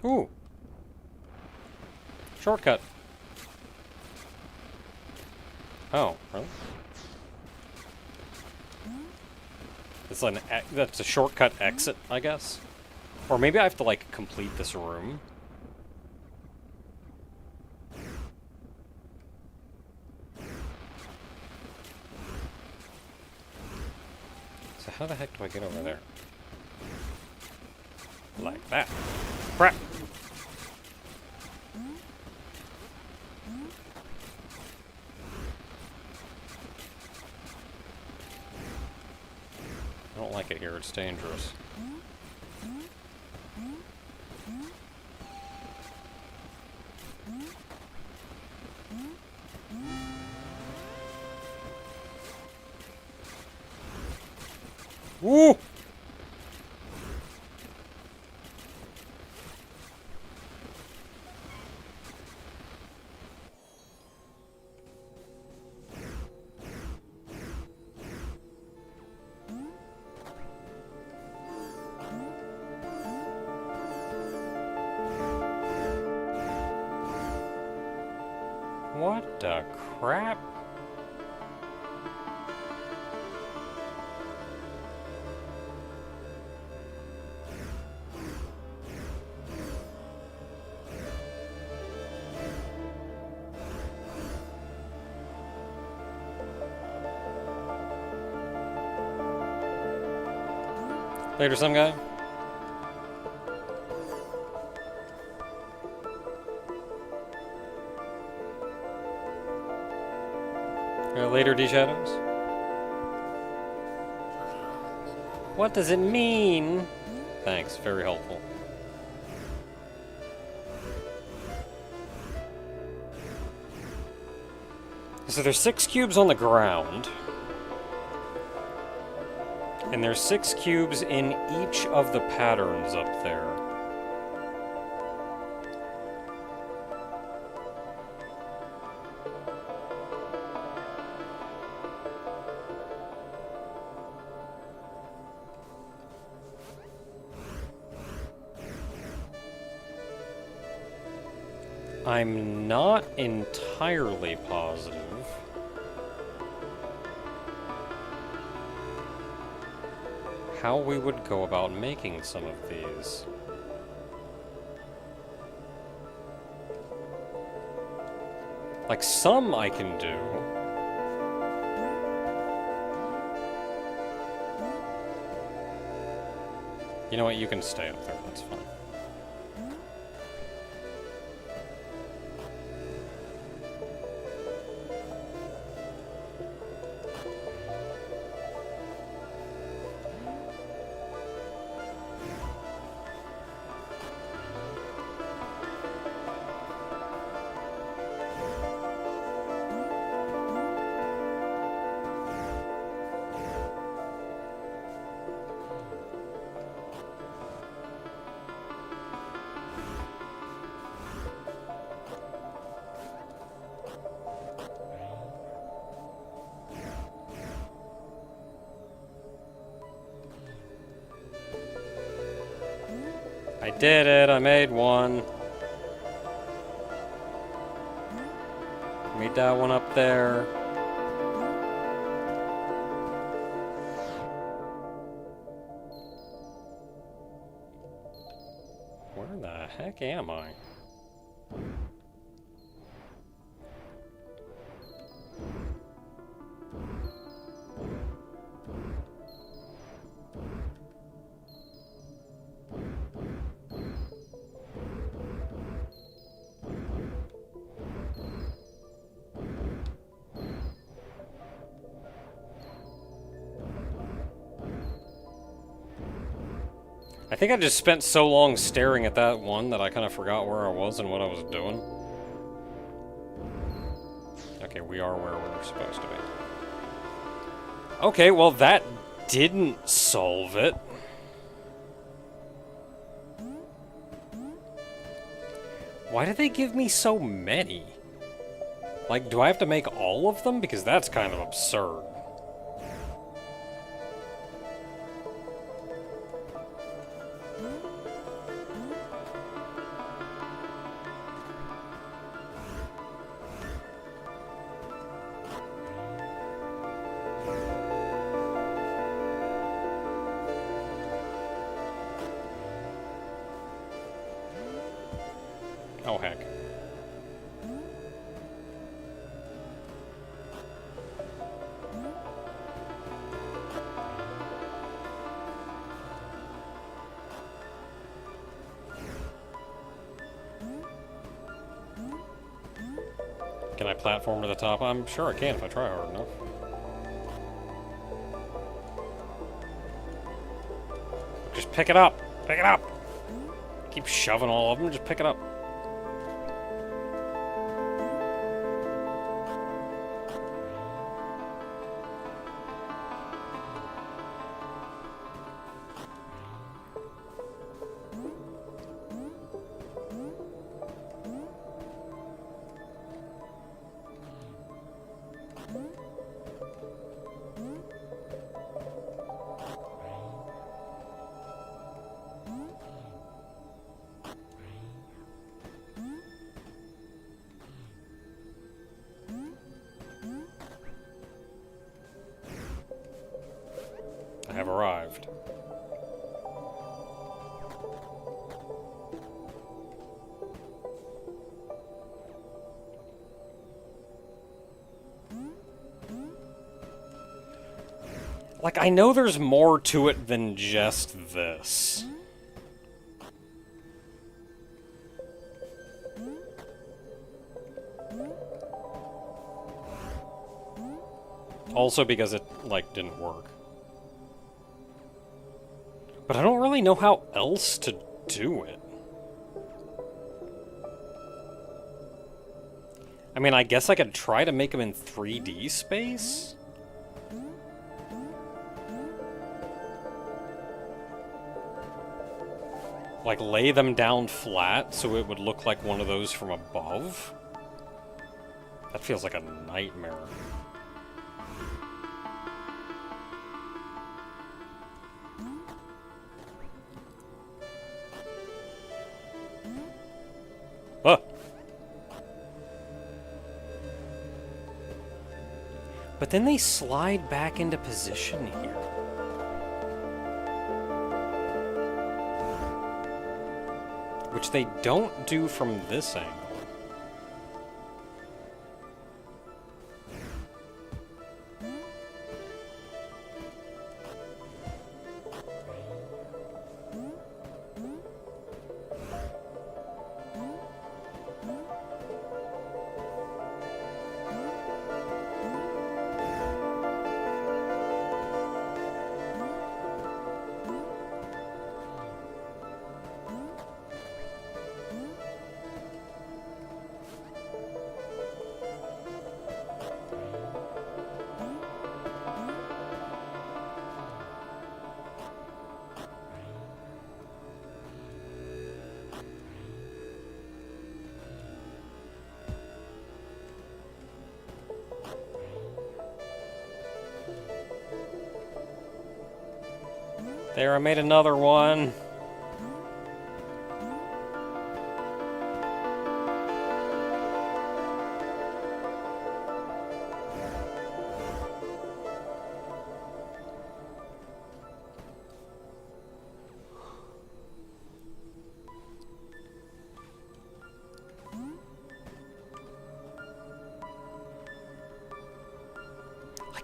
Ooh. Shortcut. Oh, really? That's a shortcut exit, I guess? Or maybe I have to, like, complete this room. So how the heck do I get over there? Like that. Crap! I don't like it here, it's dangerous. Woo! What the crap? Later, some guy. Later, D-Shadows. What does it mean? Thanks, very helpful. So there's 6 cubes on the ground. And there's 6 cubes in each of the patterns up there. I'm not entirely positive how we would go about making some of these. Like, some I can do. You know what, you can stay up there, that's fine. I did it, I made one. Made that one up there. Where the heck am I? I think I just spent so long staring at that one that I kind of forgot where I was and what I was doing. Okay, we are where we're supposed to be. Okay, well that didn't solve it. Why did they give me so many? Like, do I have to make all of them? Because that's kind of absurd. Oh, heck. Can I platform to the top? I'm sure I can if I try hard enough. Just pick it up! Pick it up! Keep shoving all of them, just pick it up. I have arrived. Like, I know there's more to it than just this. Also because it, like, didn't work. But I don't really know how else to do it. I mean, I guess I could try to make them in 3D space? Like, lay them down flat so it would look like one of those from above? That feels like a nightmare. Ah! But then they slide back into position here. Which they don't do from this angle. There, I made another one.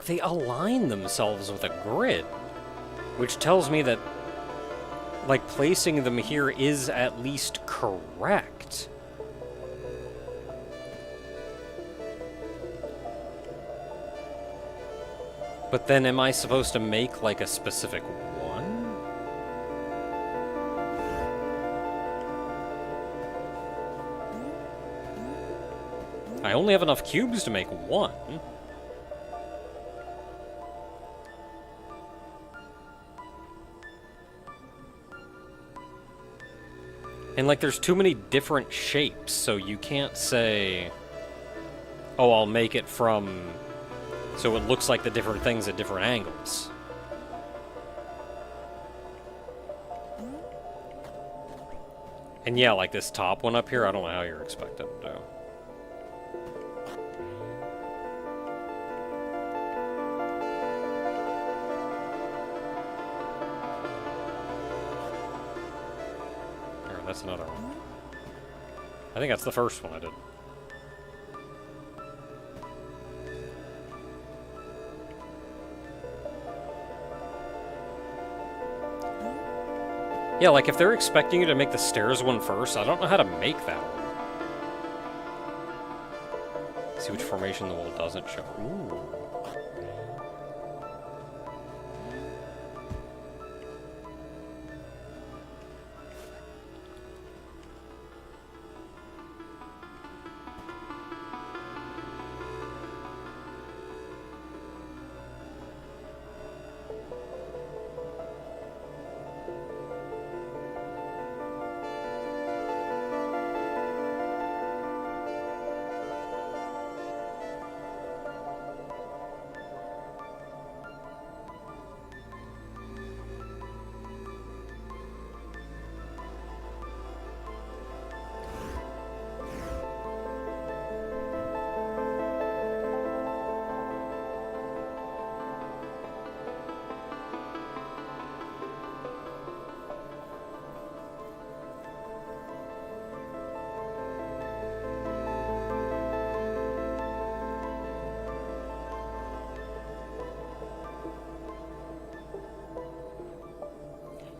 they align themselves with a grid, which tells me that, like, placing them here is at least correct. But then am I supposed to make, like, a specific one? I only have enough cubes to make one. And, like, there's too many different shapes, so you can't say, oh, I'll make it from... so it looks like the different things at different angles. And yeah, like this top one up here, I don't know how you're expected to do. Alright, that's another one. I think that's the first one I did. Yeah, like if they're expecting you to make the stairs one first, I don't know how to make that one. See which formation the wall doesn't show. Ooh.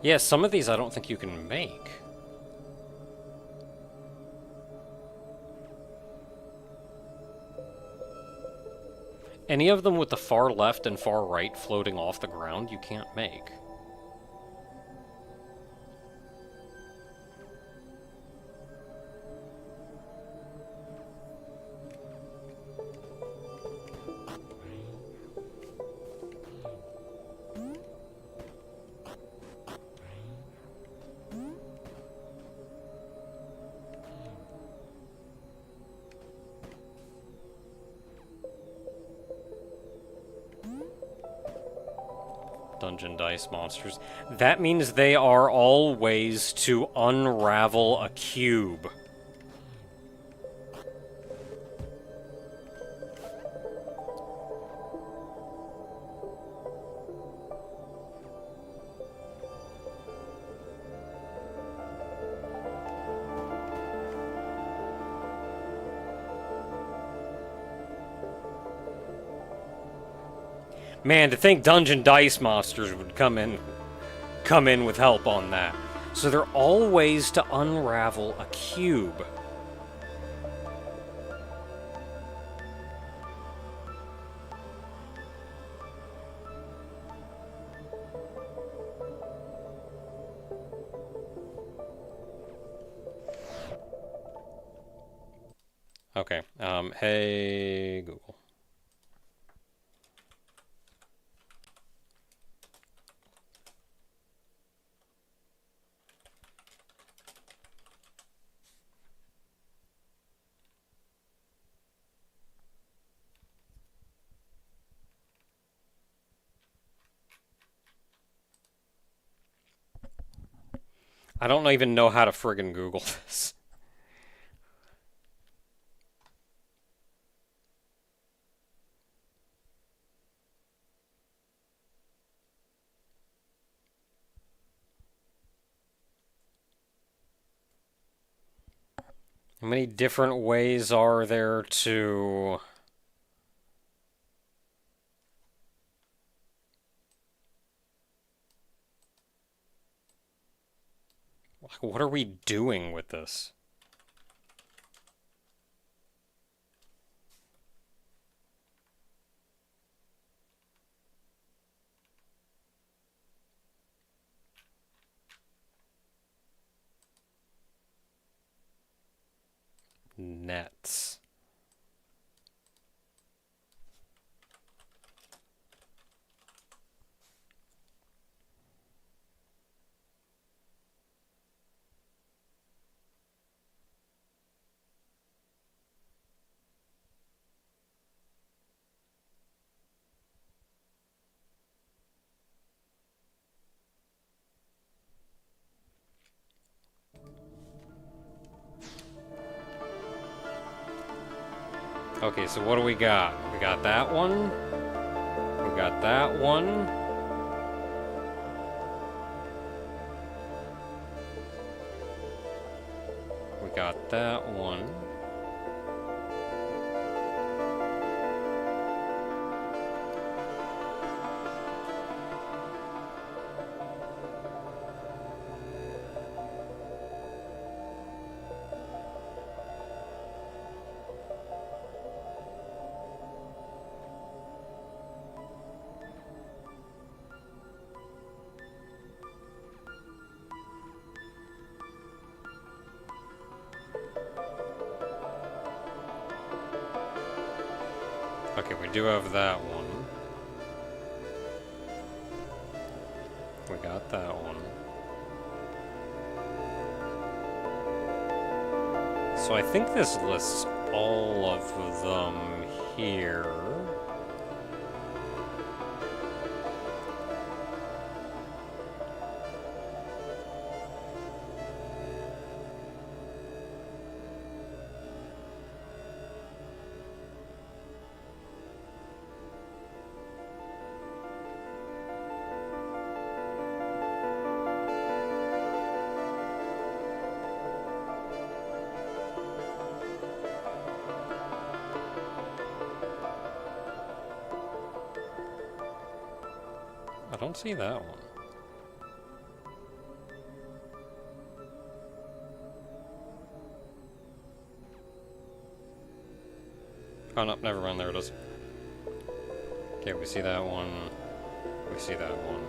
Yeah, some of these I don't think you can make. Any of them with the far left and far right floating off the ground, you can't make. Dungeon dice monsters. That means they are all ways to unravel a cube. Man, to think Dungeon Dice Monsters would come in with help on that. So they're all ways to unravel a cube. Okay, hey Google. I don't even know how to friggin' Google this. How many different ways are there to... Like, what are we doing with this? Nets. Okay, so what do we got? We got that one. We got that one. We got that one. Okay, we do have that one. We got that one. So I think this lists all of them here. I don't see that one. Oh, no, never mind, there it is. Okay, we see that one. We see that one.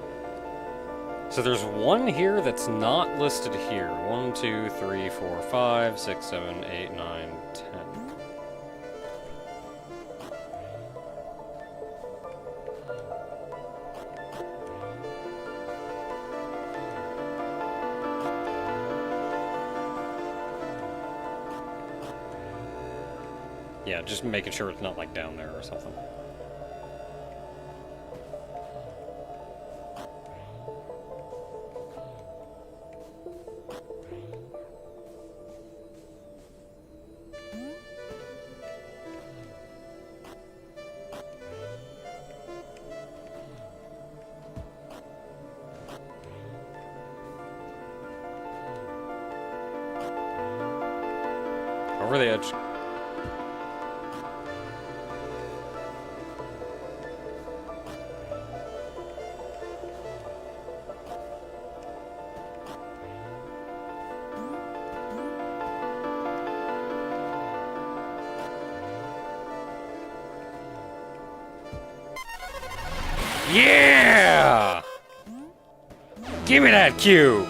So there's one here that's not listed here. 1, 2, 3, 4, 5, 6, 7, 8, 9, 10. Yeah, just making sure it's not like down there or something. Over the edge. Yeah! Give me that cube!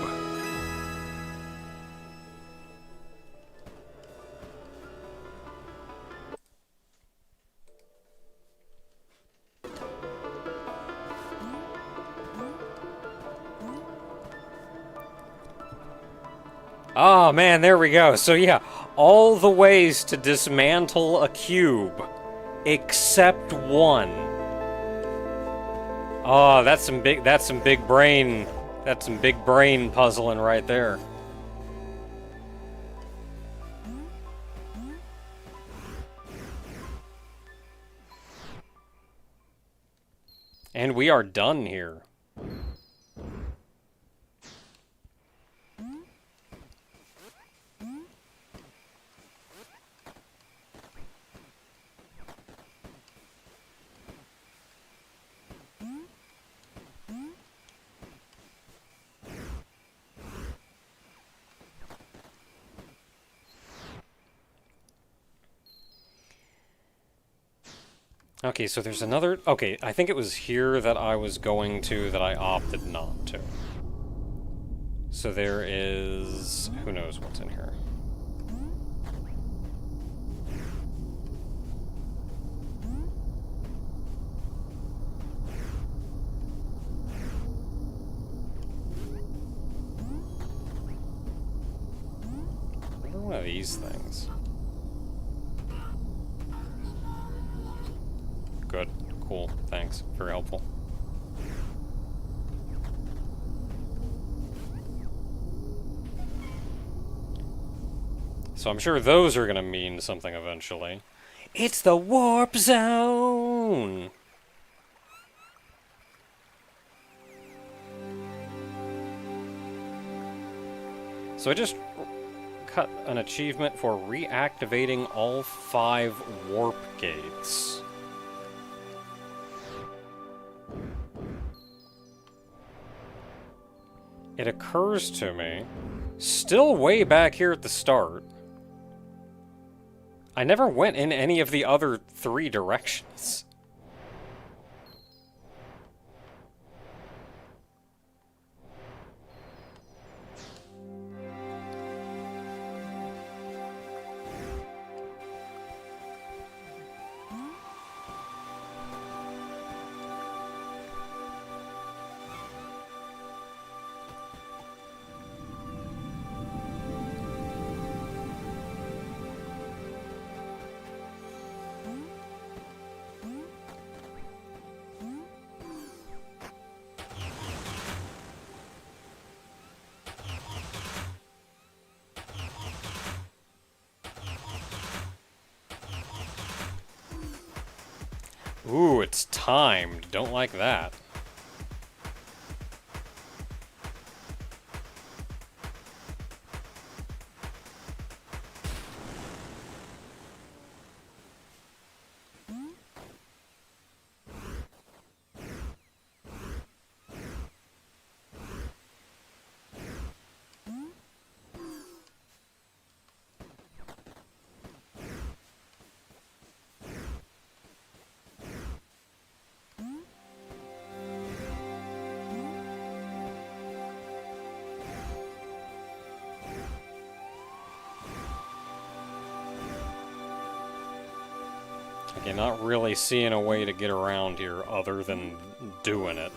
Oh man, there we go. So yeah, all the ways to dismantle a cube, except one. Oh, that's some big brain puzzling right there. And we are done here. Okay, so there's another... Okay, I think it was here that I was going to that I opted not to. So there is... Who knows what's in here. Maybe one of these things. Good. Cool. Thanks. Very helpful. So I'm sure those are going to mean something eventually. It's the warp zone! So I just cut an achievement for reactivating all 5 warp gates. It occurs to me, still way back here at the start, I never went in any of the other 3 directions. Ooh, it's timed. Don't like that. Okay, not really seeing a way to get around here other than doing it.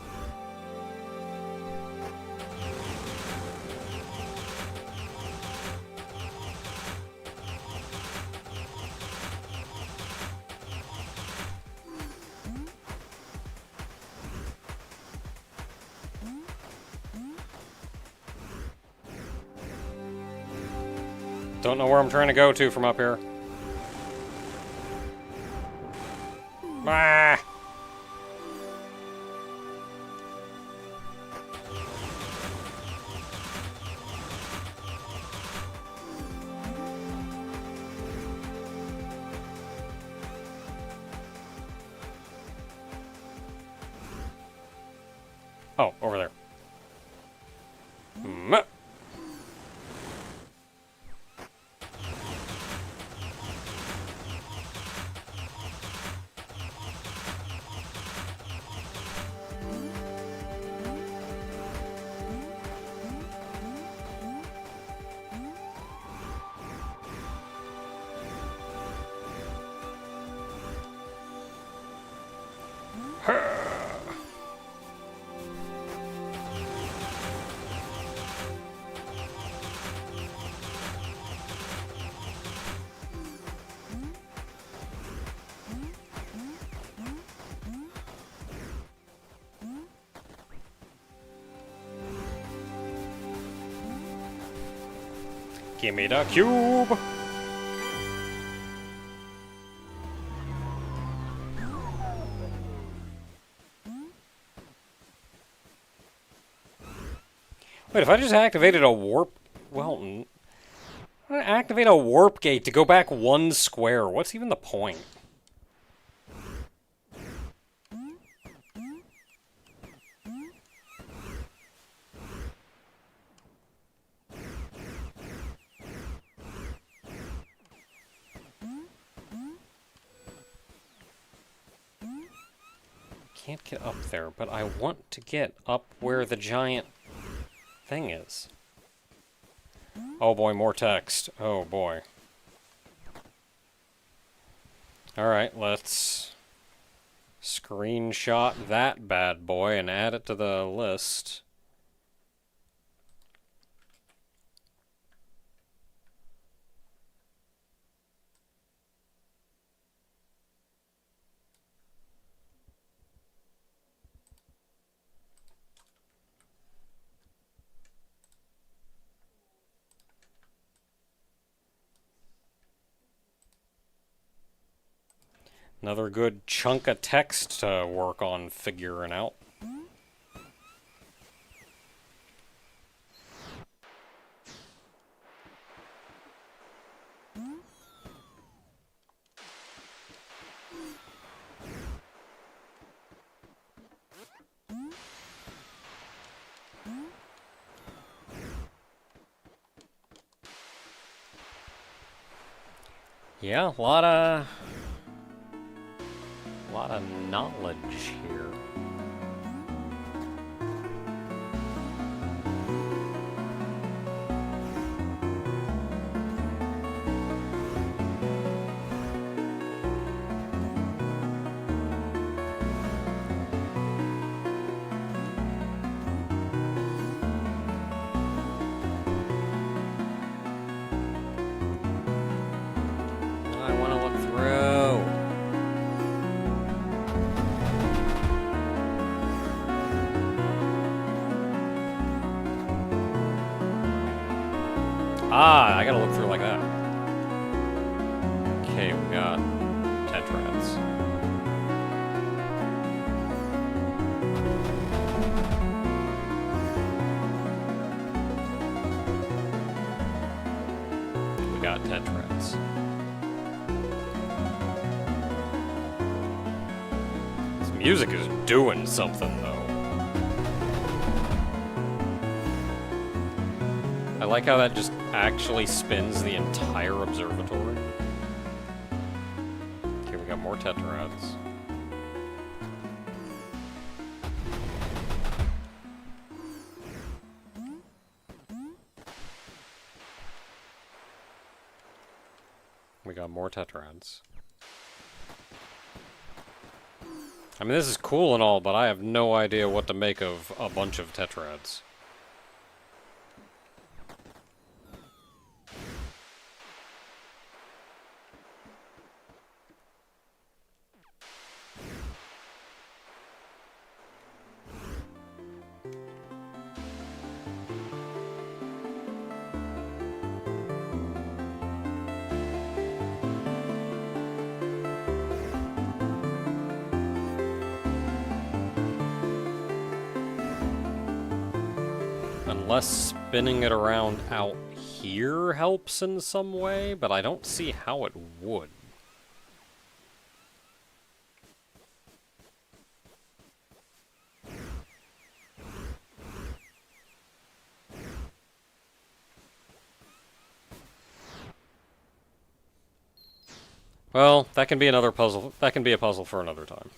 Don't know where I'm trying to go to from up here. Ah! Oh, over there. Give me the cube! Wait, if I just activated a warp... Well, I'm gonna activate a warp gate to go back 1 square. What's even the point? can't get up there, but I want to get up where the giant thing is. Oh boy, more text. Oh boy. Alright, let's screenshot that bad boy and add it to the list. Another good chunk of text to work on figuring out. Yeah, a lot of knowledge here. I want to look through. Ah, I gotta look through like that. Okay, we got tetrads. We got tetrads. This music is doing something, though. I like how that just actually spins the entire observatory. Okay, we got more tetrads. We got more tetrads. I mean, this is cool and all, but I have no idea what to make of a bunch of tetrads. Unless spinning it around out here helps in some way, but I don't see how it would. Well, that can be another puzzle. That can be a puzzle for another time.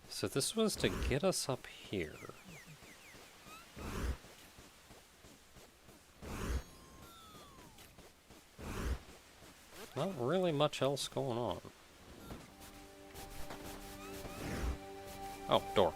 So this was to get us up here. Not really much else going on. Oh, door.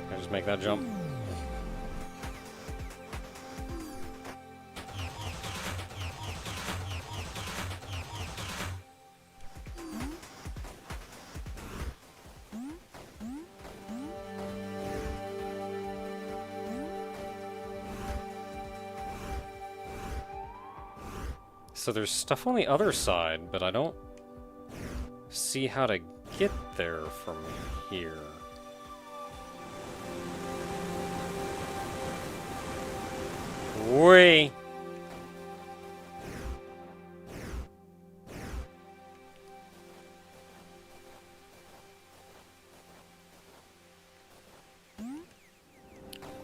Can I just make that jump? So there's stuff on the other side, but I don't see how to get there from here. Wait.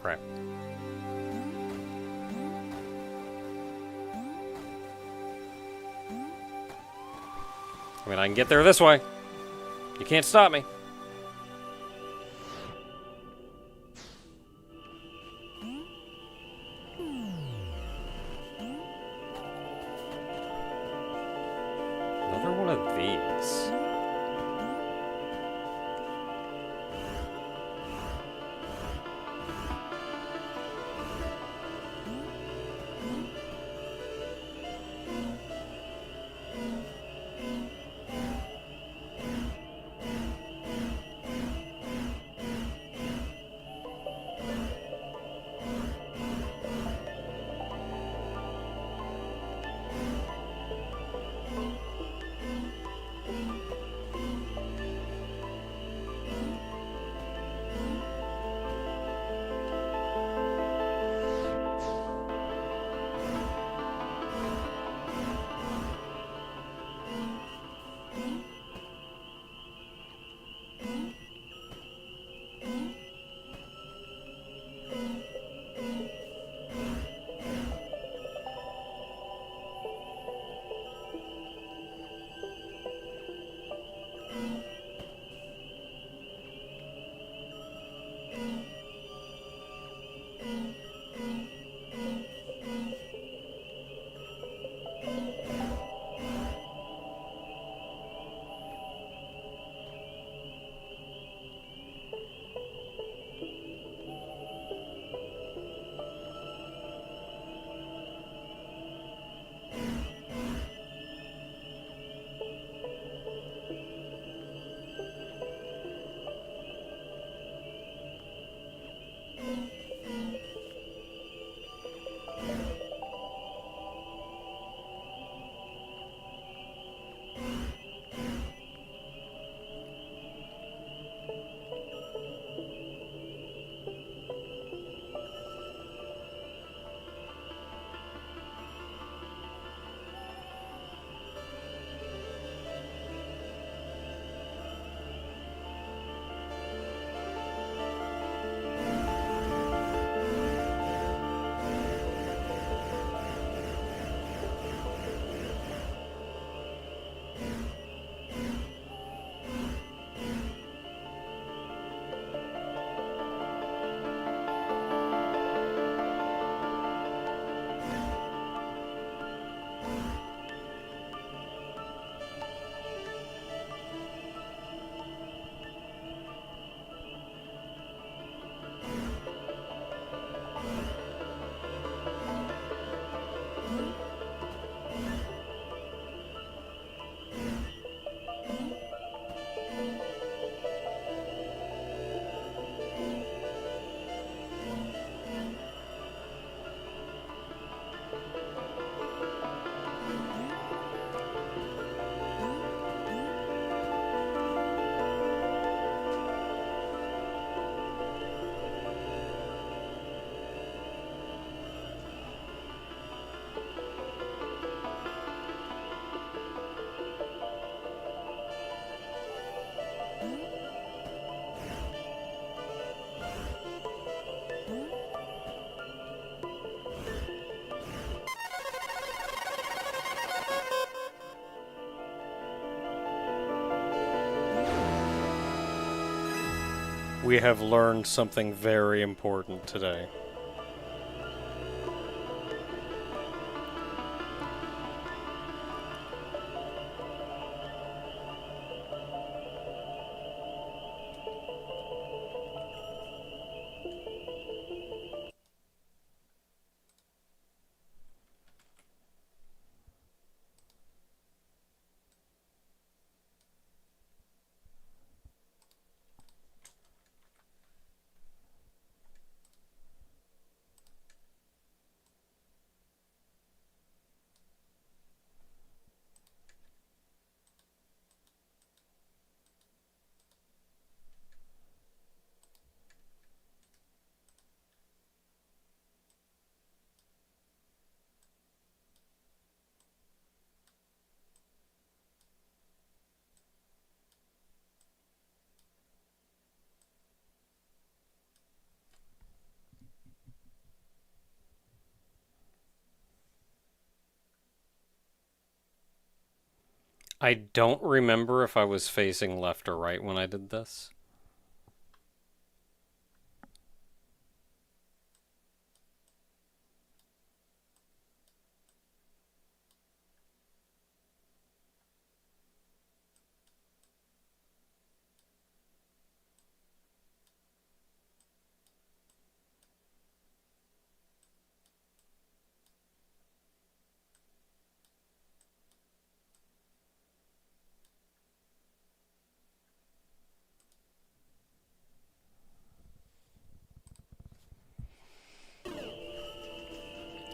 Crap. I mean, I can get there this way. You can't stop me. Another one of these. We have learned something very important today. I don't remember if I was facing left or right when I did this.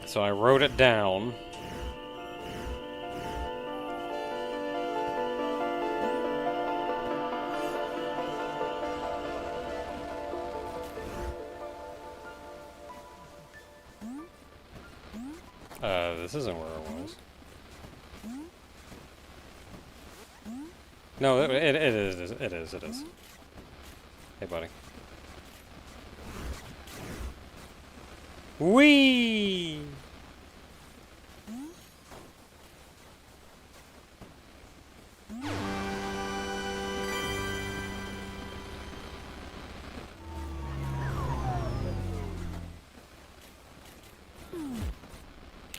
So I wrote it down. This isn't where it was. No, it is. It is. It is. Hey, buddy. Whee!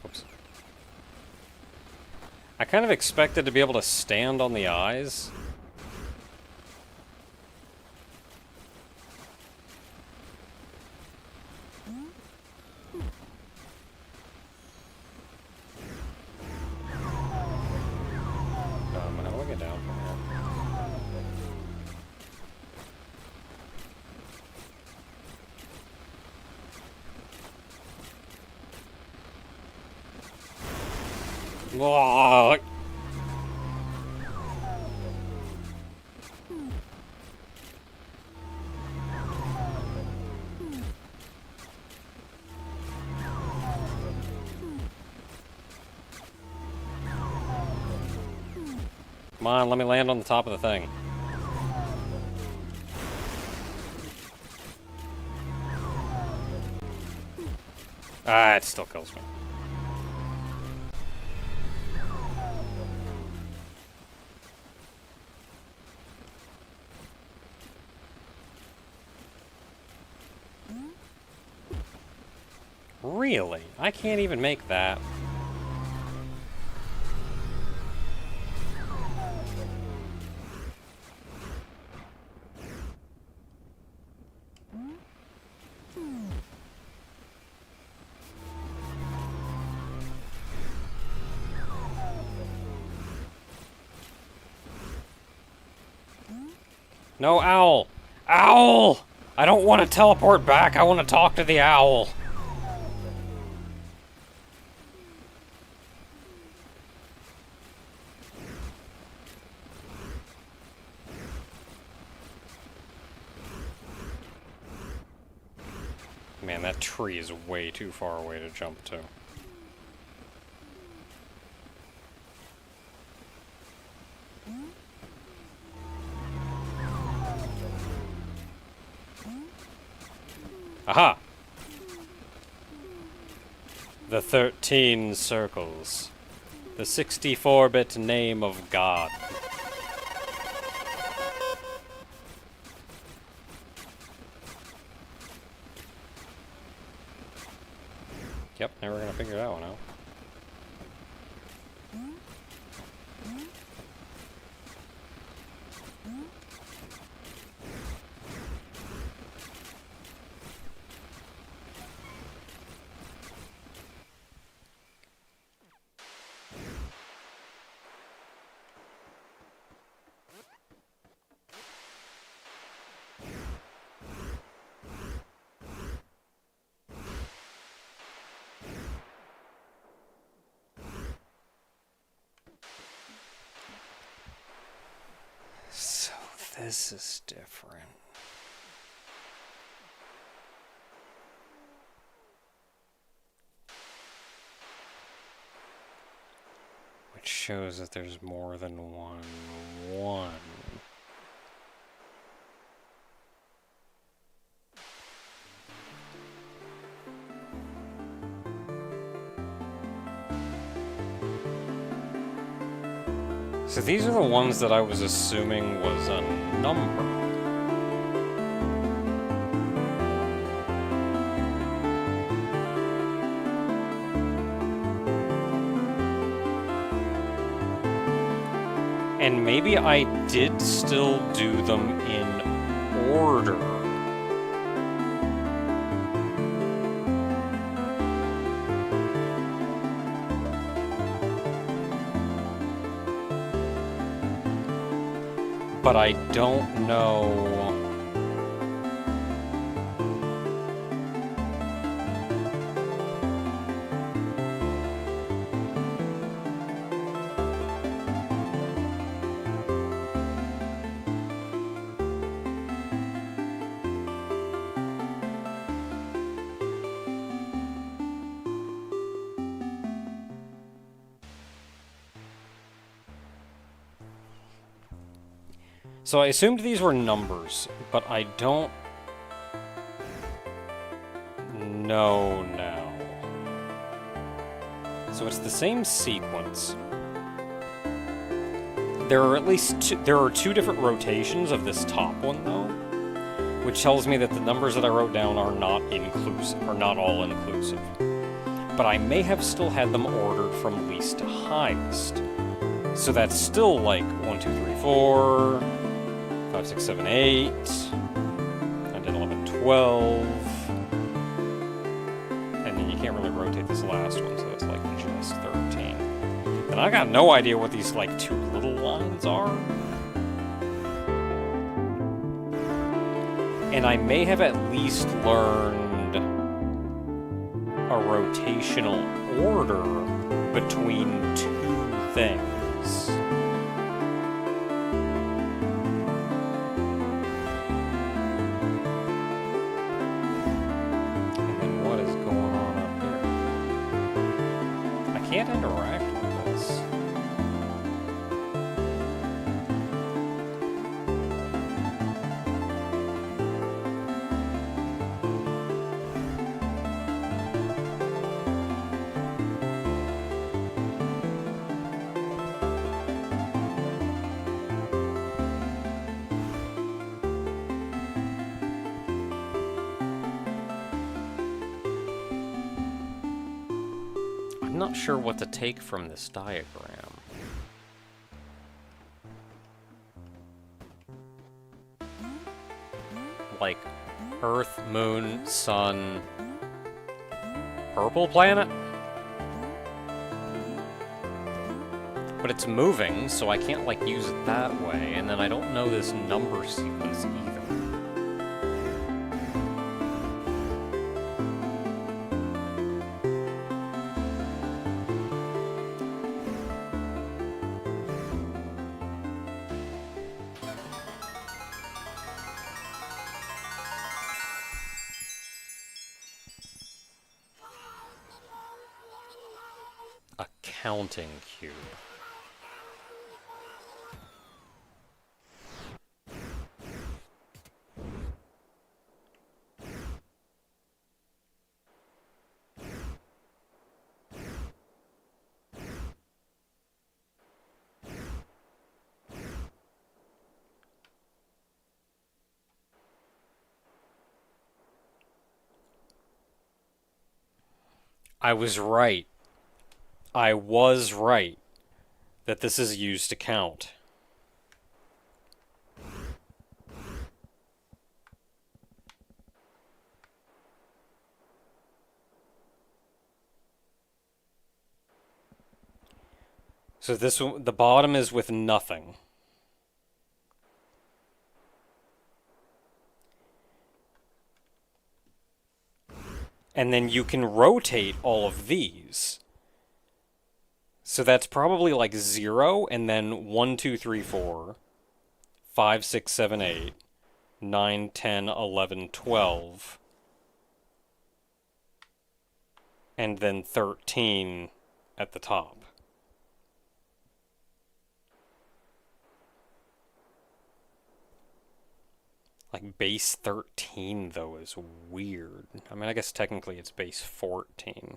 Oops. I kind of expected to be able to stand on the eyes. How do I get down from here? Whoa. Come on, let me land on the top of the thing. Ah, it still kills me. Really? I can't even make that. No, owl! Owl! I don't want to teleport back, I want to talk to the owl. Man, that tree is way too far away to jump to. Aha! The 13 circles. The 64-bit name of God. Yep, now we're gonna figure that one out. So this is different. Which shows that there's more than one. So these are the ones that I was assuming was a number. And maybe I did still do them in order. But I don't know. So I assumed these were numbers, but I don't know now. So it's the same sequence. There are two different rotations of this top one though, which tells me that the numbers that I wrote down are not all inclusive. But I may have still had them ordered from least to highest. So that's still like 1, 2, 3, 4, 5, 6, 7, 8, 9, 10, 11, 12. And then you can't really rotate this last one, so it's like just 13. And I got no idea what these like two little lines are. And I may have at least learned a rotational order between two things. Can't interact with this. I'm not sure what to take from this diagram. Like, Earth, Moon, Sun, purple planet? But it's moving, so I can't, like, use it that way, and then I don't know this number sequence either. Counting cube. I was right. I was right that this is used to count. So the bottom is with nothing. And then you can rotate all of these. So that's probably like 0, and then 1, 2, 3, 4, 5, 6, 7, 8, 9, 10, 11, 12, and then 13 at the top. Like, base 13, though, is weird. I mean, I guess technically it's base 14.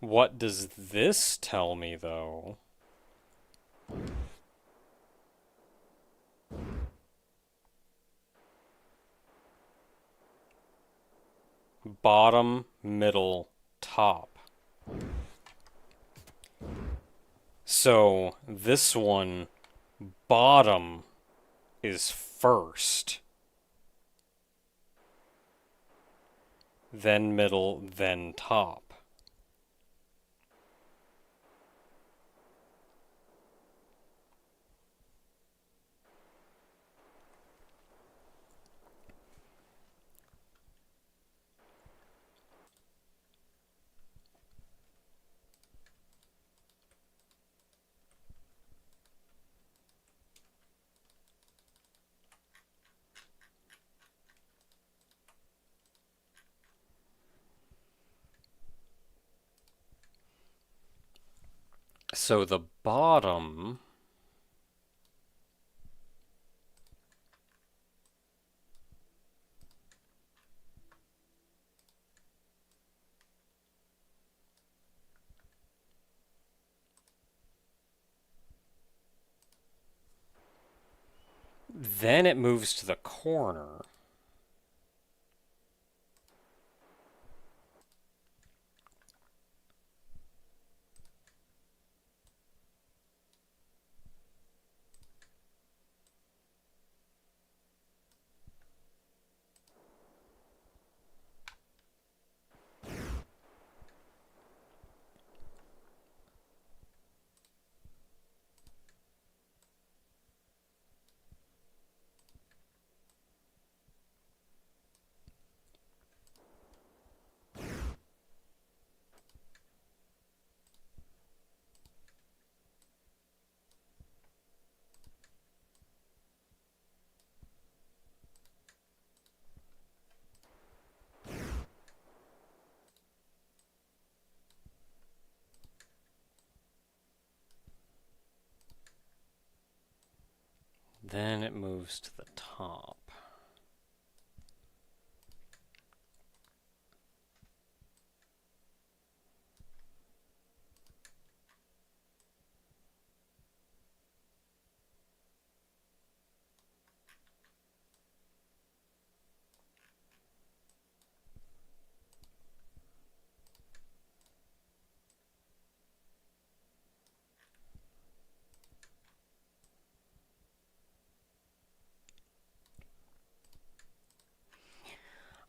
What does this tell me, though? Bottom, middle, top. So this one, bottom, is first, then middle, then top. So the bottom then it moves to the corner. Then it moves to the top.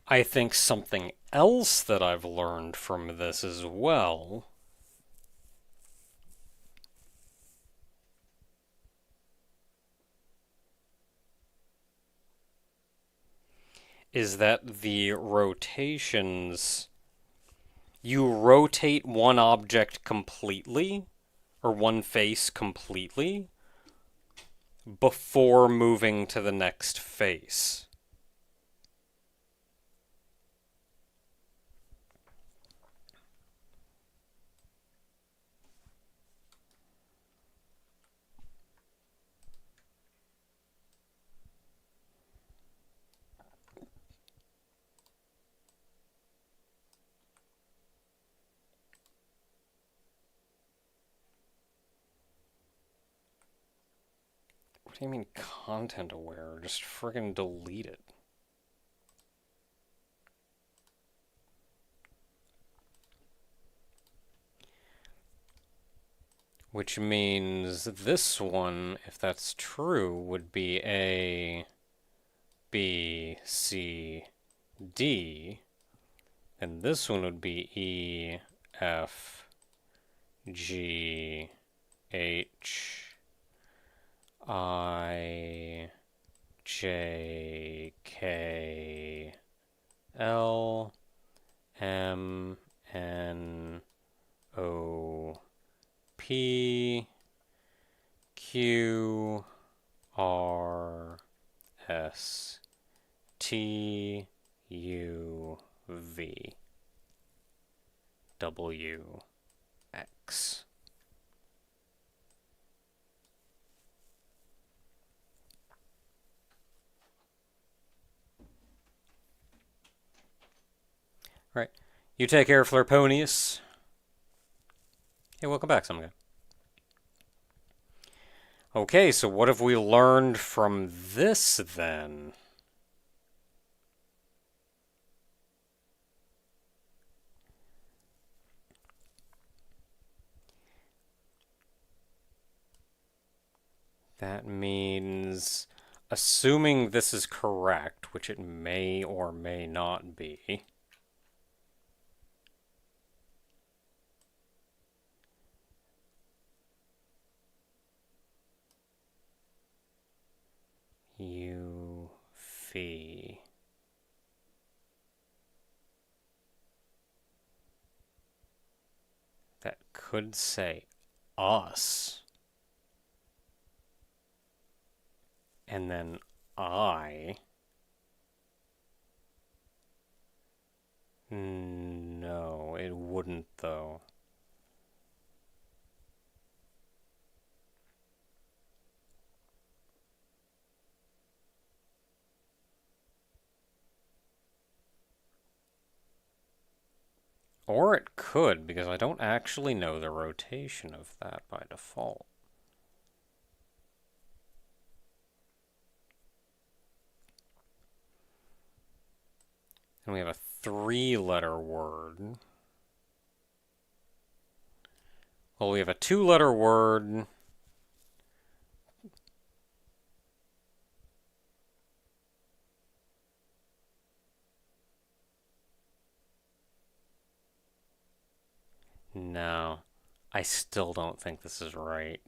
I think something else that I've learned from this as well is that the rotations, you rotate one object completely, or one face completely, before moving to the next face. What do you mean content aware? Just friggin' delete it. Which means this one, if that's true, would be A, B, C, D. And this one would be E, F, G, H, I, J, K, L, M, N, O, P, Q, R, S, T, U, V, W, X. Right. You take care, Flerponius. Hey, welcome back, some guy. Okay, so what have we learned from this then? That means, assuming this is correct, which it may or may not be, you fee. That could say us. And then I. No, it wouldn't though. Or it could, because I don't actually know the rotation of that by default. And we have a 3-letter word. Well, we have a 2-letter word. No, I still don't think this is right.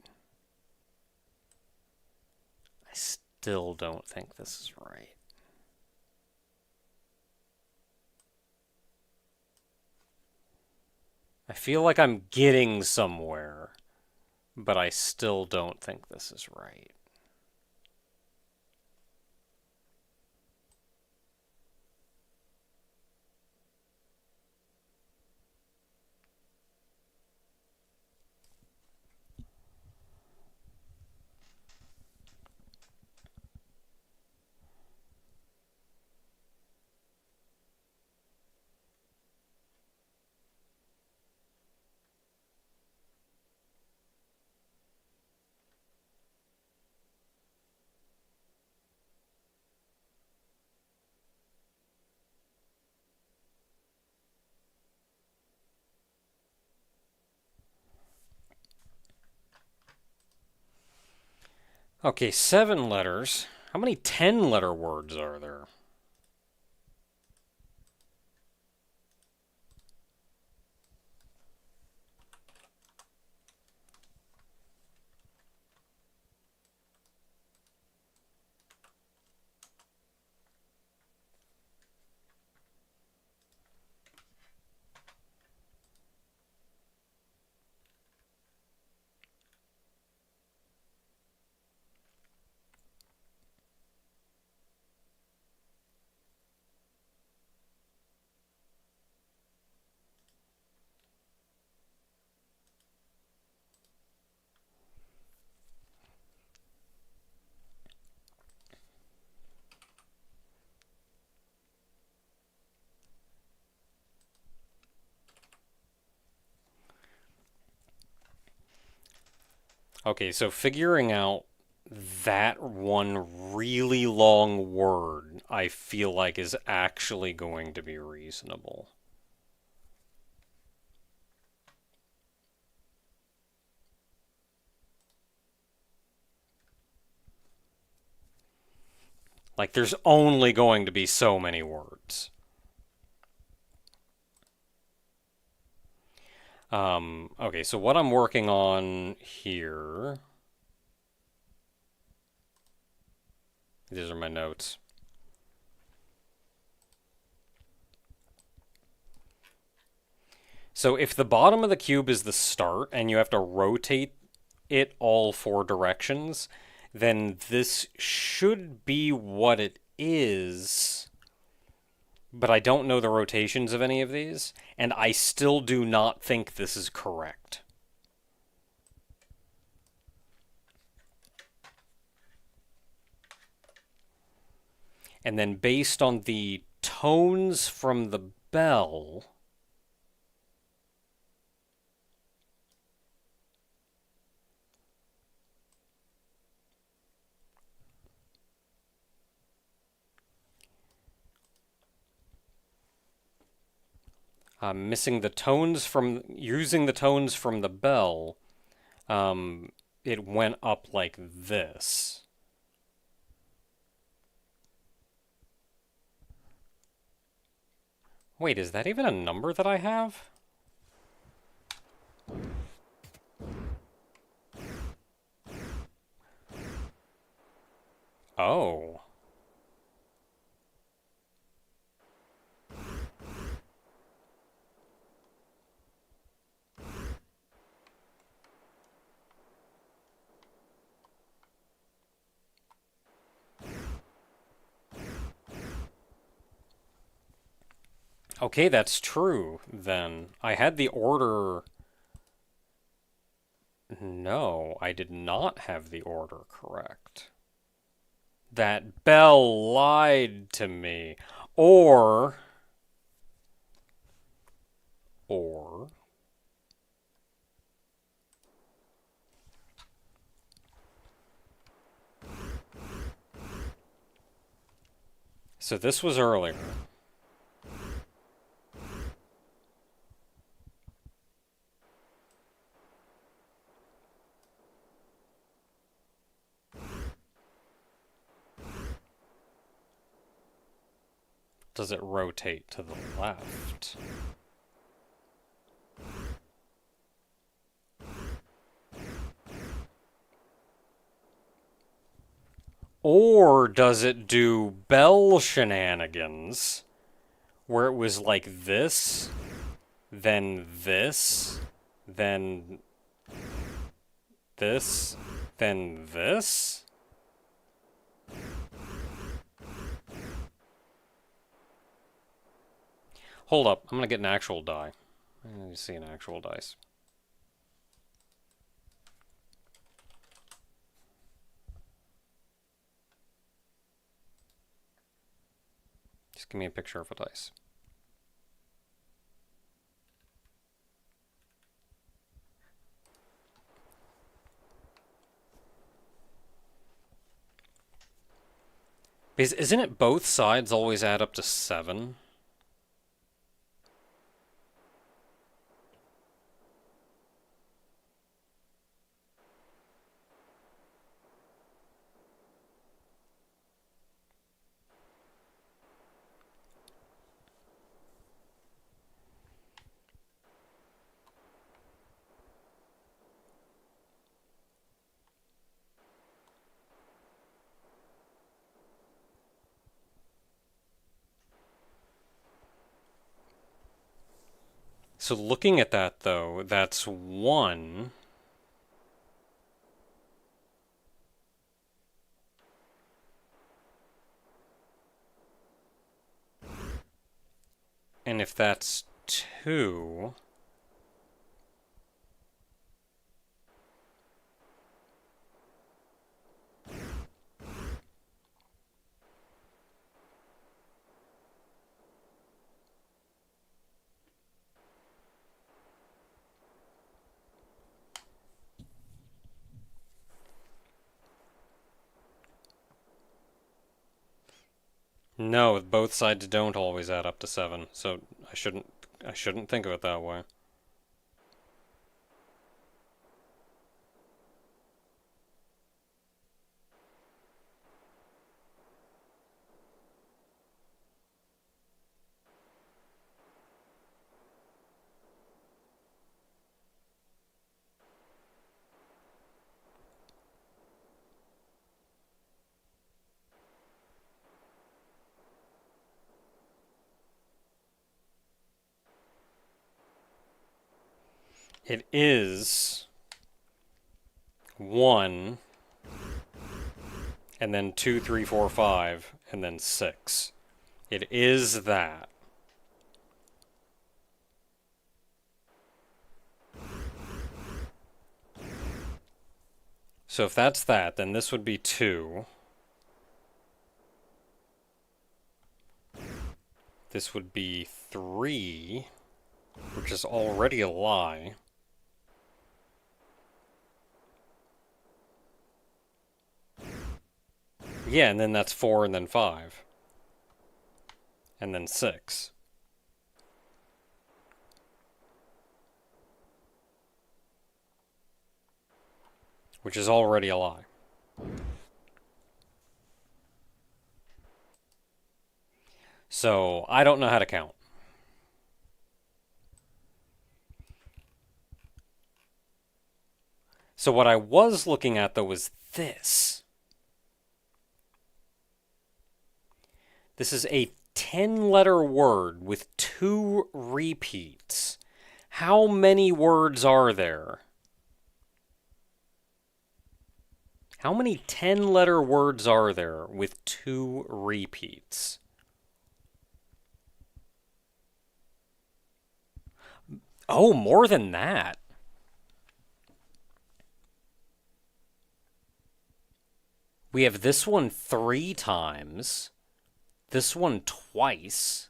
I still don't think this is right. I feel like I'm getting somewhere, but I still don't think this is right. Okay, 7 letters. How many 10-letter words are there? Okay, so figuring out that one really long word, I feel like is actually going to be reasonable. Like, there's only going to be so many words. Okay, so what I'm working on here, these are my notes. So if the bottom of the cube is the start and you have to rotate it all 4 directions, then this should be what it is. But I don't know the rotations of any of these, and I still do not think this is correct. And then based on the tones from the bell, Missing the tones from using the tones from the bell, it went up like this. Wait, is that even a number that I have? Oh. Okay, that's true, then. I had the order... No, I did not have the order correct. That bell lied to me. Or... Or... So this was earlier. Does it rotate to the left? Or does it do bell shenanigans, where it was like this, then this, then this, then this? Hold up, I'm gonna get an actual die. I need to see an actual dice. Just give me a picture of a dice. Because isn't it both sides always add up to 7? So looking at that, though, that's 1. And if that's 2... No, both sides don't always add up to 7, so I shouldn't think of it that way. It is 1, and then 2, 3, 4, 5, and then 6. It is that. So if that's that, then this would be 2. This would be 3, which is already a lie. Yeah, and then that's 4 and then 5. And then 6. which is already a lie. So I don't know how to count. So what I was looking at though was this. This is a 10-letter word with 2 repeats. How many words are there? How many 10-letter words are there with 2 repeats? Oh, more than that. We have this one 3 times, this one twice.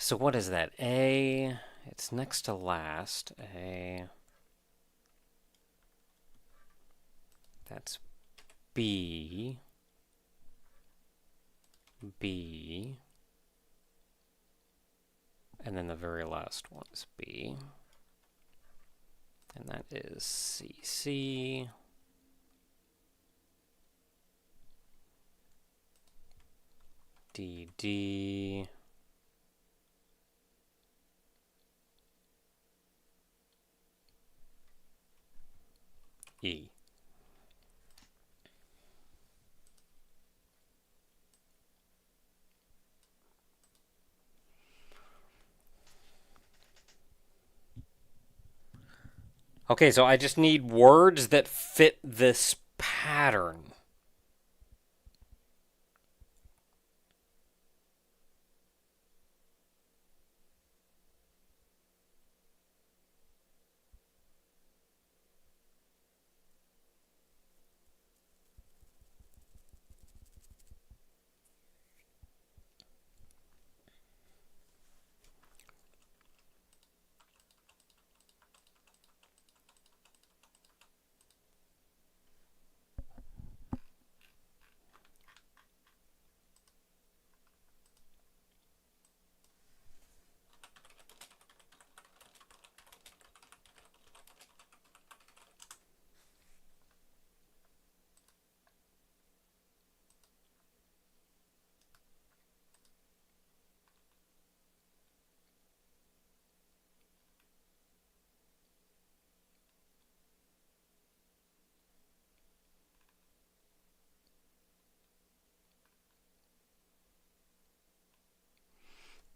So what is that? A, it's next to last. A, that's B, B, and then the very last one is B. And that is C, C, D, D, E. Okay, so I just need words that fit this pattern.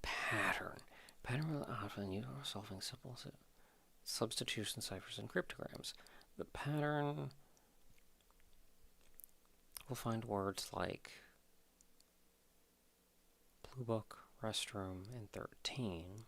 Pattern. Pattern of often used for solving simple substitution ciphers and cryptograms. The pattern will find words like blue book, restroom, and 13.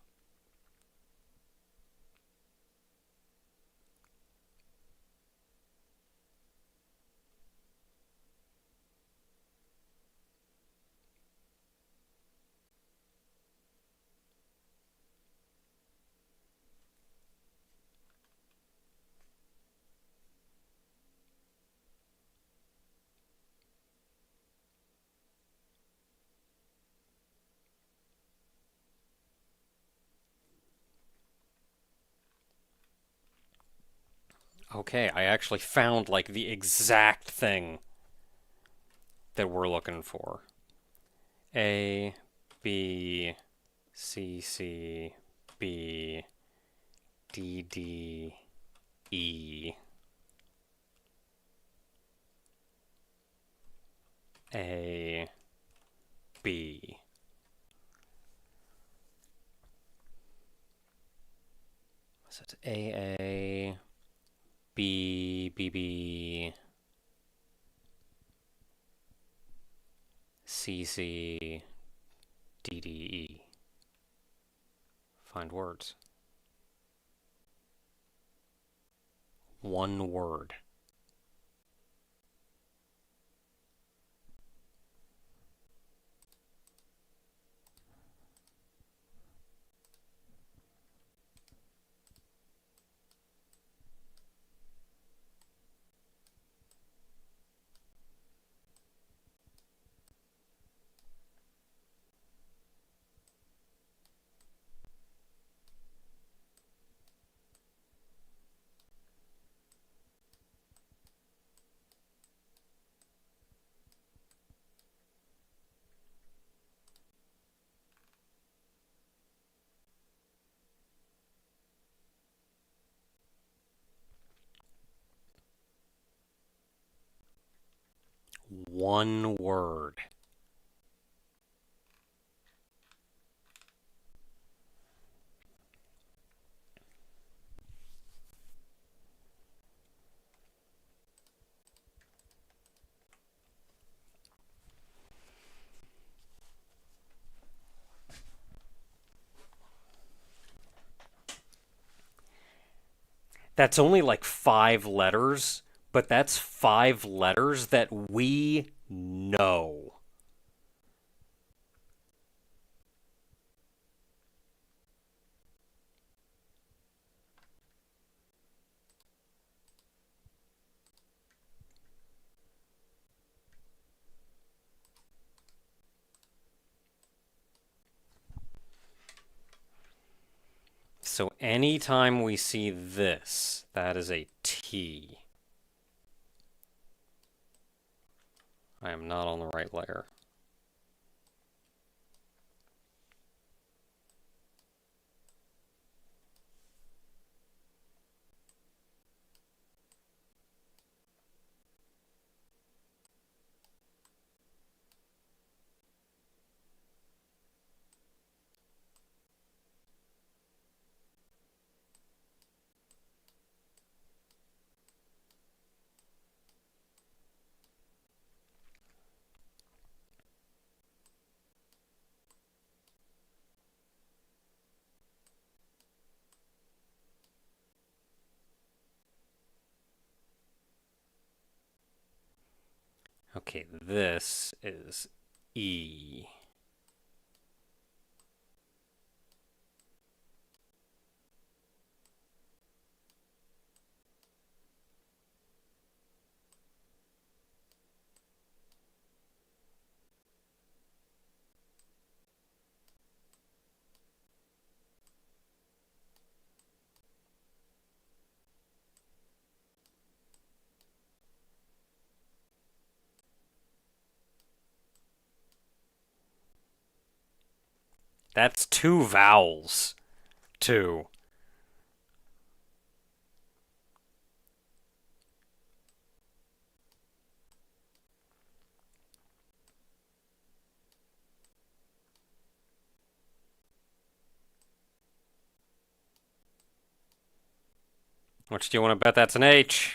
Okay, I actually found like the exact thing that we're looking for. A, B, C, C, B, D, D, E, A, B. So it's A, B, B, B, C, C, D, D, E. Find words. One word. one word. That's only like 5 letters, but that's 5 letters that we know. So anytime we see this, that is a T. I am not on the right layer. Okay, this is E. That's 2 vowels, too. Which do you want to bet that's an H?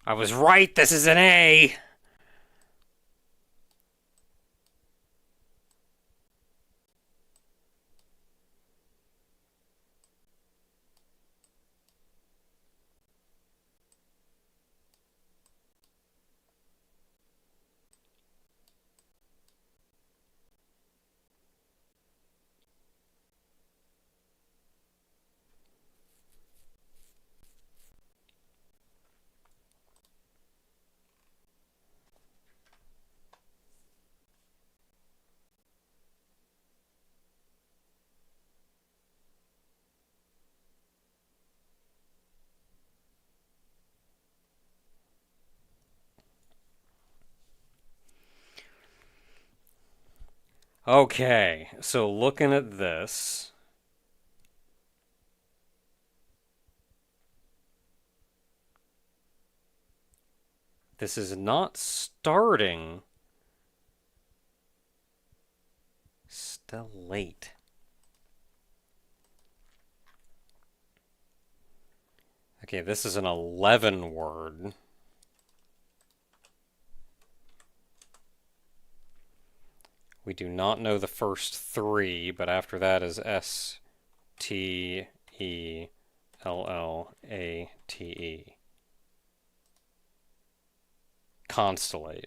I was right, this is an A! Okay, so looking at this, this is not starting stellate. Okay, this is an 11 word. We do not know the first 3, but after that is Stellate. constellate.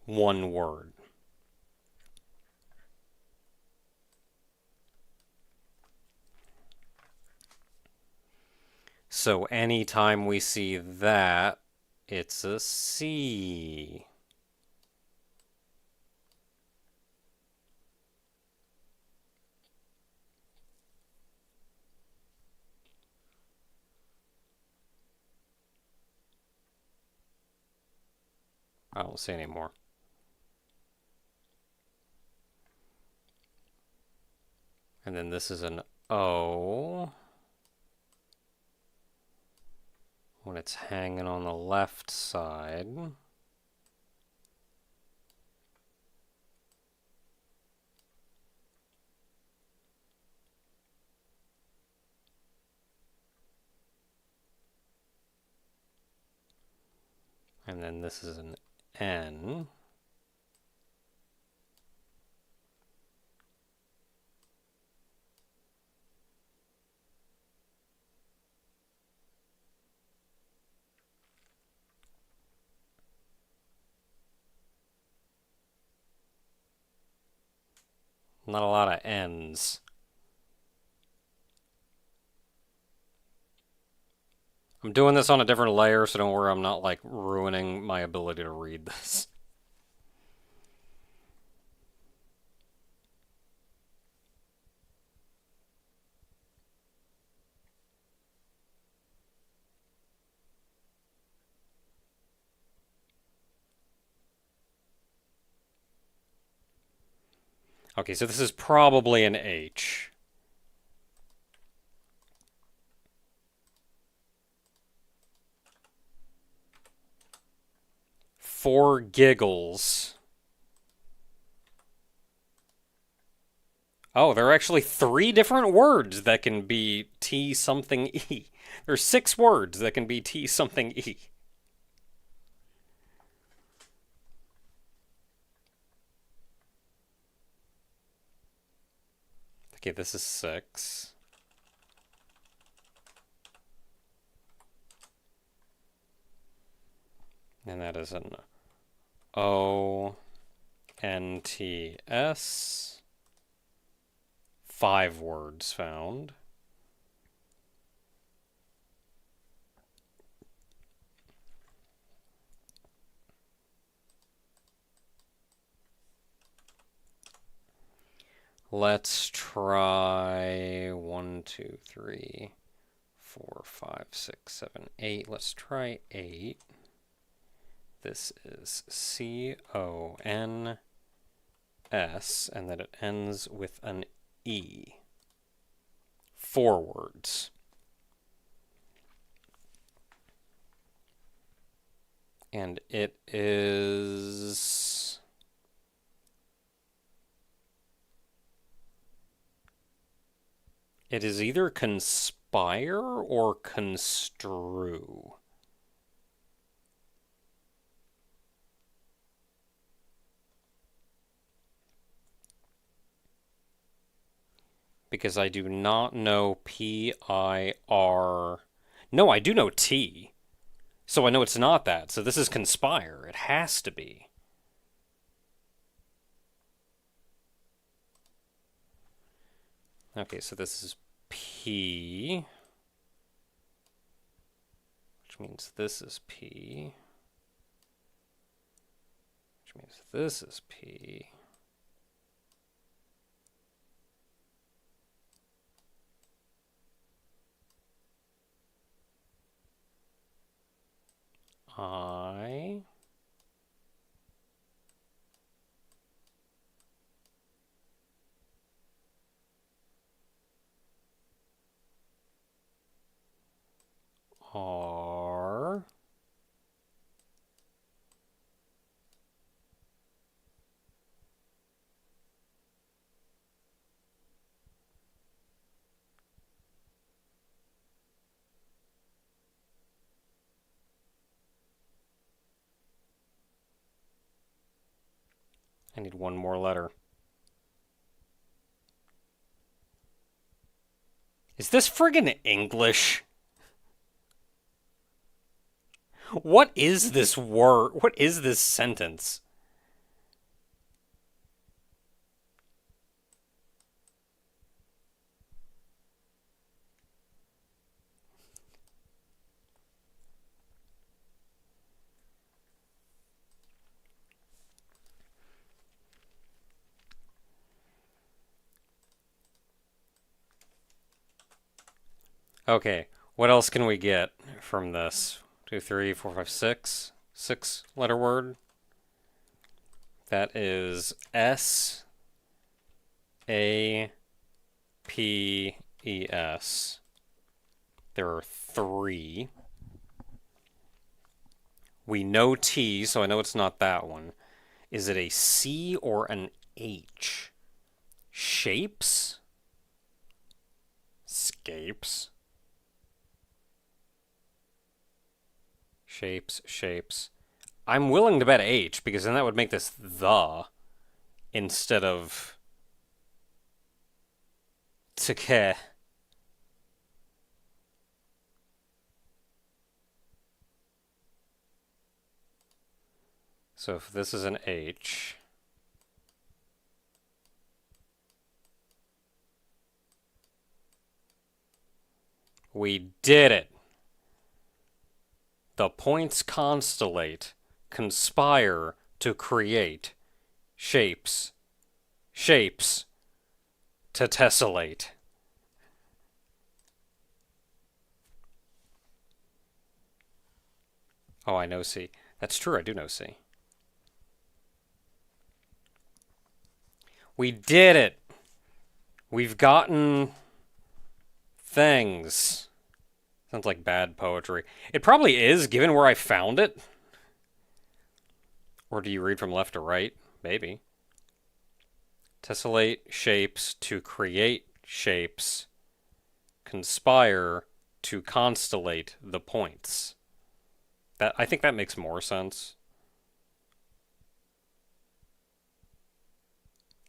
One word. So anytime we see that, it's a C. I don't see any more. And then this is an O. When it's hanging on the left side. And then this is an N. Not a lot of N's. I'm doing this on a different layer, so don't worry, I'm not like ruining my ability to read this. Okay, so this is probably an H. For giggles. Oh, there are actually 3 different words that can be T something E. There's 6 words that can be T something E. Okay, this is 6. And that is an O N T S. 5 words found. Let's try 1, 2, 3, 4, 5, 6, 7, 8. Let's try 8. This is CONS, and then it ends with an E. 4 words. And it is... It is either conspire or construe. Because I do not know PIR. No, I do know T. So I know it's not that. So this is conspire. It has to be. Okay, so this is P. Which means this is P. Which means this is P. I. R. I need one more letter. Is this friggin' English? What is this word? What is this sentence? Okay, what else can we get from this? Two, three, four, five, six. Six letter word. That is Sapes. There are three. We know T, so I know it's not that one. Is it a C or an H? Shapes? Scapes? Shapes. I'm willing to bet H because then that would make this the instead of tke. So if this is an H, we did it. The points constellate, conspire to create shapes, to tessellate. Oh, I know C. That's true, I do know C. We did it! We've gotten things. Sounds like bad poetry. It probably is, given where I found it. Or do you read from left to right? Maybe. Tessellate shapes to create shapes. Conspire to constellate the points. I think that makes more sense.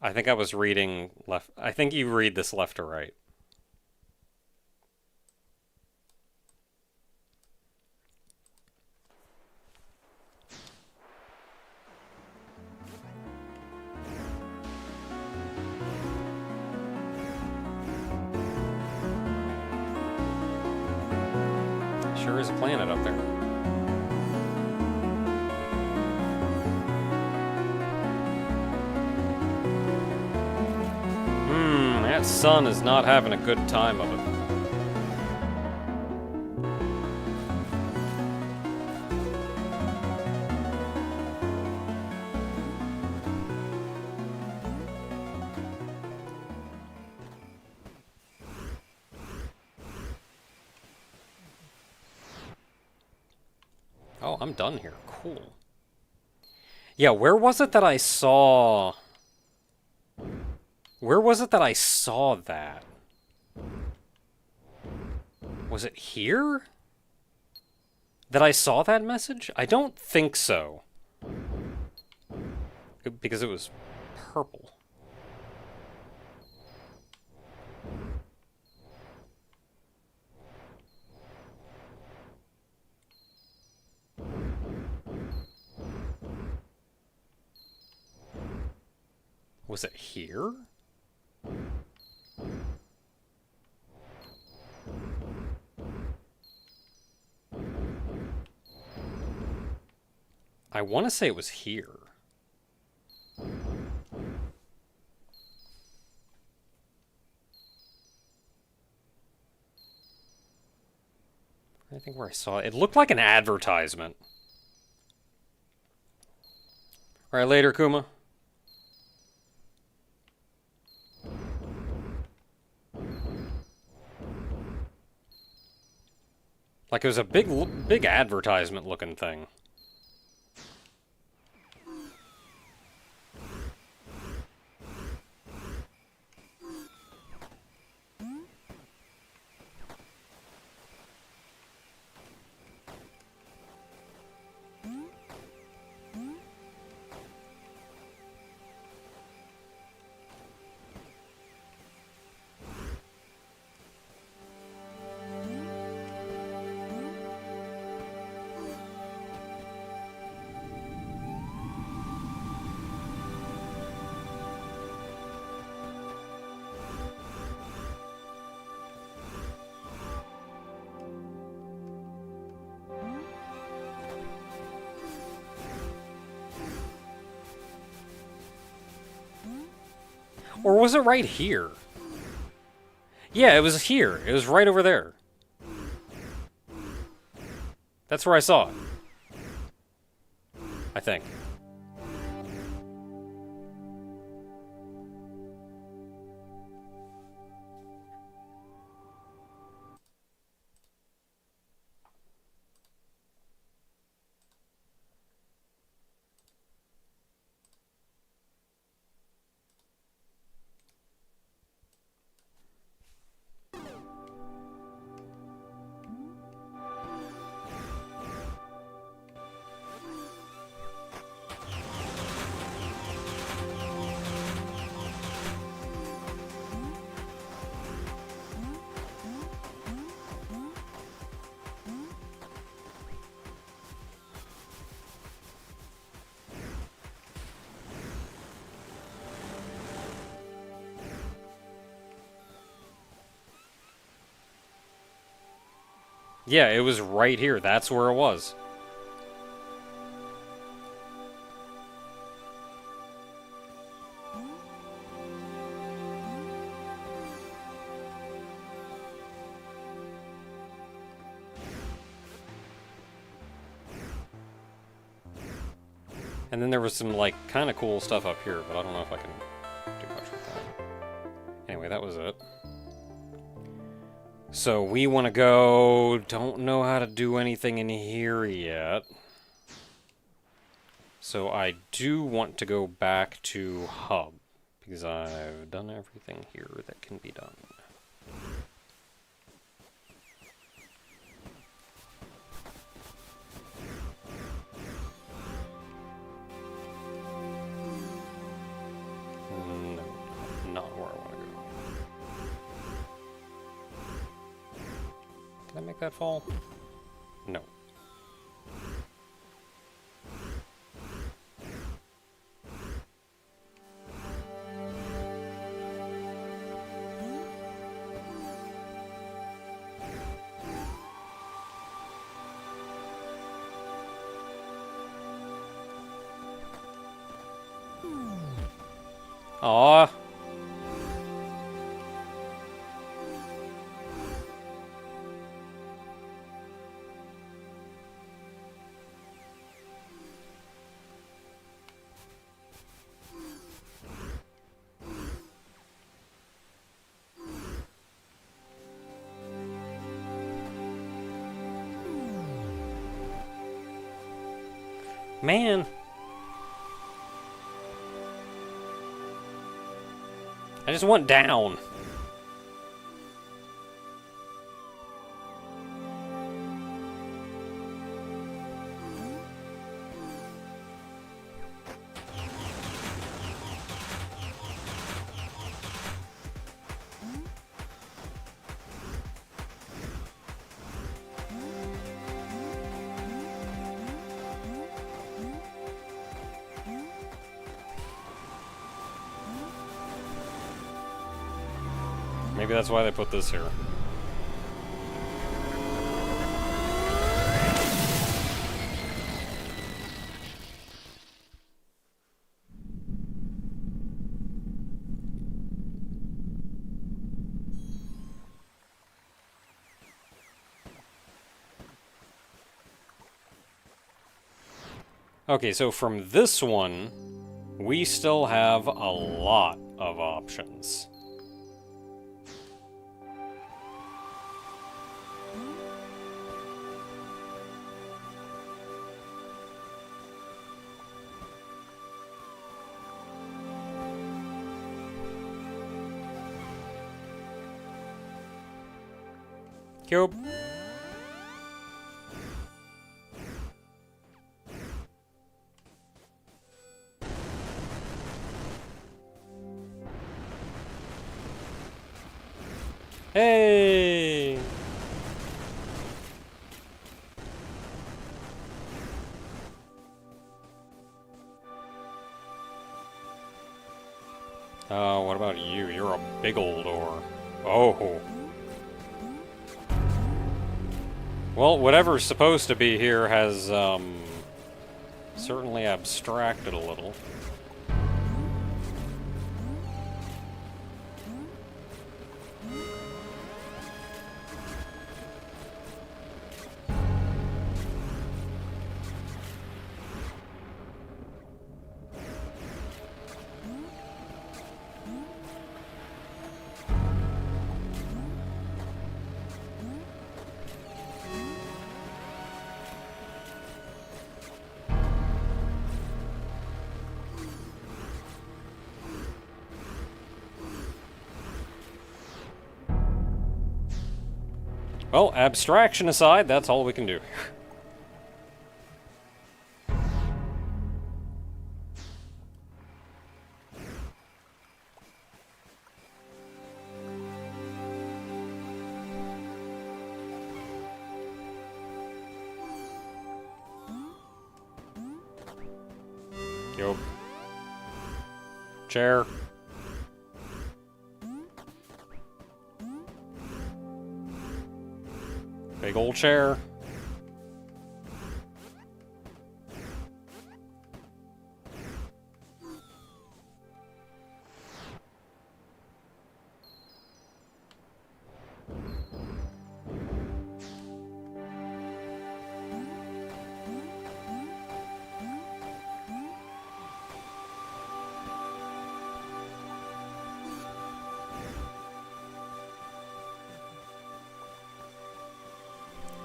I think I was reading left. I think you read this left to right. Sure is a planet up there. That sun is not having a good time of it. Oh, I'm done here. Cool. Yeah, where was it that I saw... Where was it that I saw that? Was it here? That I saw that message? I don't think so. Because it was purple. Was it here? I want to say it was here. I think where I saw it. It looked like an advertisement. Alright, later, Kuma. Like it was a big advertisement looking thing. Or was it right here? Yeah, it was here. It was right over there. That's where I saw it. I think. Yeah, it was right here. That's where it was. And then there was some, like, kind of cool stuff up here, but I don't know if I can do much with that. Anyway, that was it. So we want to go... Don't know how to do anything in here yet. So I do want to go back to Hub, because I've done everything here that can be done. No, not where I want to go. Can I make that fall? No. Aw. Man. I just want down. Maybe that's why they put this here. Okay, so from this one, we still have a lot of options. Cube. Hey! What about you? You're a big old ore. Oh. Well, whatever's supposed to be here has, certainly abstracted a little. Well, abstraction aside, that's all we can do. Yo. Chair. Big old chair.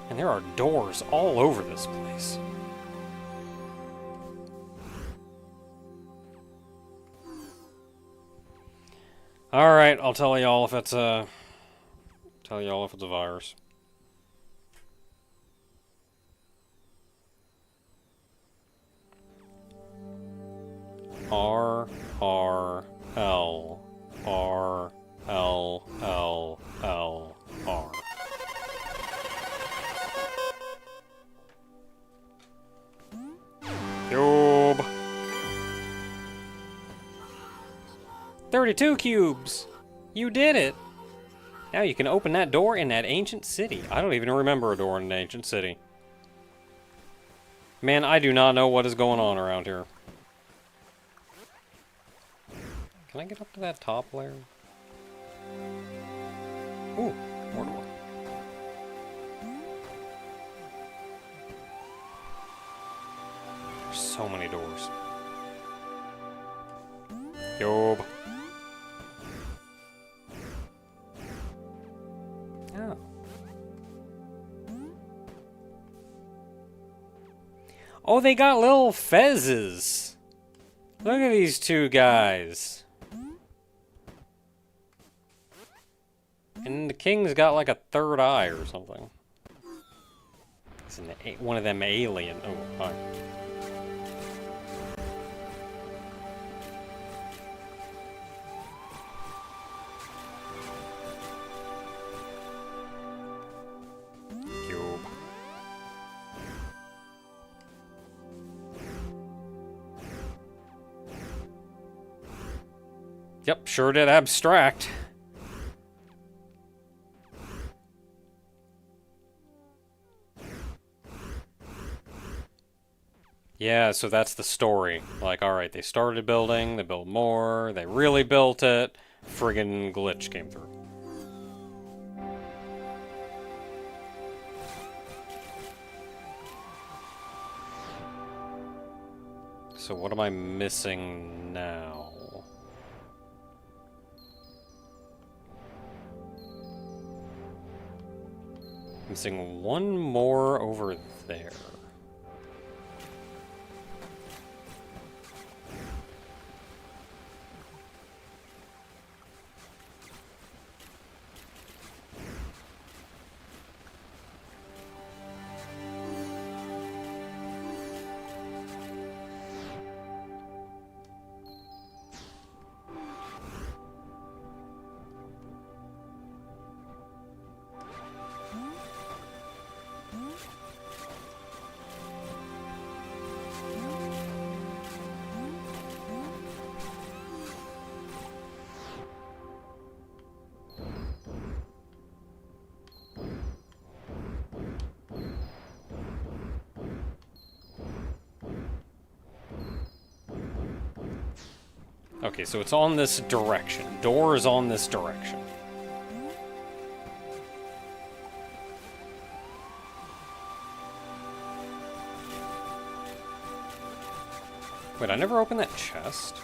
And there are doors all over this place. Alright, I'll tell y'all if it's a... virus. R R L R L L L R. Cube. 32 cubes! You did it! Now you can open that door in that ancient city. I don't even remember a door in an ancient city. Man, I do not know what is going on around here. Can I get up to that top layer? Ooh, more door. There's so many doors. Yob. Oh. Oh, they got little fezzes. Look at these two guys. And the king's got like a third eye or something. It's one of them alien. Oh, hi. Cube. Yep, sure did abstract. Yeah, so that's the story. Like, alright, they started building, they built more, they really built it, friggin' glitch came through. So what am I missing now? Missing one more over there. Okay, so it's on this direction. Door is on this direction. Wait, I never opened that chest?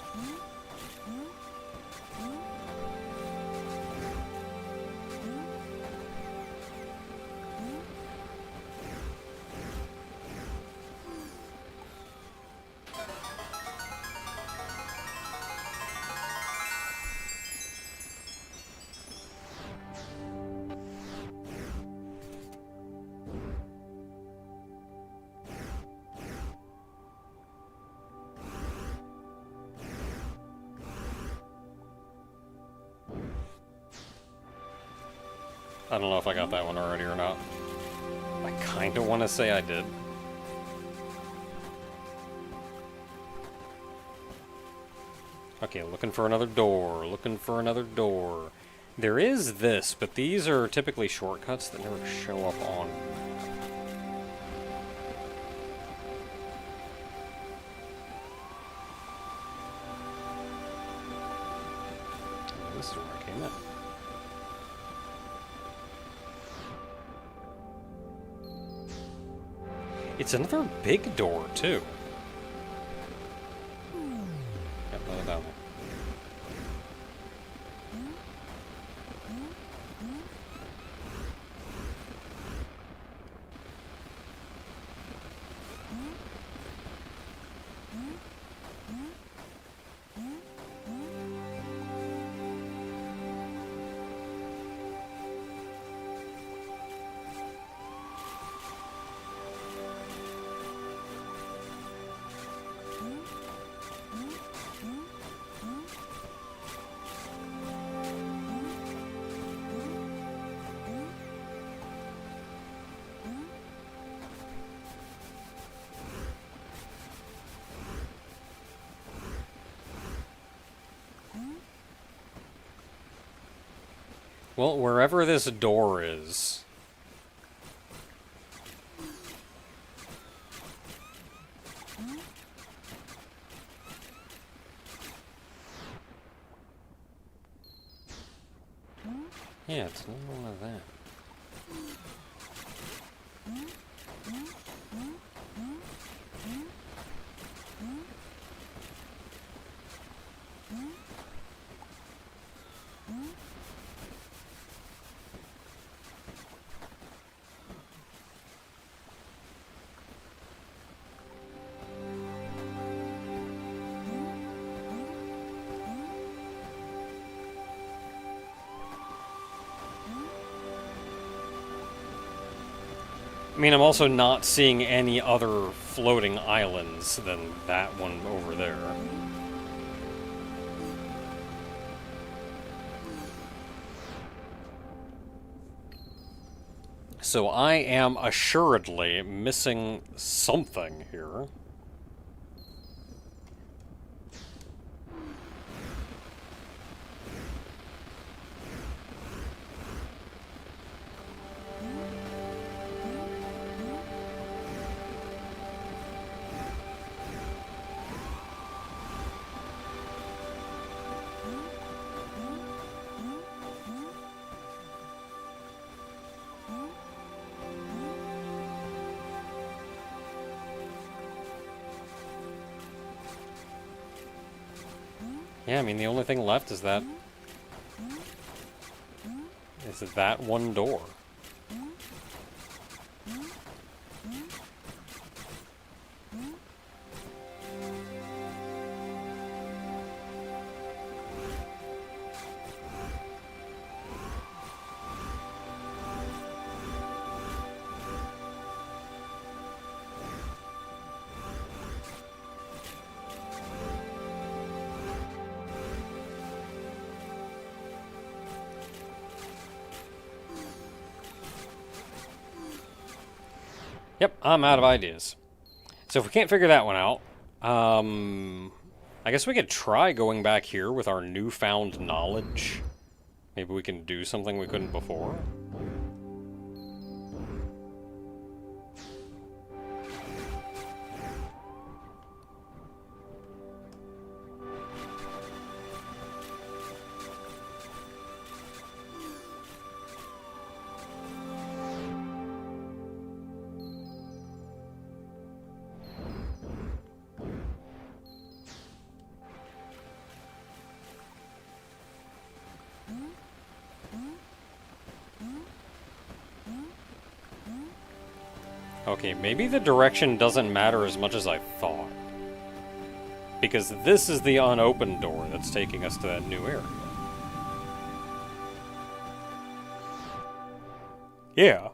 I don't know if I got that one already or not. I kind of want to say I did. Okay, looking for another door, looking for another door. There is this, but these are typically shortcuts that never show up on. This is where I came in. It's another big door, too. Got another down there. Well, wherever this door is... Yeah, it's not one of that. I mean, I'm also not seeing any other floating islands than that one over there. So I am assuredly missing something here. Yeah, I mean, the only thing left is that one door. Yep, I'm out of ideas. So if we can't figure that one out, I guess we could try going back here with our newfound knowledge. Maybe we can do something we couldn't before. Okay, maybe the direction doesn't matter as much as I thought. Because this is the unopened door that's taking us to that new area. Yeah.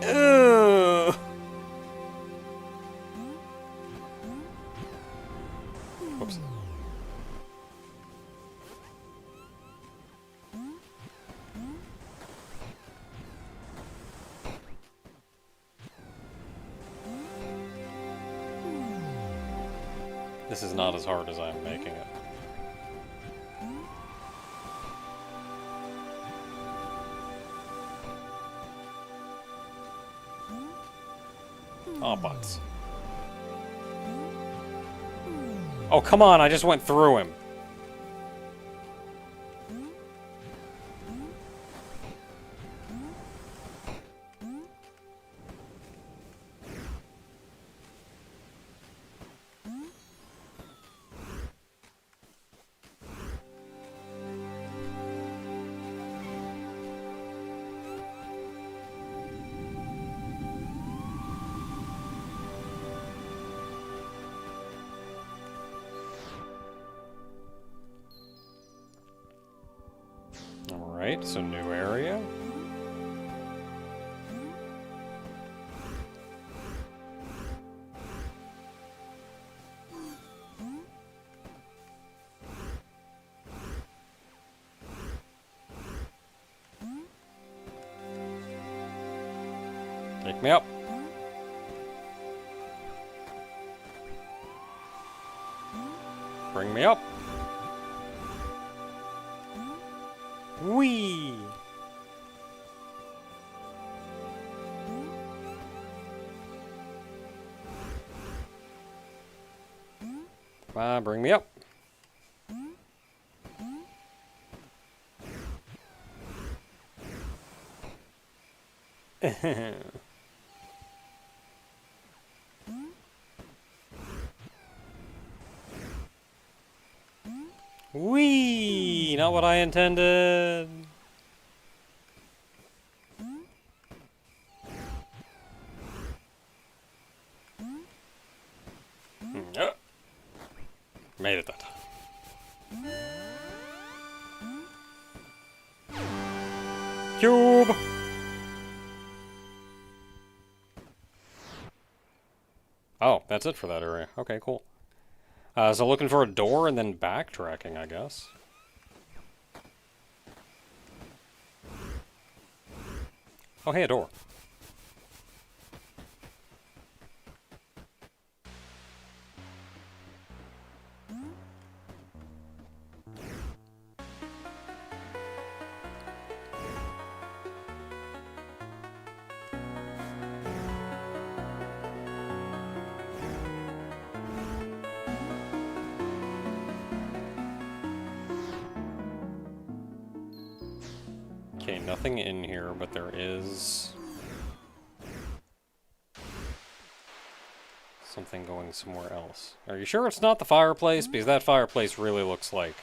Ugh. Oops. This is not as hard as I'm making it. Oh, butts. Oh, come on, I just went through him. Alright, so new area. Take me up. Bring me up. Whee! Come on, bring me up. Whee! Not what I intended. Made it that time. Cube! Oh, that's it for that area. Okay, cool. So looking for a door and then backtracking, I guess. Oh, hey, a door. Okay, nothing in here, but there is something going somewhere else. Are you sure it's not the fireplace? Because that fireplace really looks like...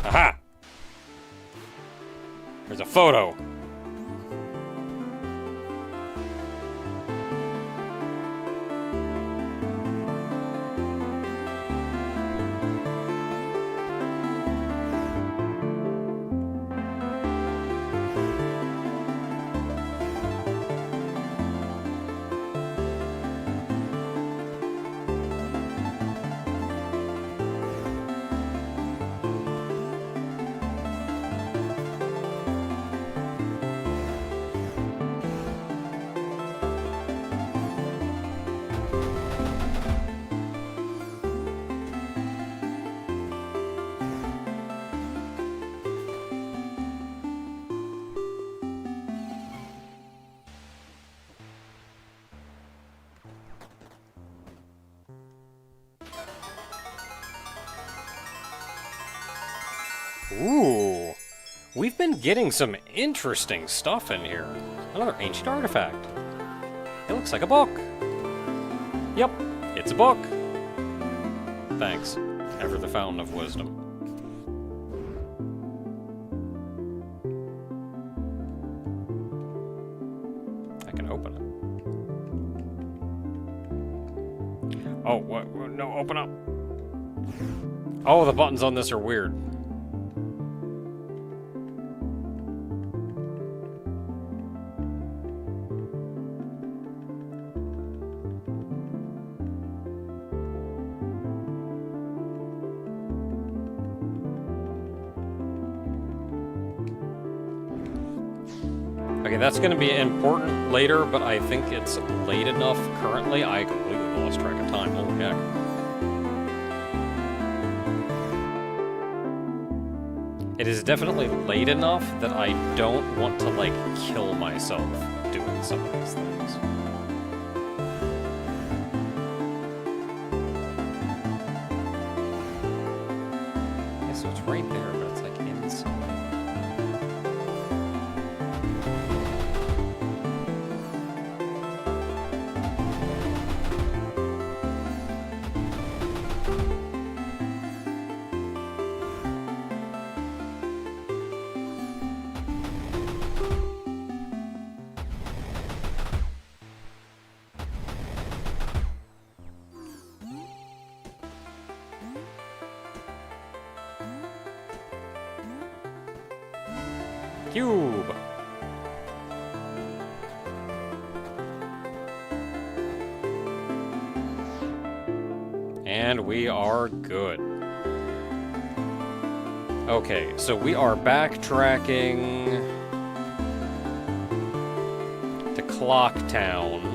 Aha! There's a photo. Ooh, we've been getting some interesting stuff in here. Another ancient artifact. It looks like a book. Yep, it's a book. Thanks, ever the fountain of wisdom. I can open it. Oh, what? No, open up. Oh, the buttons on this are weird. Okay, that's going to be important later, but I think it's late enough currently. I completely lost track of time. Holy heck. It is definitely late enough that I don't want to, like, kill myself doing some of these things. Yeah, so it's right there, but it's, like, inside. Cube! And we are good. Okay, so we are backtracking to Clock Town.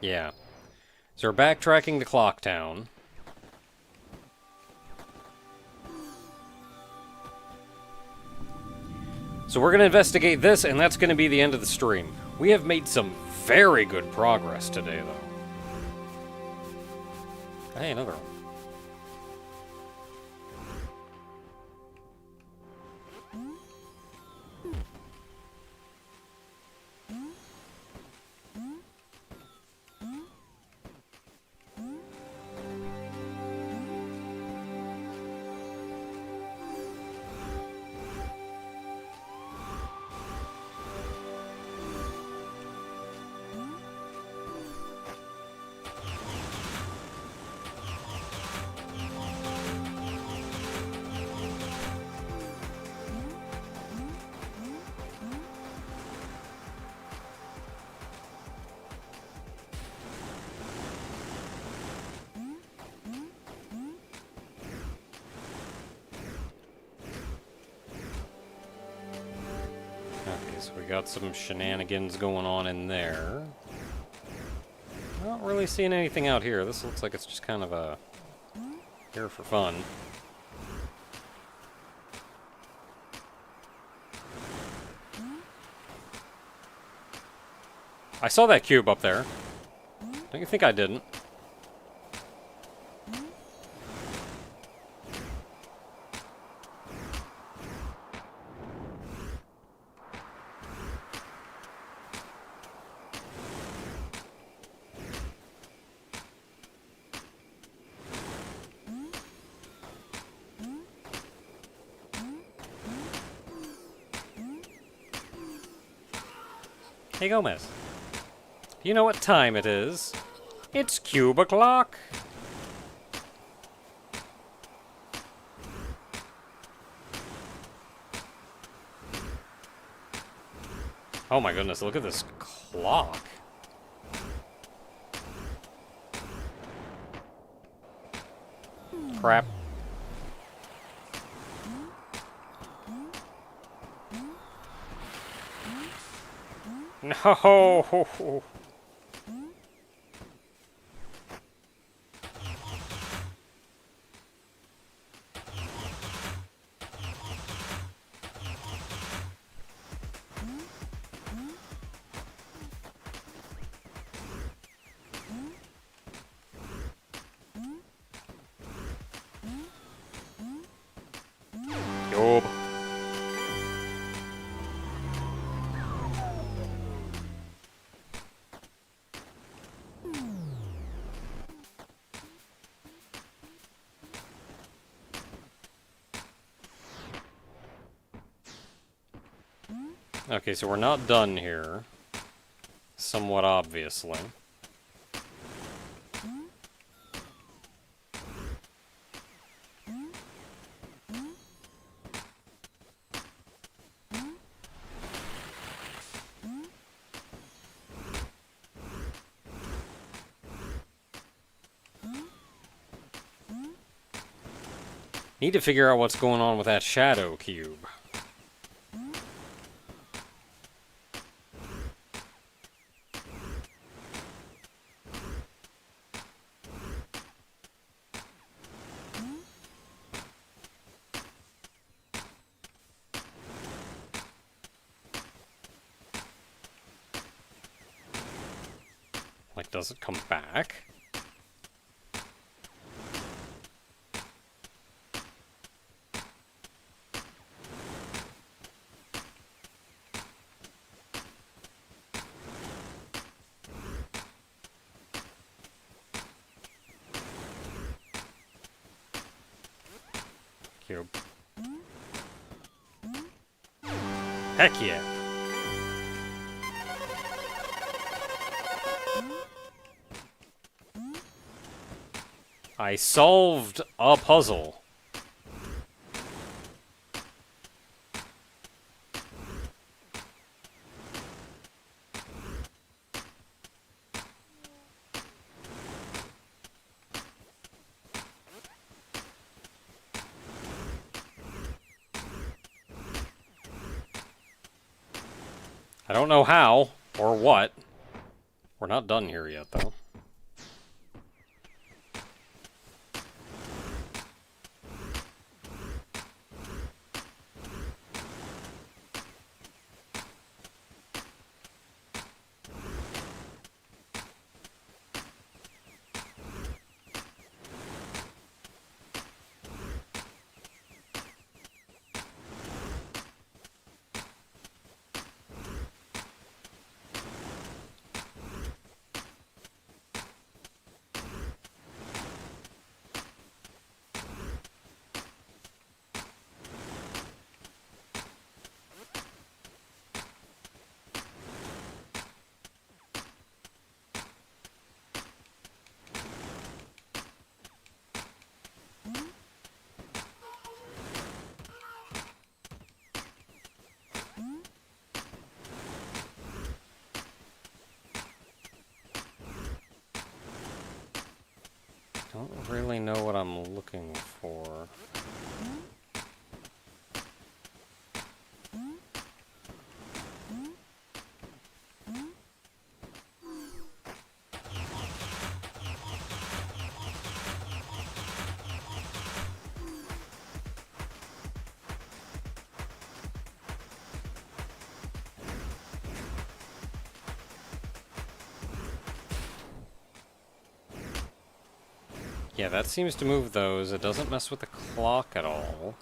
Yeah. So we're backtracking to Clock Town. So we're going to investigate this, and that's going to be the end of the stream. We have made some very good progress today, though. Hey, another one. Okay, so we got some shenanigans going on in there. Not really seeing anything out here. This looks like it's just kind of a here for fun. I saw that cube up there. Don't you think I didn't? Hey Gomez, do you know what time it is? It's cube o'clock. Oh my goodness, look at this clock. Crap. No! Yob. Okay, so we're not done here. Somewhat obviously. Need to figure out what's going on with that shadow cube. Like, does it come back? Cube. Heck yeah. I solved a puzzle. I don't know how or what. We're not done here yet, though. Don't really know what I'm looking for. Yeah, that seems to move those. It doesn't mess with the clock at all.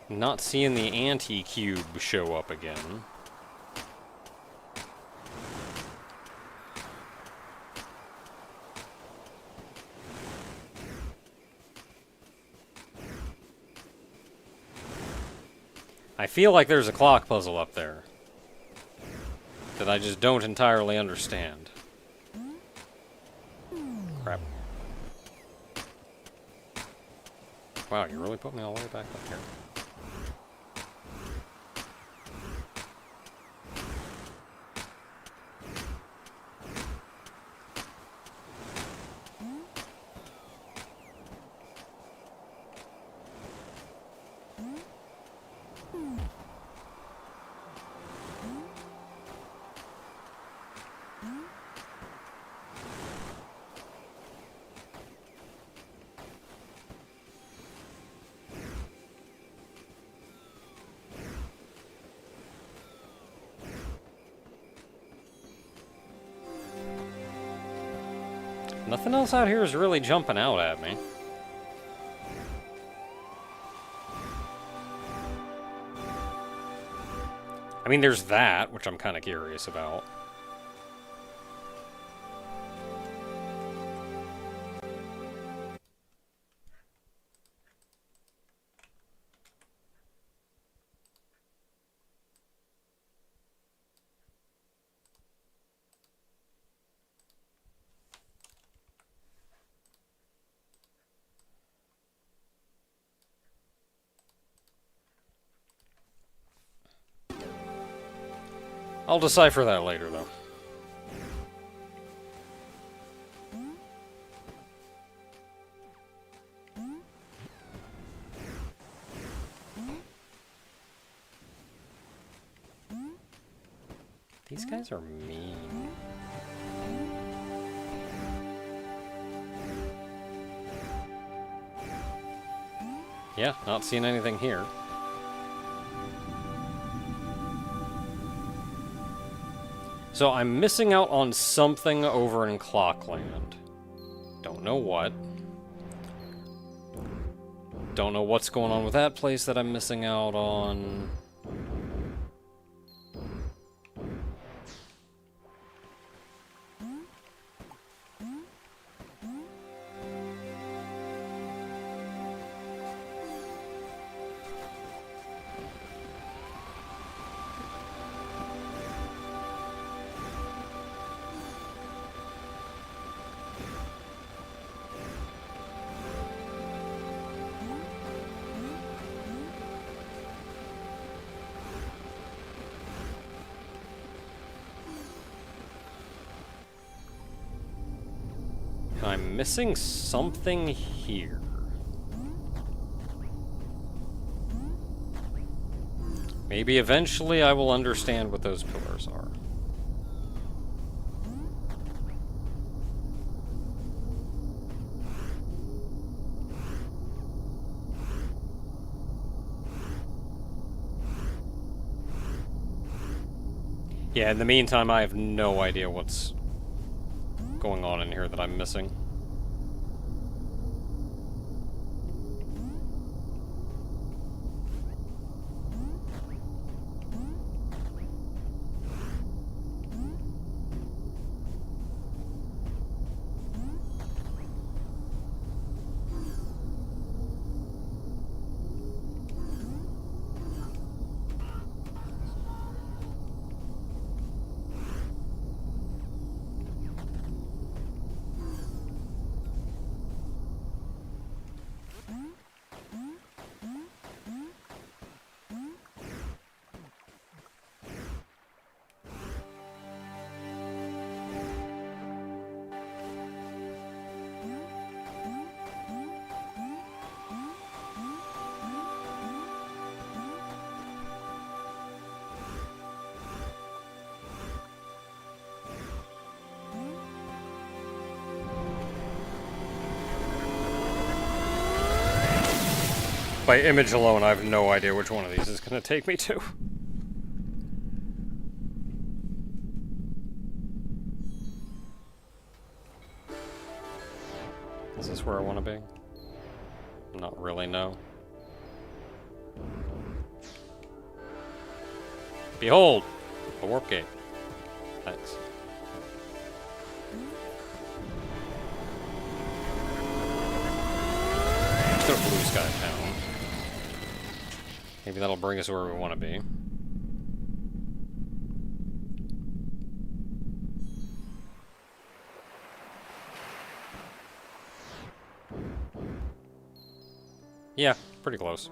Not seeing the anti-cube show up again. I feel like there's a clock puzzle up there that I just don't entirely understand. Crap. Wow, you really put me all the way back up here. Nothing else out here is really jumping out at me. I mean, there's that, which I'm kind of curious about. I'll decipher that later, though. These guys are mean. Yeah, not seeing anything here. So I'm missing out on something over in Clockland. Don't know what. Don't know what's going on with that place that I'm missing out on. I'm missing something here. Maybe eventually I will understand what those pillars are. Yeah, in the meantime, I have no idea what's going on in here that I'm missing. By image alone, I have no idea which one of these is going to take me to. Is this where I want to be? Not really, no. Behold! A warp gate. Thanks. Let's go to Blue Sky Town. Maybe that'll bring us where we want to be. Yeah, pretty close.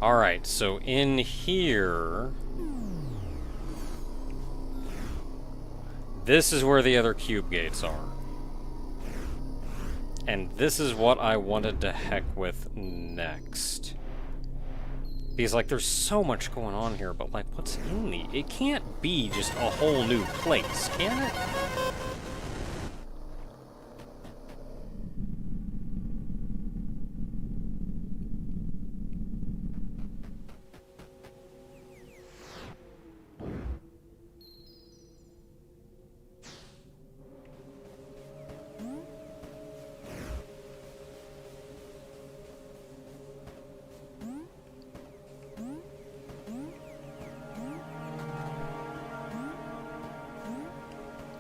Alright, so in here... this is where the other cube gates are. And this is what I wanted to heck with next. Because, like, there's so much going on here, but, like, what's in the... it can't be just a whole new place, can it?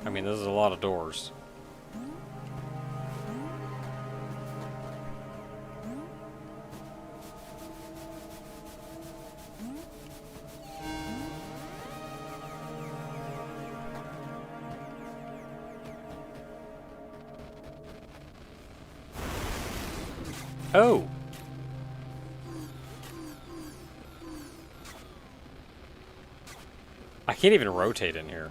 I mean, this is a lot of doors. Oh! I can't even rotate in here.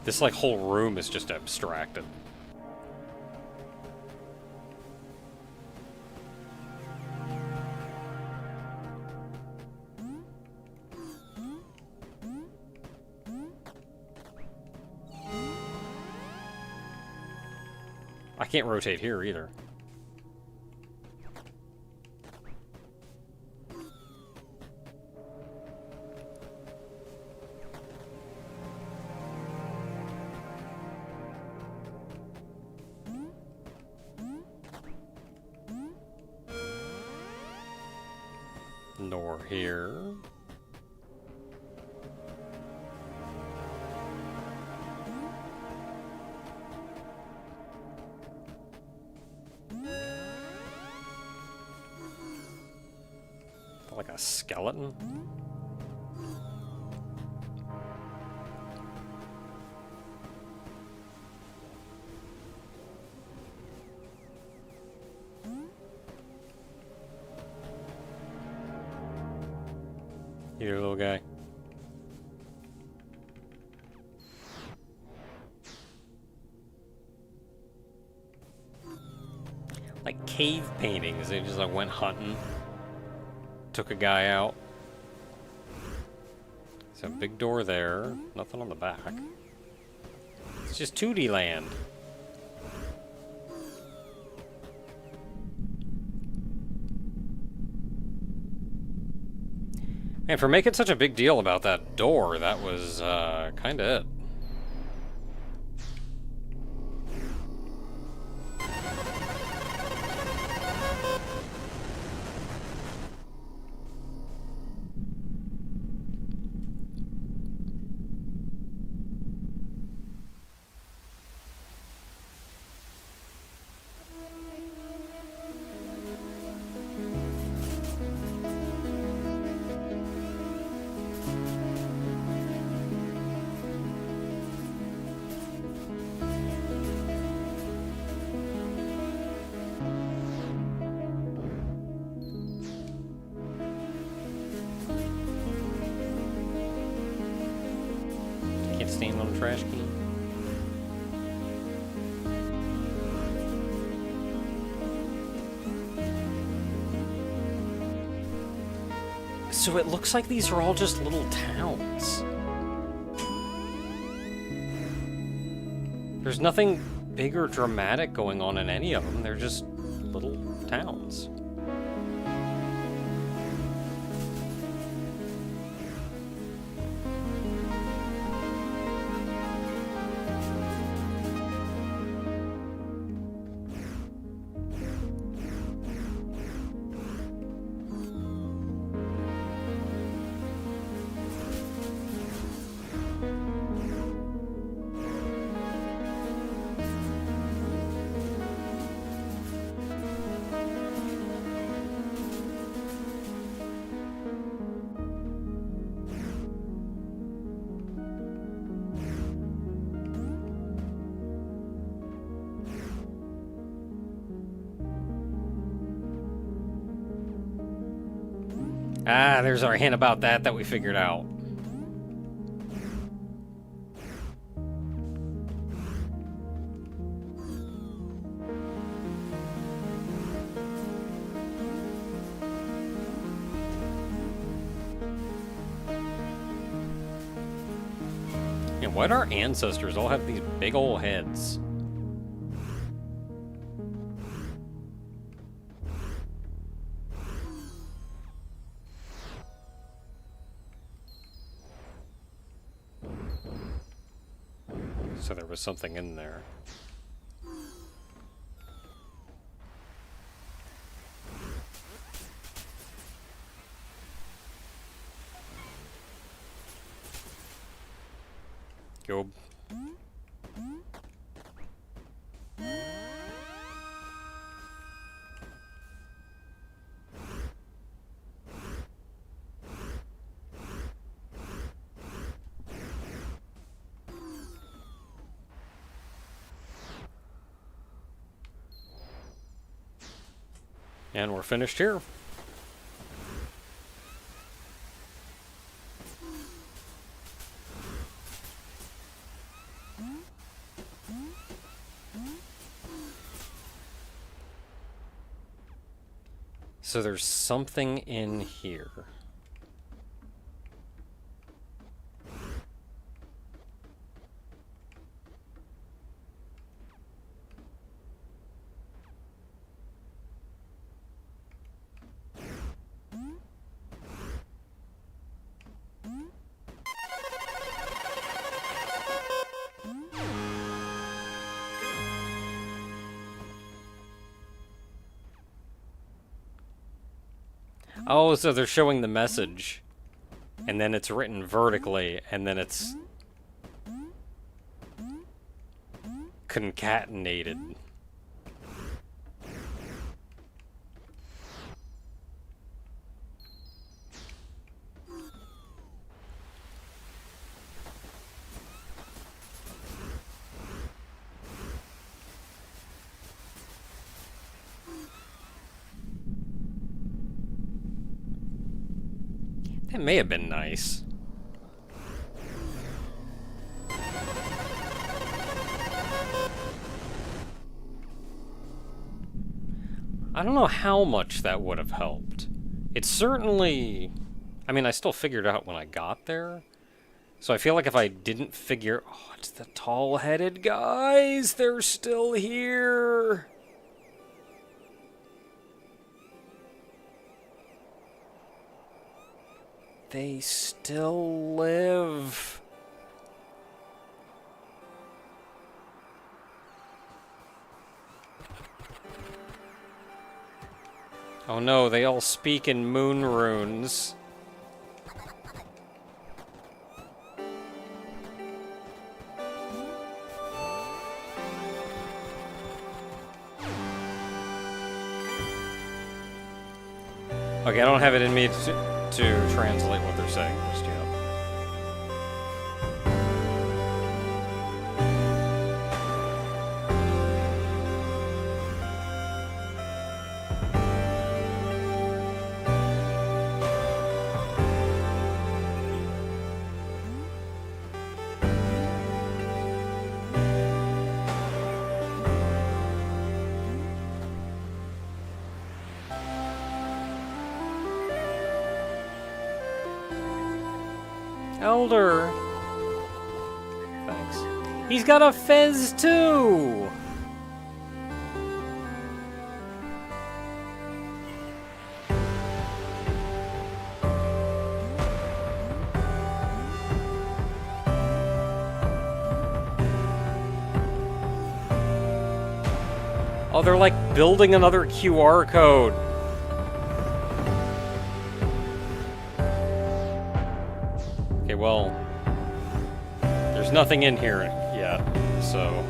This, like, whole room is just abstracted. I can't rotate here either. Nor here. Like a skeleton? Here, little guy. Like cave paintings, they just like went hunting. Took a guy out. There's a big door there. Nothing on the back. It's just 2D land. Man, for making such a big deal about that door, that was kinda it. Can't stand on a trash can. So it looks like these are all just little towns. There's nothing big or dramatic going on in any of them. They're just little towns. Ah, there's our hint about that we figured out. And why'd our ancestors all have these big old heads? So there was something in there. Go. And we're finished here. So there's something in here. Oh, so they're showing the message. And then it's written vertically, and then it's concatenated. That may have been nice. I don't know how much that would have helped. It certainly... I mean, I still figured it out when I got there. So I feel like if I didn't figure... Oh, it's the tall-headed guys! They're still here! They still live. Oh no, they all speak in moon runes. Okay, I don't have it in me to translate what they're saying just yet. Elder! Thanks. He's got a fez too! Oh, they're like building another QR code. Okay, well, there's nothing in here yet, so...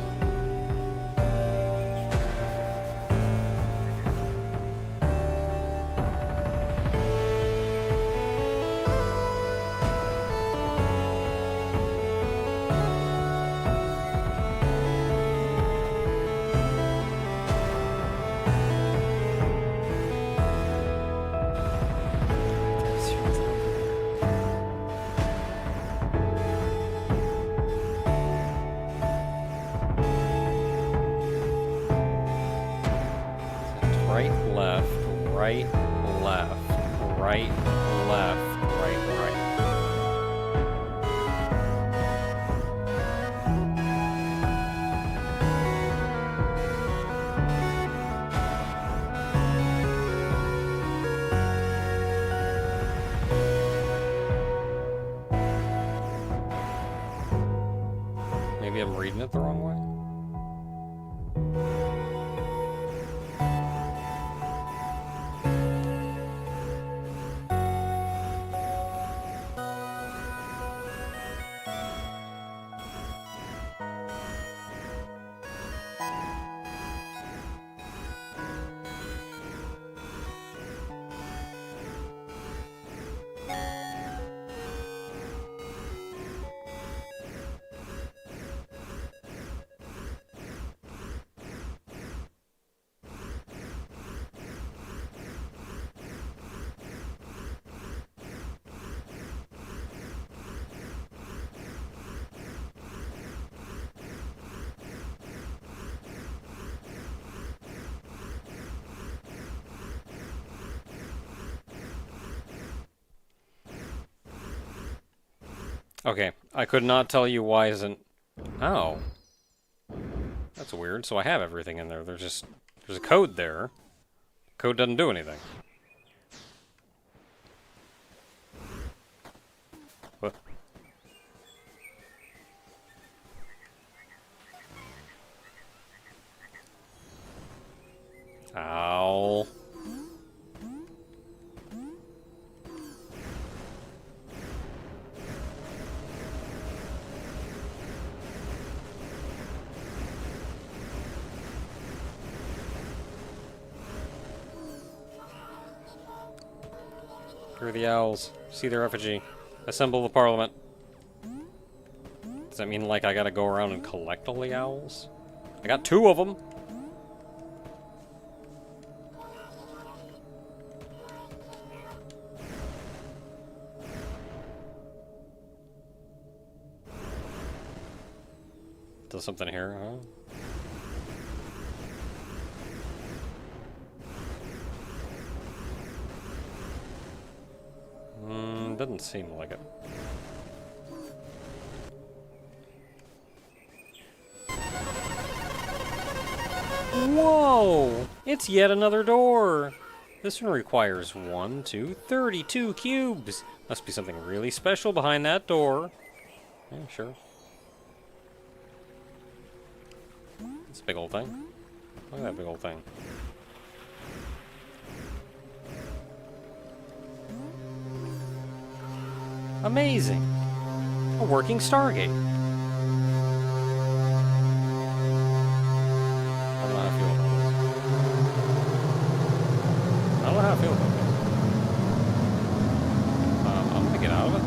Right, left, right, left, right, left, right, right. Maybe I'm reading it the wrong way? Okay, I could not tell you why isn't... Oh. That's weird. So I have everything in there. There's a code there. Code doesn't do anything. What? Ow. Hear the owls. See their effigy. Assemble the parliament. Does that mean, like, I gotta go around and collect all the owls? I got 2 of them. Does something here, huh? Doesn't seem like it. Whoa! It's yet another door! This one requires 1, 2, 32 cubes! Must be something really special behind that door. Yeah, sure. It's a big old thing. Look at that big old thing. Amazing! A working Stargate. I don't know how I feel about this. I don't know how I feel about this. I'm gonna get out of it.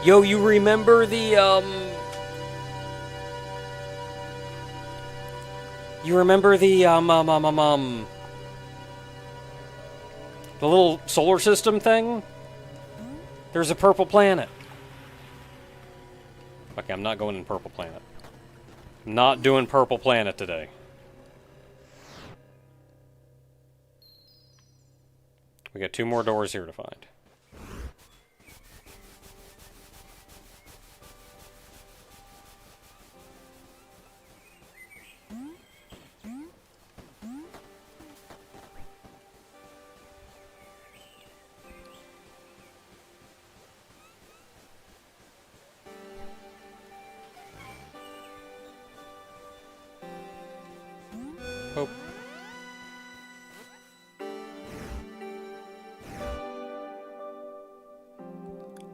Yo, you remember the, You remember the, the little solar system thing? There's a purple planet. Okay, I'm not going in purple planet. Not doing purple planet today. We got 2 more doors here to find. Oh.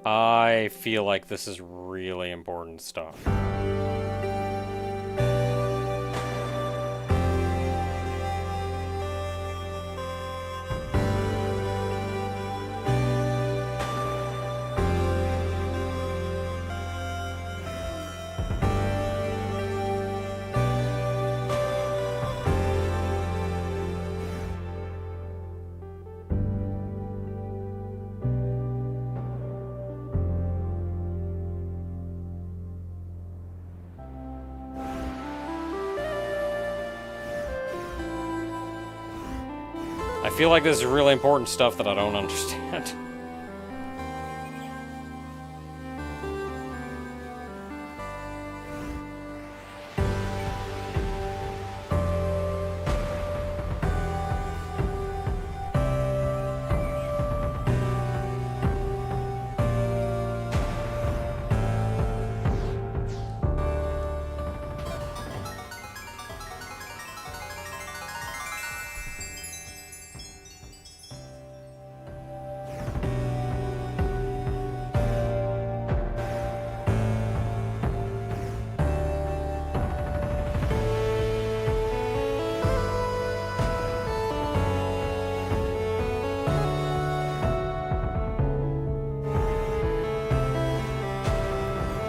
I feel like this is really important stuff. I feel like this is really important stuff that I don't understand.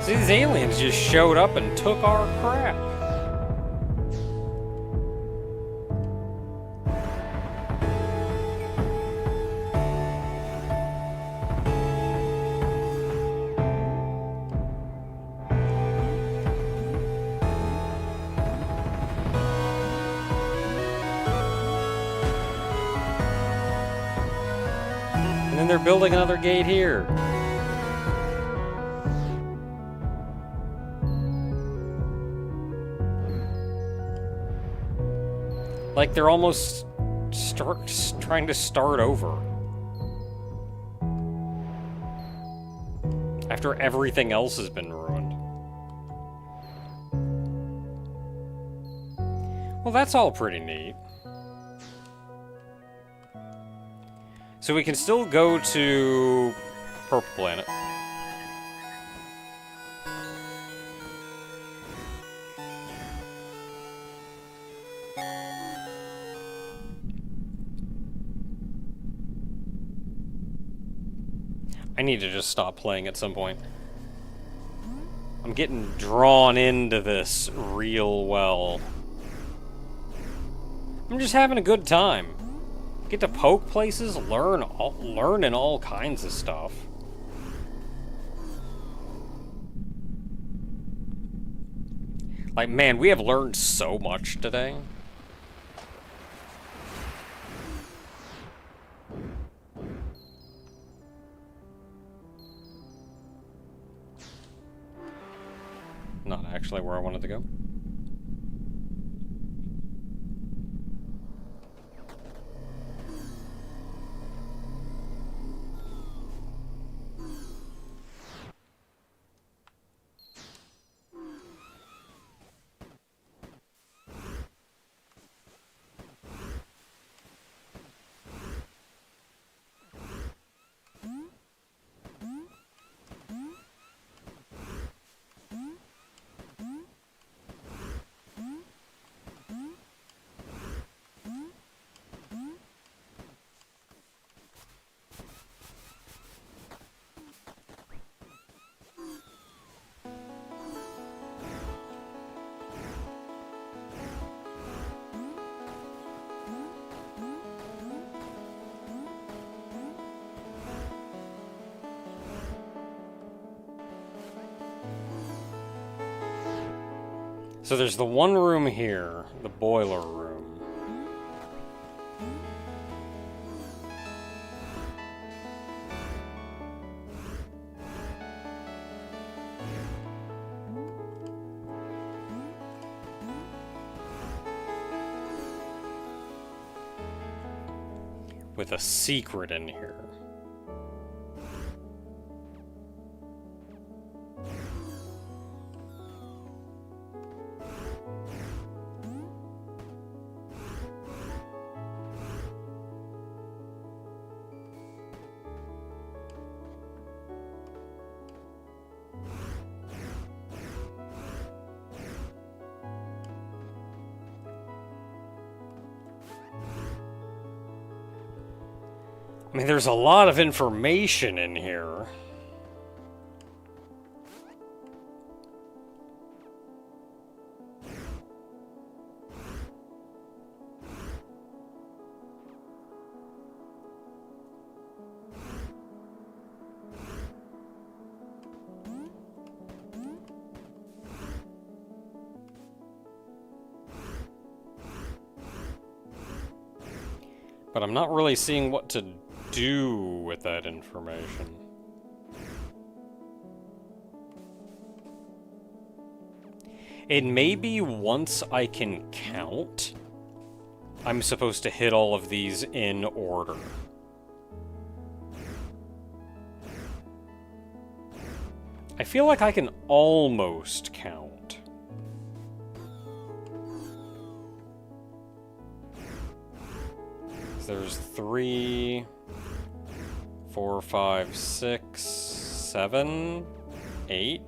See, these aliens just showed up and took our crap. they're building another gate here. Like they're almost trying to start over. After everything else has been ruined. Well, that's all pretty neat. So we can still go to Purple Planet. I need to just stop playing at some point. I'm getting drawn into this real well. I'm just having a good time. Get to poke places, learning all kinds of stuff. Like, man, we have learned so much today. Not actually where I wanted to go. So there's the one room here, the boiler room. With a secret in here. I mean, there's a lot of information in here. But I'm not really seeing what to do with that information. It may be once I can count, I'm supposed to hit all of these in order. I feel like I can almost count. There's 3, 4, 5, 6, 7, 8.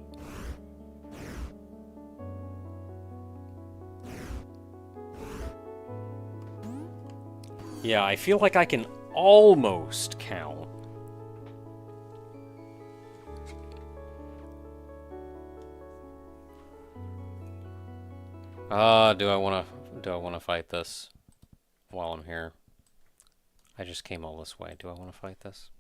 Yeah, I feel like I can almost count. Do I want to fight this while I'm here? I just came all this way. Do I want to fight this?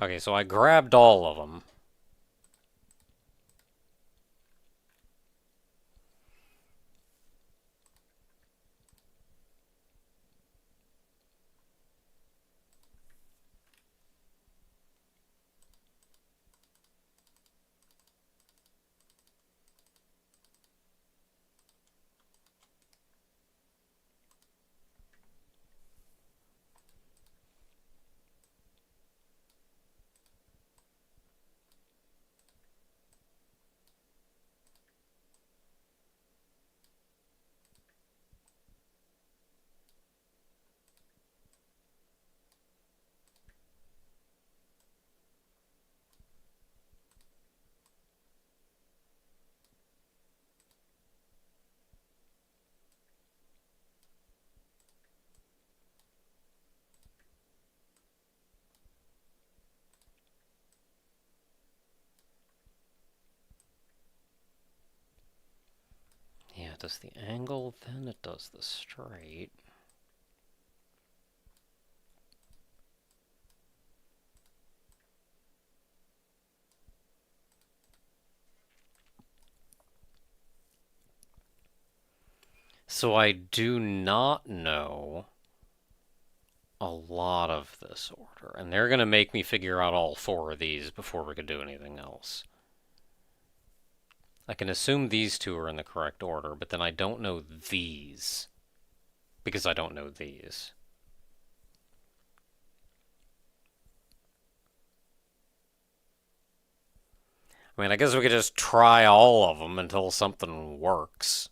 Okay, so I grabbed all of them. Yeah, it does the angle, then it does the straight. So I do not know a lot of this order, and they're going to make me figure out all 4 of these before we can do anything else. I can assume these 2 are in the correct order, but then I don't know these, because I don't know these. I mean, I guess we could just try all of them until something works.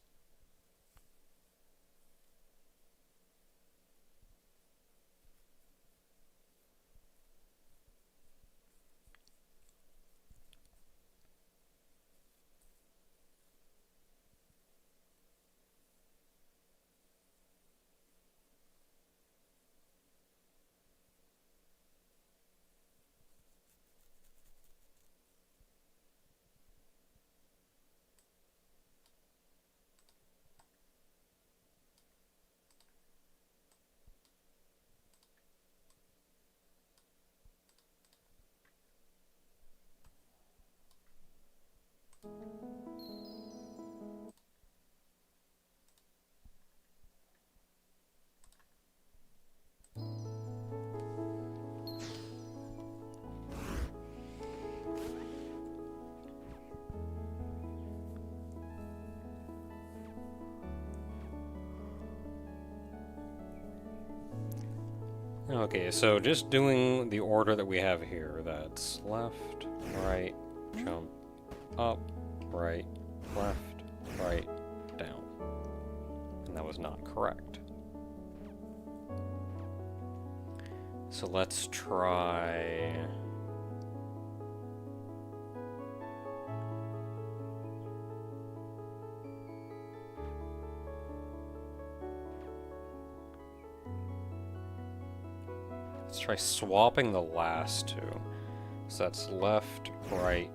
Okay, so just doing the order that we have here, that's left, right, jump, up, right, left, right, down. And that was not correct. So let's try... Let's try swapping the last 2. So that's left, right,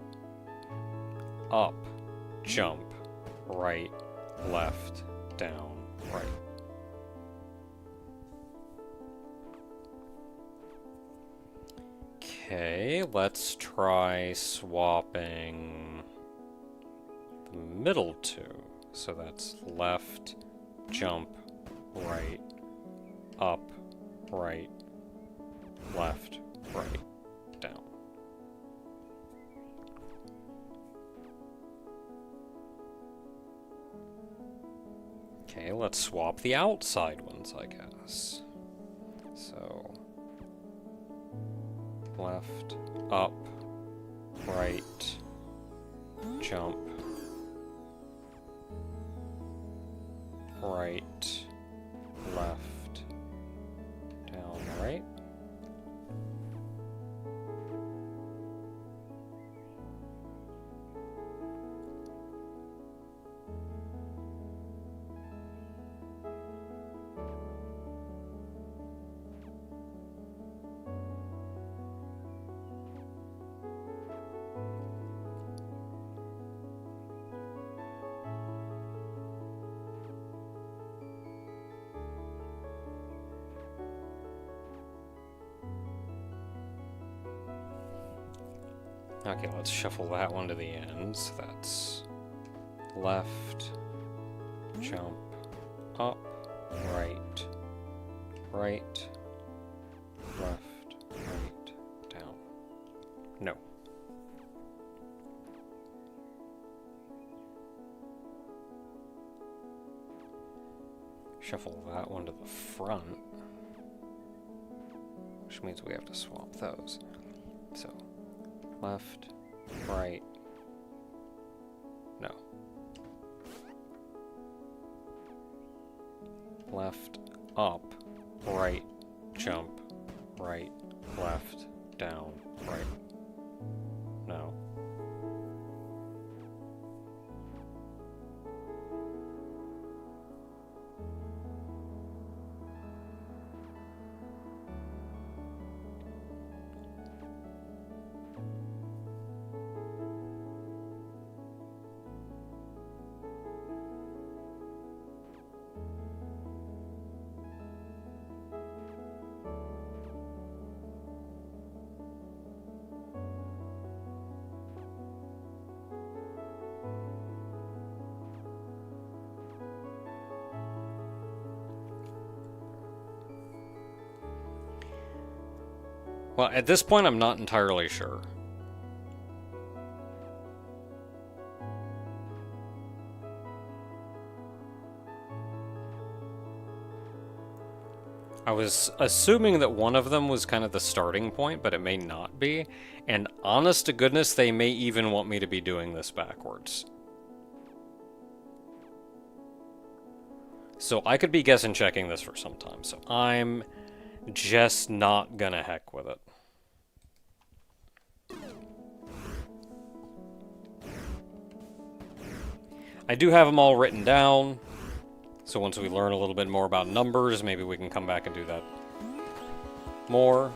up, jump, right, left, down, right. Okay, let's try swapping the middle 2. So that's left, jump, right, up, right, left, right, down. Okay, let's swap the outside ones, I guess. So, left, up, right, jump, right, left, down, right. Okay, let's shuffle that one to the end. So that's left, jump, up, right, right, left, right, down. No. Shuffle that one to the front, which means we have to swap those. So, left, right, no. Left, up, right, jump, right, left, down, right, no. Well, at this point, I'm not entirely sure. I was assuming that one of them was kind of the starting point, but it may not be. And honest to goodness, they may even want me to be doing this backwards. So I could be guessing checking this for some time. So I'm just not gonna heck with it. I do have them all written down. So once we learn a little bit more about numbers, maybe we can come back and do that more.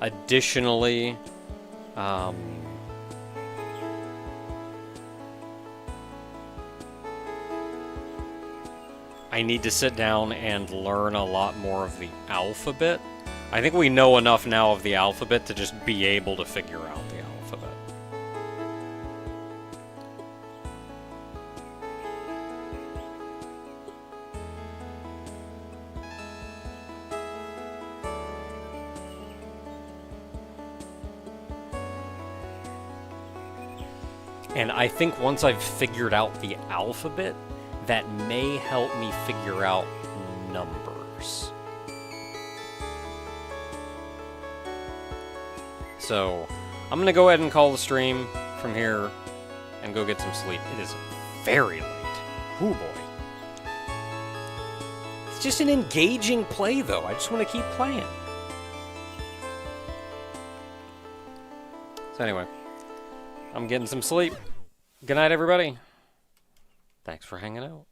Additionally, I need to sit down and learn a lot more of the alphabet. I think we know enough now of the alphabet to just be able to figure out the alphabet. And I think once I've figured out the alphabet, that may help me figure out numbers. So, I'm gonna go ahead and call the stream from here and go get some sleep. It is very late. Ooh boy. It's just an engaging play though. I just want to keep playing. So anyway, I'm getting some sleep. Good night, everybody. Thanks for hanging out.